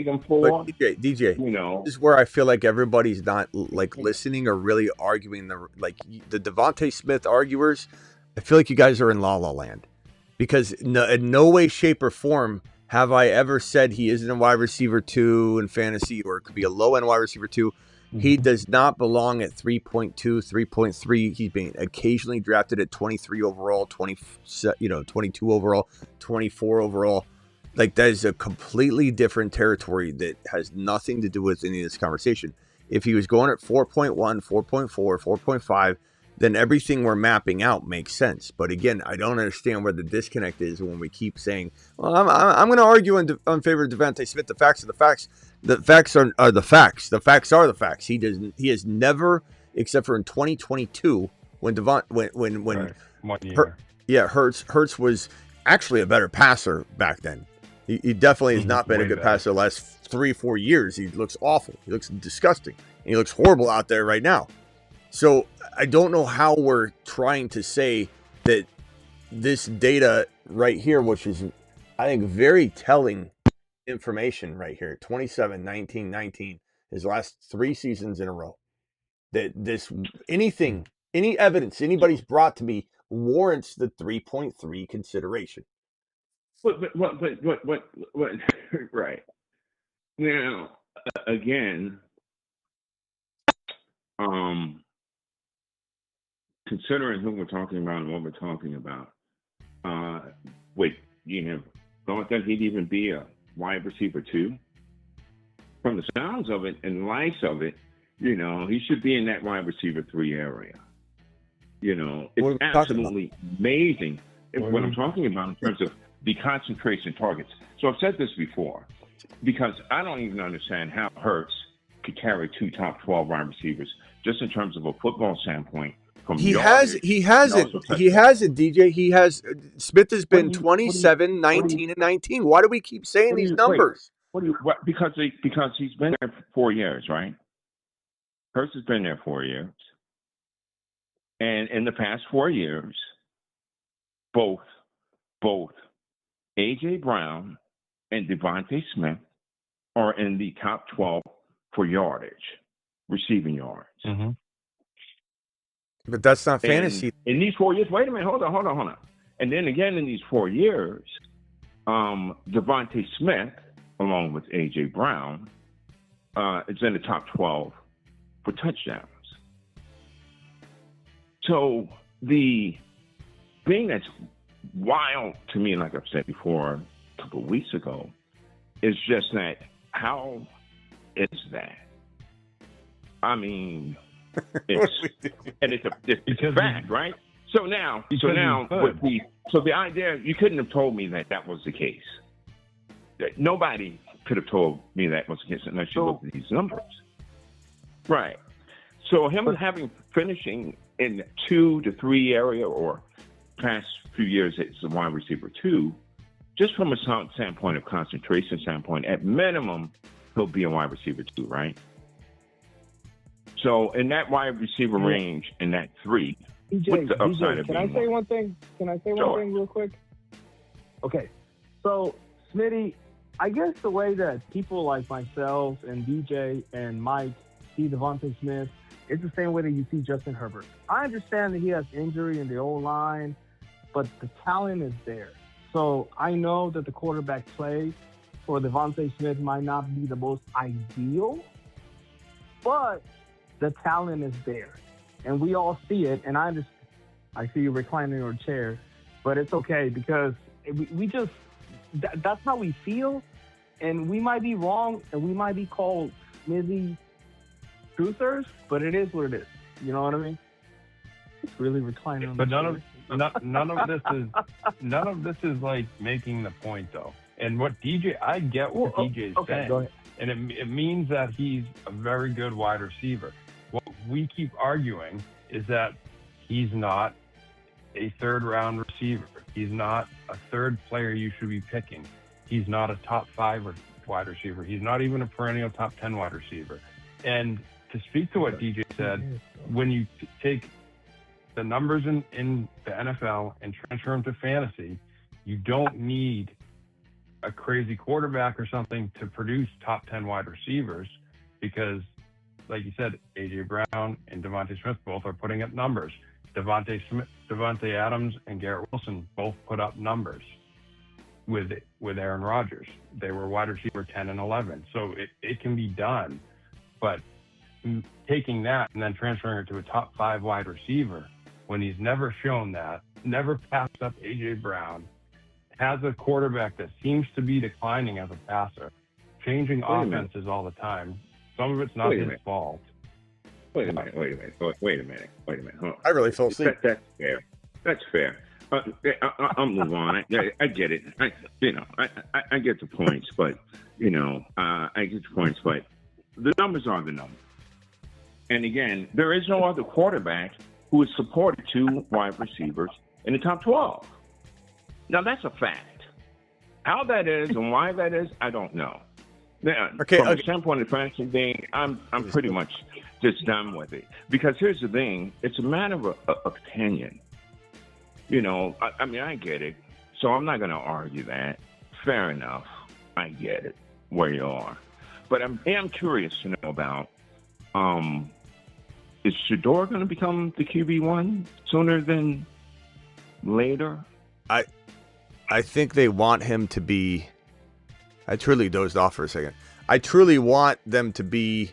him 4. DJ, this is where I feel like everybody's not like listening or really arguing the Devontae Smith arguers. I feel like you guys are in La La Land, because in no way, shape, or form have I ever said he isn't a wide receiver 2 in fantasy, or it could be a low end wide receiver 2. He does not belong at 3.2, 3.3. He's being occasionally drafted at 23 overall, 22 overall, 24 overall. Like, that is a completely different territory that has nothing to do with any of this conversation. If he was going at 4.1, 4.4, 4.5, then everything we're mapping out makes sense. But again, I don't understand where the disconnect is when we keep saying, well, I'm going to argue in favor of Devontae Smith. The facts are the facts. The facts are the facts. The facts are the facts. He has never, except for in 2022, when Hurts was actually a better passer back then. He definitely has not been a good passer the last 3-4 years. He looks awful. He looks disgusting. And he looks horrible out there right now. So I don't know how we're trying to say that this data right here, which is, I think, very telling information right here, 27, 19, 19, his last 3 seasons in a row, that any evidence anybody's brought to me warrants the 3.3 consideration. What, right. Now, again, considering who we're talking about and what we're talking about, wait, you know, don't think he'd even be a wide receiver too? From the sounds of it and lights of it, you know, he should be in that wide receiver 3 area. You know, it's absolutely amazing what I'm talking about in terms of the concentration targets. So I've said this before, because I don't even understand how Hurts could carry 2 top 12 wide receivers just in terms of a football standpoint. He hasn't, DJ. Smith has been 27, 19, and 19. Why do we keep saying these numbers? Because he's been there for 4 years, right? Hurts has been there 4 years. And in the past 4 years, both A.J. Brown and Devontae Smith are in the top 12 for yardage, receiving yards. Mm-hmm. But that's not fantasy. In these 4 years, wait a minute, hold on. And then again, in these 4 years, Devontae Smith, along with A.J. Brown, is in the top 12 for touchdowns. So the thing that's wild to me, like I've said before a couple of weeks ago, is just that how is that? I mean, it's a fact, right? So the idea, you couldn't have told me that was the case. Nobody could have told me that was the case unless you looked at these numbers. Right. So him finishing in 2 to 3 area, or past few years it's the wide receiver 2, just from a standpoint of concentration standpoint, at minimum he'll be a wide receiver 2, right? So in that wide receiver range, in that 3, what's the upside of can I say one thing? Can I say one thing real quick? Okay. So Smitty, I guess the way that people like myself and DJ and Mike see Devontae Smith, it's the same way that you see Justin Herbert. I understand that he has injury in the O-line, but the talent is there. So I know that the quarterback play for Devontae Smith might not be the most ideal, but the talent is there. And we all see it. And I see you reclining in your chair, but it's okay because we just, that's how we feel. And we might be wrong and we might be called Smitty truthers, but it is what it is. You know what I mean? It's really reclining on the chair. None of this is like making the point though. And what I get what DJ is saying. Go ahead. And it means that he's a very good wide receiver. What we keep arguing is that he's not a 3rd round receiver. He's not a 3rd player you should be picking. He's not a top 5 wide receiver. He's not even a perennial top 10 wide receiver. And to speak to what DJ said, when you take the numbers in the NFL and transfer them to fantasy, you don't need a crazy quarterback or something to produce top 10 wide receivers, because like you said, A.J. Brown and Devontae Smith both are putting up numbers. Devontae Adams and Garrett Wilson both put up numbers with Aaron Rodgers. They were wide receiver 10 and 11. So it can be done. But taking that and then transferring it to a top 5 wide receiver when he's never shown that, never passed up A.J. Brown, has a quarterback that seems to be declining as a passer, changing offenses all the time. Some of it's not his fault. Wait a minute. Hold on. I really fell asleep. That's fair. I'll move on. I get it. I get the points, but the numbers are the numbers. And again, there is no other quarterback who has supported 2 wide receivers in the top 12. Now that's a fact. How that is and why that is, I don't know. Now, from a standpoint of fantasy thing, I'm pretty much just done with it. Because here's the thing, it's a matter of opinion. I get it. So I'm not going to argue that. Fair enough. I get it, where you are. But I am curious to know about, is Shador going to become the QB1 sooner than later? I think they want him to be. I truly dozed off for a second. I truly want them to be.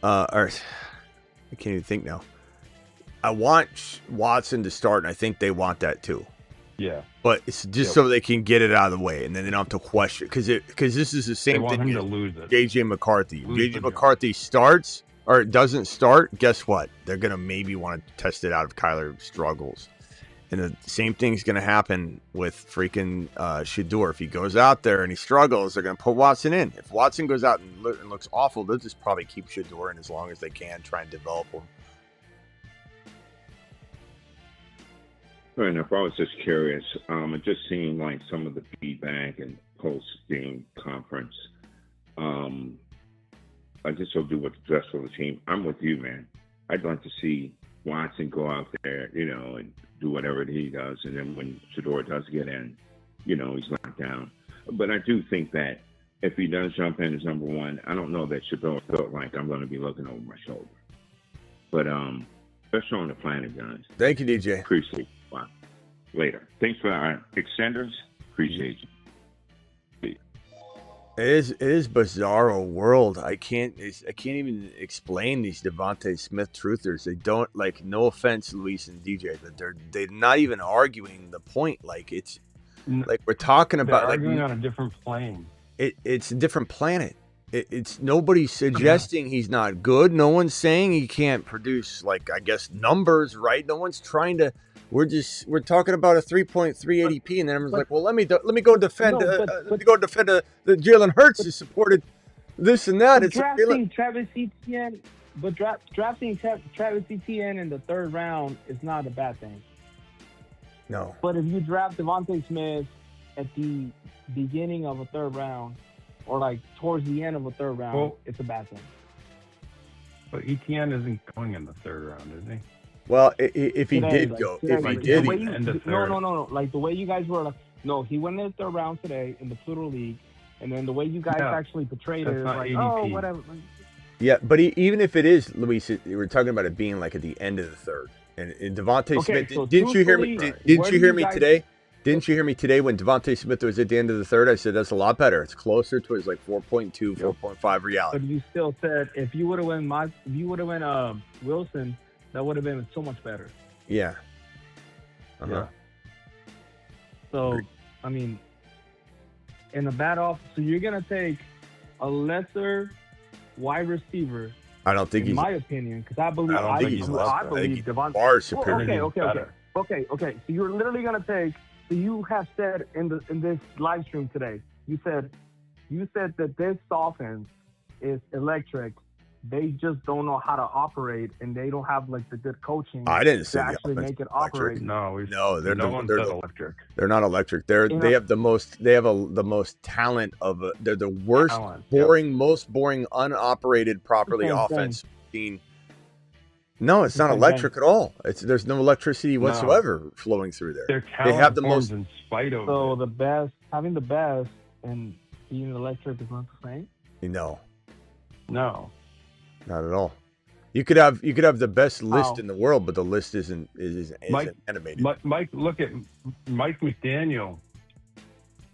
Or I can't even think now. I want Watson to start, and I think they want that too. Yeah. But it's just so they can get it out of the way, and then they don't have to question because this is the same thing as JJ McCarthy. JJ McCarthy starts or doesn't start, guess what? They're gonna maybe want to test it out if Kyler struggles. And the same thing's going to happen with freaking Shedeur. If he goes out there and he struggles, they're going to put Watson in. If Watson goes out and looks awful, they'll just probably keep Shedeur in as long as they can, try and develop him. Fair enough. I was just curious. It just seemed like some of the feedback and post-game conference. I just will do what's best for the team. I'm with you, man. I'd like to see Watson go out there, and do whatever he does. And then when Shedeur does get in, he's locked down. But I do think that if he does jump in as number one, I don't know that Shedeur felt like I'm going to be looking over my shoulder. But best show on the planet, guys. Thank you, DJ. Appreciate it. Wow. Later. Thanks for our extenders. Appreciate you. It is bizarro world. I can't even explain these Devontae Smith truthers. They don't no offense, Luis and DJ, but they're not even arguing the point. Like it's like we're talking about arguing on a different plane. It's a different planet. It's nobody's suggesting he's not good. No one's saying he can't produce numbers, right? No one's trying to. We're talking about a 3.3 ADP, and then everyone's like, well, let me go defend the Jalen Hurts who supported this and that. It's drafting Travis Etienne, drafting Travis Etienne in the third round is not a bad thing. No. But if you draft Devontae Smith at the beginning of a third round, or towards the end of a third round, it's a bad thing. But Etienne isn't going in the third round, is he? Well, if he did go, no. Like the way you guys were, no, he went in the third round today in the Pluto League, and then the way you guys actually portrayed it is like, ADP. Whatever. Yeah, but even if it is, Luis, we're talking about it being at the end of the third. And Devontae Smith, didn't you hear me? Didn't you hear me today? Didn't you hear me today when Devontae Smith was at the end of the third? I said that's a lot better. It's closer to his 4.2, 4.5 reality. But you still said if you would have went Wilson, that would have been so much better. Yeah. Yeah. So, I mean, in a bad off, so you're gonna take a lesser wide receiver. I don't think in my opinion, because I believe Devontae far superior. Okay. So you're literally gonna take. So you have said in this live stream today, you said that this offense is electric. They just don't know how to operate, and they don't have the good coaching. I didn't say to actually make it operate. No, they're electric. They're not electric. They have the most talent of. They're the worst, most boring, unoperated properly offense seen. No, it's not electric at all. There's no electricity whatsoever flowing through there. They have the most. In spite of so the best, having the best, and being electric is not the same. No. Not at all. You could have the best list in the world, but the list isn't animated. Mike, look at Mike McDaniel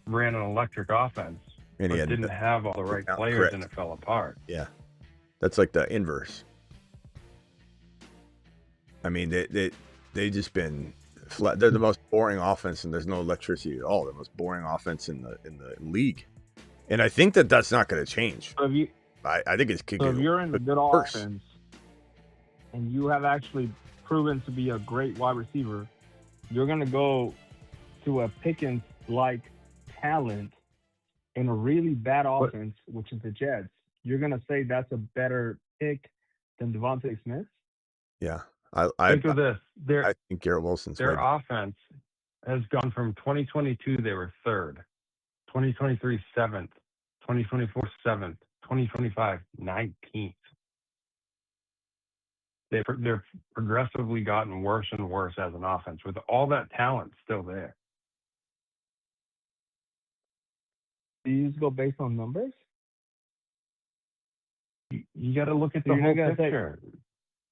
ran an electric offense, and he didn't have all the right players, and it fell apart. Yeah, that's like the inverse. I mean, they just been flat. They're the most boring offense, and there's no electricity at all. They're the most boring offense in the league, and I think that's not going to change. So I think it's kicking. So if you're in a good offense and you have actually proven to be a great wide receiver, you're going to go to a Pickens-like talent in a really bad offense, which is the Jets. You're going to say that's a better pick than Devontae Smith? Yeah. Think of this. I think Garrett Wilson's their offense has gone from 2022, they were third, 2023, seventh, 2024, seventh, 2025, 19th. They're progressively gotten worse and worse as an offense with all that talent still there. Do you just go based on numbers? You got to look at the whole picture.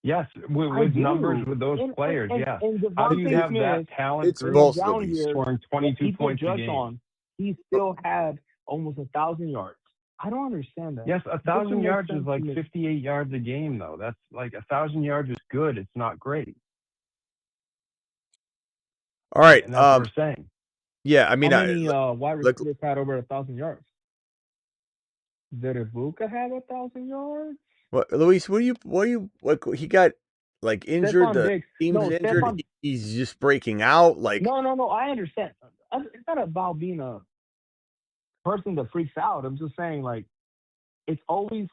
Yes, with numbers with those players, yeah. How do you have that talent group scoring 22 points a game? He still had almost 1,000 yards. I don't understand that. Yes, 1,000 yards is 58 yards a game, though. That's 1,000 yards is good. It's not great. All right. And that's what we're saying. Yeah, I mean, how many wide receivers had over 1,000 yards? Did Ibuka have 1,000 yards? What, Luis? What he got like injured? Stephon The Diggs. team's No, injured. Stephon. He's just breaking out. Like No. I understand. It's not about being a person that freaks out. I'm just saying, like, it's always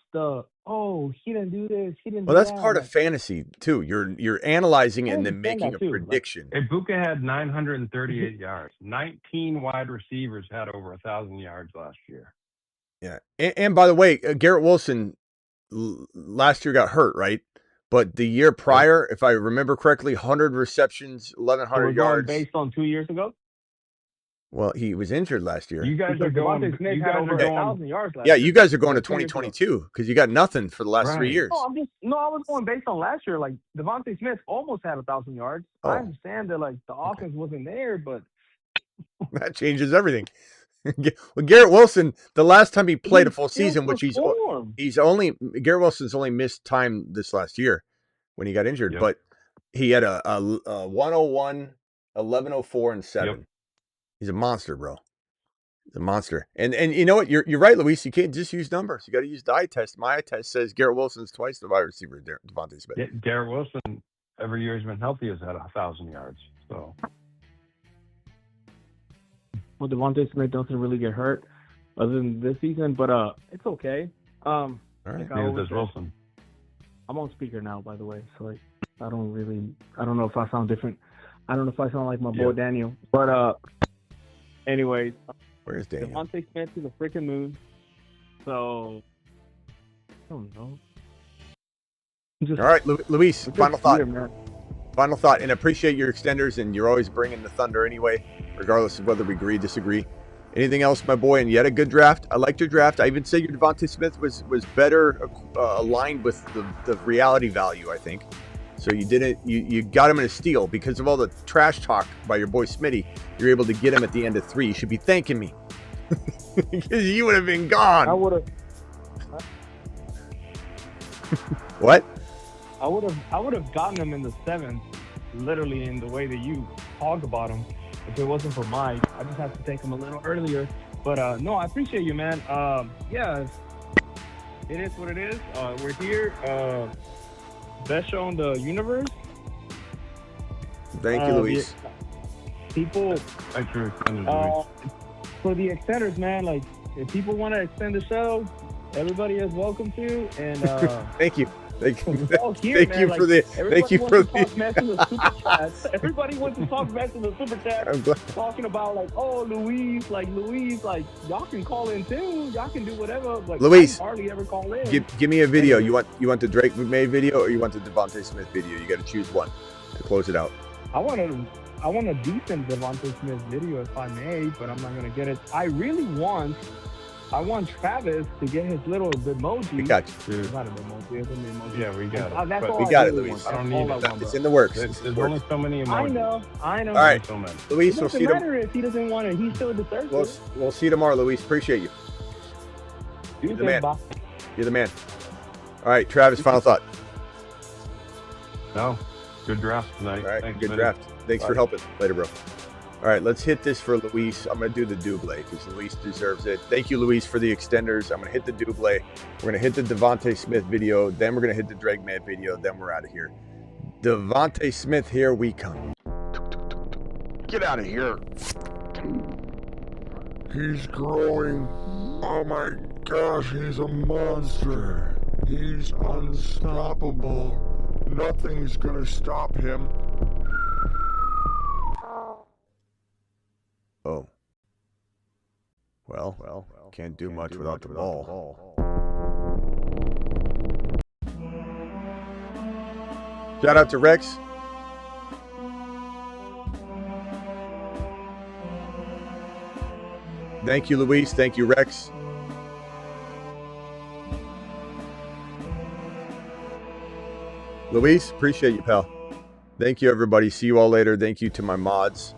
he didn't do this, he didn't do that's that. part like, of fantasy too. You're analyzing it I and then understand making that a too. prediction. Ibuka had 938 yards. 19 wide receivers had over 1,000 yards last year. Yeah, and by the way, Garrett Wilson last year got hurt, right? But the year prior, if I remember correctly, 100 receptions, 1,100 yards. Based on 2 years ago. Well, he was injured last year. You guys are going. You guys over 1,000 yards last yeah, year. you guys are going to 2022 because you got nothing for the last 3 years. No, I was going based on last year. Like Devontae Smith almost had 1,000 yards. Oh. I understand that like the offense wasn't there, but that changes everything. Well, Garrett Wilson, the last time he played a full season, which Garrett Wilson's only missed time this last year when he got injured, but he had a 101, 1104, and 7. Yep. He's a monster, bro. He's a monster. And you know what? You're right, Luis. You can't just use numbers. You got to use the eye test. My eye test says Garrett Wilson's twice the wide receiver Devontae Smith. Yeah, Garrett Wilson, every year he's been healthy, has had 1,000 yards. So. Well, Devontae Smith doesn't really get hurt other than this season, but it's okay. All right. Neither does Wilson. I'm on speaker now, by the way, so like I don't know if I sound different. I don't know if I sound like my boy Daniel, but anyways, where's Daniel? Devontae Smith is a freaking moon. So I don't know. All right, Luis. Final thought. Final thought, and appreciate your extenders, and you're always bringing the thunder anyway, regardless of whether we agree, disagree. Anything else, my boy? And you had a good draft. I liked your draft. I even say your Devontae Smith was better aligned with the reality value, I think. So you got him in a steal because of all the trash talk by your boy Smitty. You're able to get him at the end of 3. You should be thanking me because you would have been gone. I would have. What? I would have gotten him in the 7th, literally in the way that you talk about him. If it wasn't for Mike, I just have to take him a little earlier. But no, I appreciate you, man. Yeah, it is what it is. We're here. Best show in the universe. Thank you, Luis. People. Thanks for extending, Luis. For the extenders, man, like if people want to extend the show, everybody is welcome to. And thank you. Thank you. Thank you for the super chats. Everybody wants to talk mess in the super chat. Talking about like, Luis, y'all can call in too. Y'all can do whatever. Like, Luis, I hardly ever call in. Give me a video. You want the Drake McMay video or you want the Devontae Smith video? You got to choose one to close it out. I want a decent Devontae Smith video if I may, but I'm not gonna get it. I want Travis to get his little emoji. We got you. It's not an emoji. It's an emoji. Yeah, we got it. That's all we got it, really Luis. I don't need it. It's in the works. There's only so many emojis. I know. All right, so many. Luis, we'll see you tomorrow. If he doesn't want it, he still deserves it. We'll see you tomorrow, Luis. Appreciate you. You're the man. You're the man. All right, Travis, final thought. No, good draft tonight. All right, thanks, good Smitty. draft. Thanks for helping. Later, bro. All right, let's hit this for Luis. I'm going to do the double because Luis deserves it. Thank you, Luis, for the extenders. I'm going to hit the double. We're going to hit the Devontae Smith video. Then we're going to hit the Drake Man video. Then we're out of here. Devontae Smith, here we come. Get out of here. He's growing. Oh my gosh, he's a monster. He's unstoppable. Nothing's going to stop him. Oh. Well, can't do much without the ball. Shout out to Rex. Thank you, Luis. Thank you, Rex. Luis, appreciate you, pal. Thank you, everybody. See you all later. Thank you to my mods.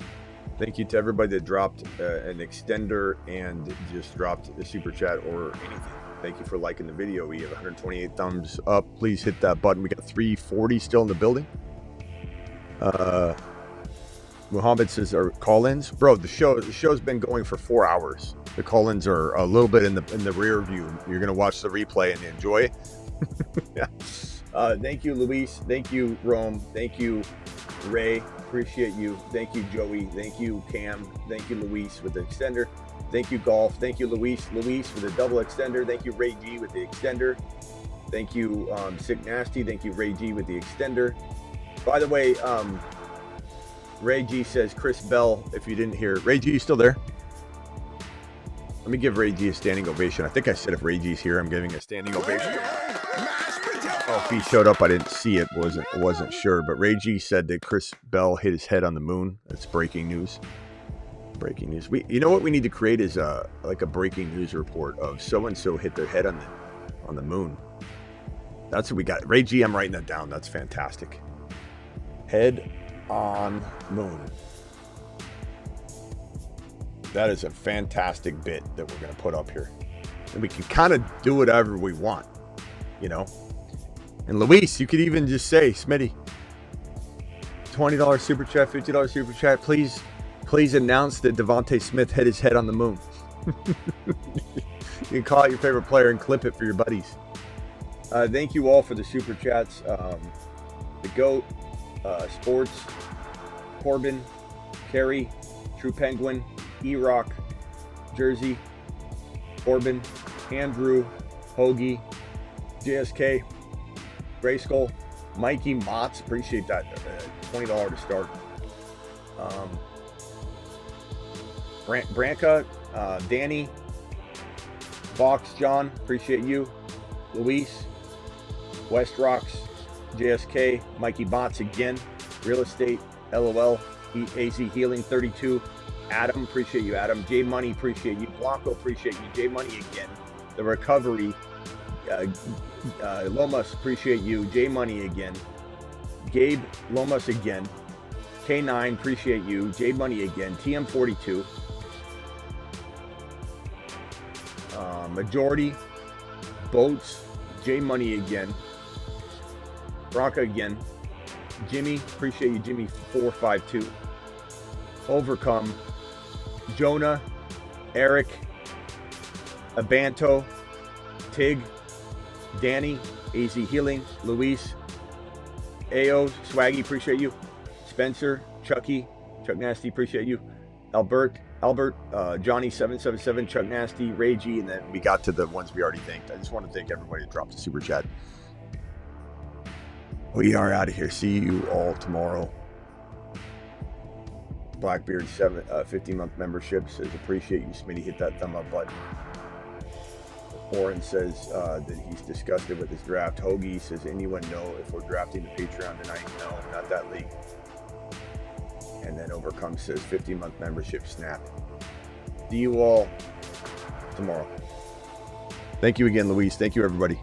Thank you to everybody that dropped an extender and just dropped a super chat or anything. Thank you for liking the video. We have 128 thumbs up. Please hit that button. We got 340 still in the building. Muhammad says, "Are call-ins, bro?" The show's been going for 4 hours. The call-ins are a little bit in the rear view. You're gonna watch the replay and enjoy. Yeah. Thank you, Luis. Thank you, Rome. Thank you, Ray. Appreciate you. Thank you, Joey. Thank you, Cam. Thank you, Luis, with the extender. Thank you, Golf. Thank you, Luis with the double extender. Thank you, Ray G, with the extender. Thank you, Sick Nasty. Thank you, Ray G, with the extender. By the way, Ray G says Chris Bell, if you didn't hear. Ray G, you still there? Let me give Ray G a standing ovation. I think I said if Ray G's here, I'm giving a standing ovation. Oh, if he showed up, I didn't see it. Wasn't sure. But Ray G said that Chris Bell hit his head on the moon. That's breaking news. Breaking news. You know what we need to create is like a breaking news report of so-and-so hit their head on the moon. That's what we got. Ray G, I'm writing that down. That's fantastic. Head on moon. That is a fantastic bit that we're going to put up here. And we can kind of do whatever we want, you know. And Luis, you could even just say, Smitty, $20 super chat, $50 super chat. Please announce that Devontae Smith hit his head on the moon. You can call out your favorite player and clip it for your buddies. Thank you all for the super chats. The GOAT, Sports, Corbin, Kerry, True Penguin, E-Rock, Jersey, Corbin, Andrew, Hoagie, JSK, Grayskull, Mikey Motts, appreciate that, $20 to start. Branca, Danny, Box, John, appreciate you, Luis, West Rocks, JSK, Mikey Motts again, Real Estate, LOL, AZ Healing 32, Adam, appreciate you, Adam, J Money, appreciate you, Blanco, appreciate you, J Money again, The Recovery, Lomas, appreciate you, J Money again, Gabe Lomas again, K9, appreciate you, J Money again, TM42, Majority, Boats, J Money again, Bronca again, Jimmy, appreciate you, Jimmy 452, Overcome, Jonah, Eric, Abanto, Tig, Danny, AZ Healing, Luis, AO, Swaggy, appreciate you, Spencer, Chucky, Chuck Nasty, appreciate you, Albert, Johnny 777, Chuck Nasty, Ray G, and then we got to the ones we already thanked. I just want to thank everybody that dropped the super chat. We are out of here. See you all tomorrow. Blackbeard 15-month membership says appreciate you, Smitty. Hit that thumb up button. Oren says that he's disgusted with his draft. Hoagie says anyone know if we're drafting the Patreon tonight? No, not that league. And then Overcome says 15-month membership snap. See you all tomorrow. Thank you again, Luis. Thank you, everybody.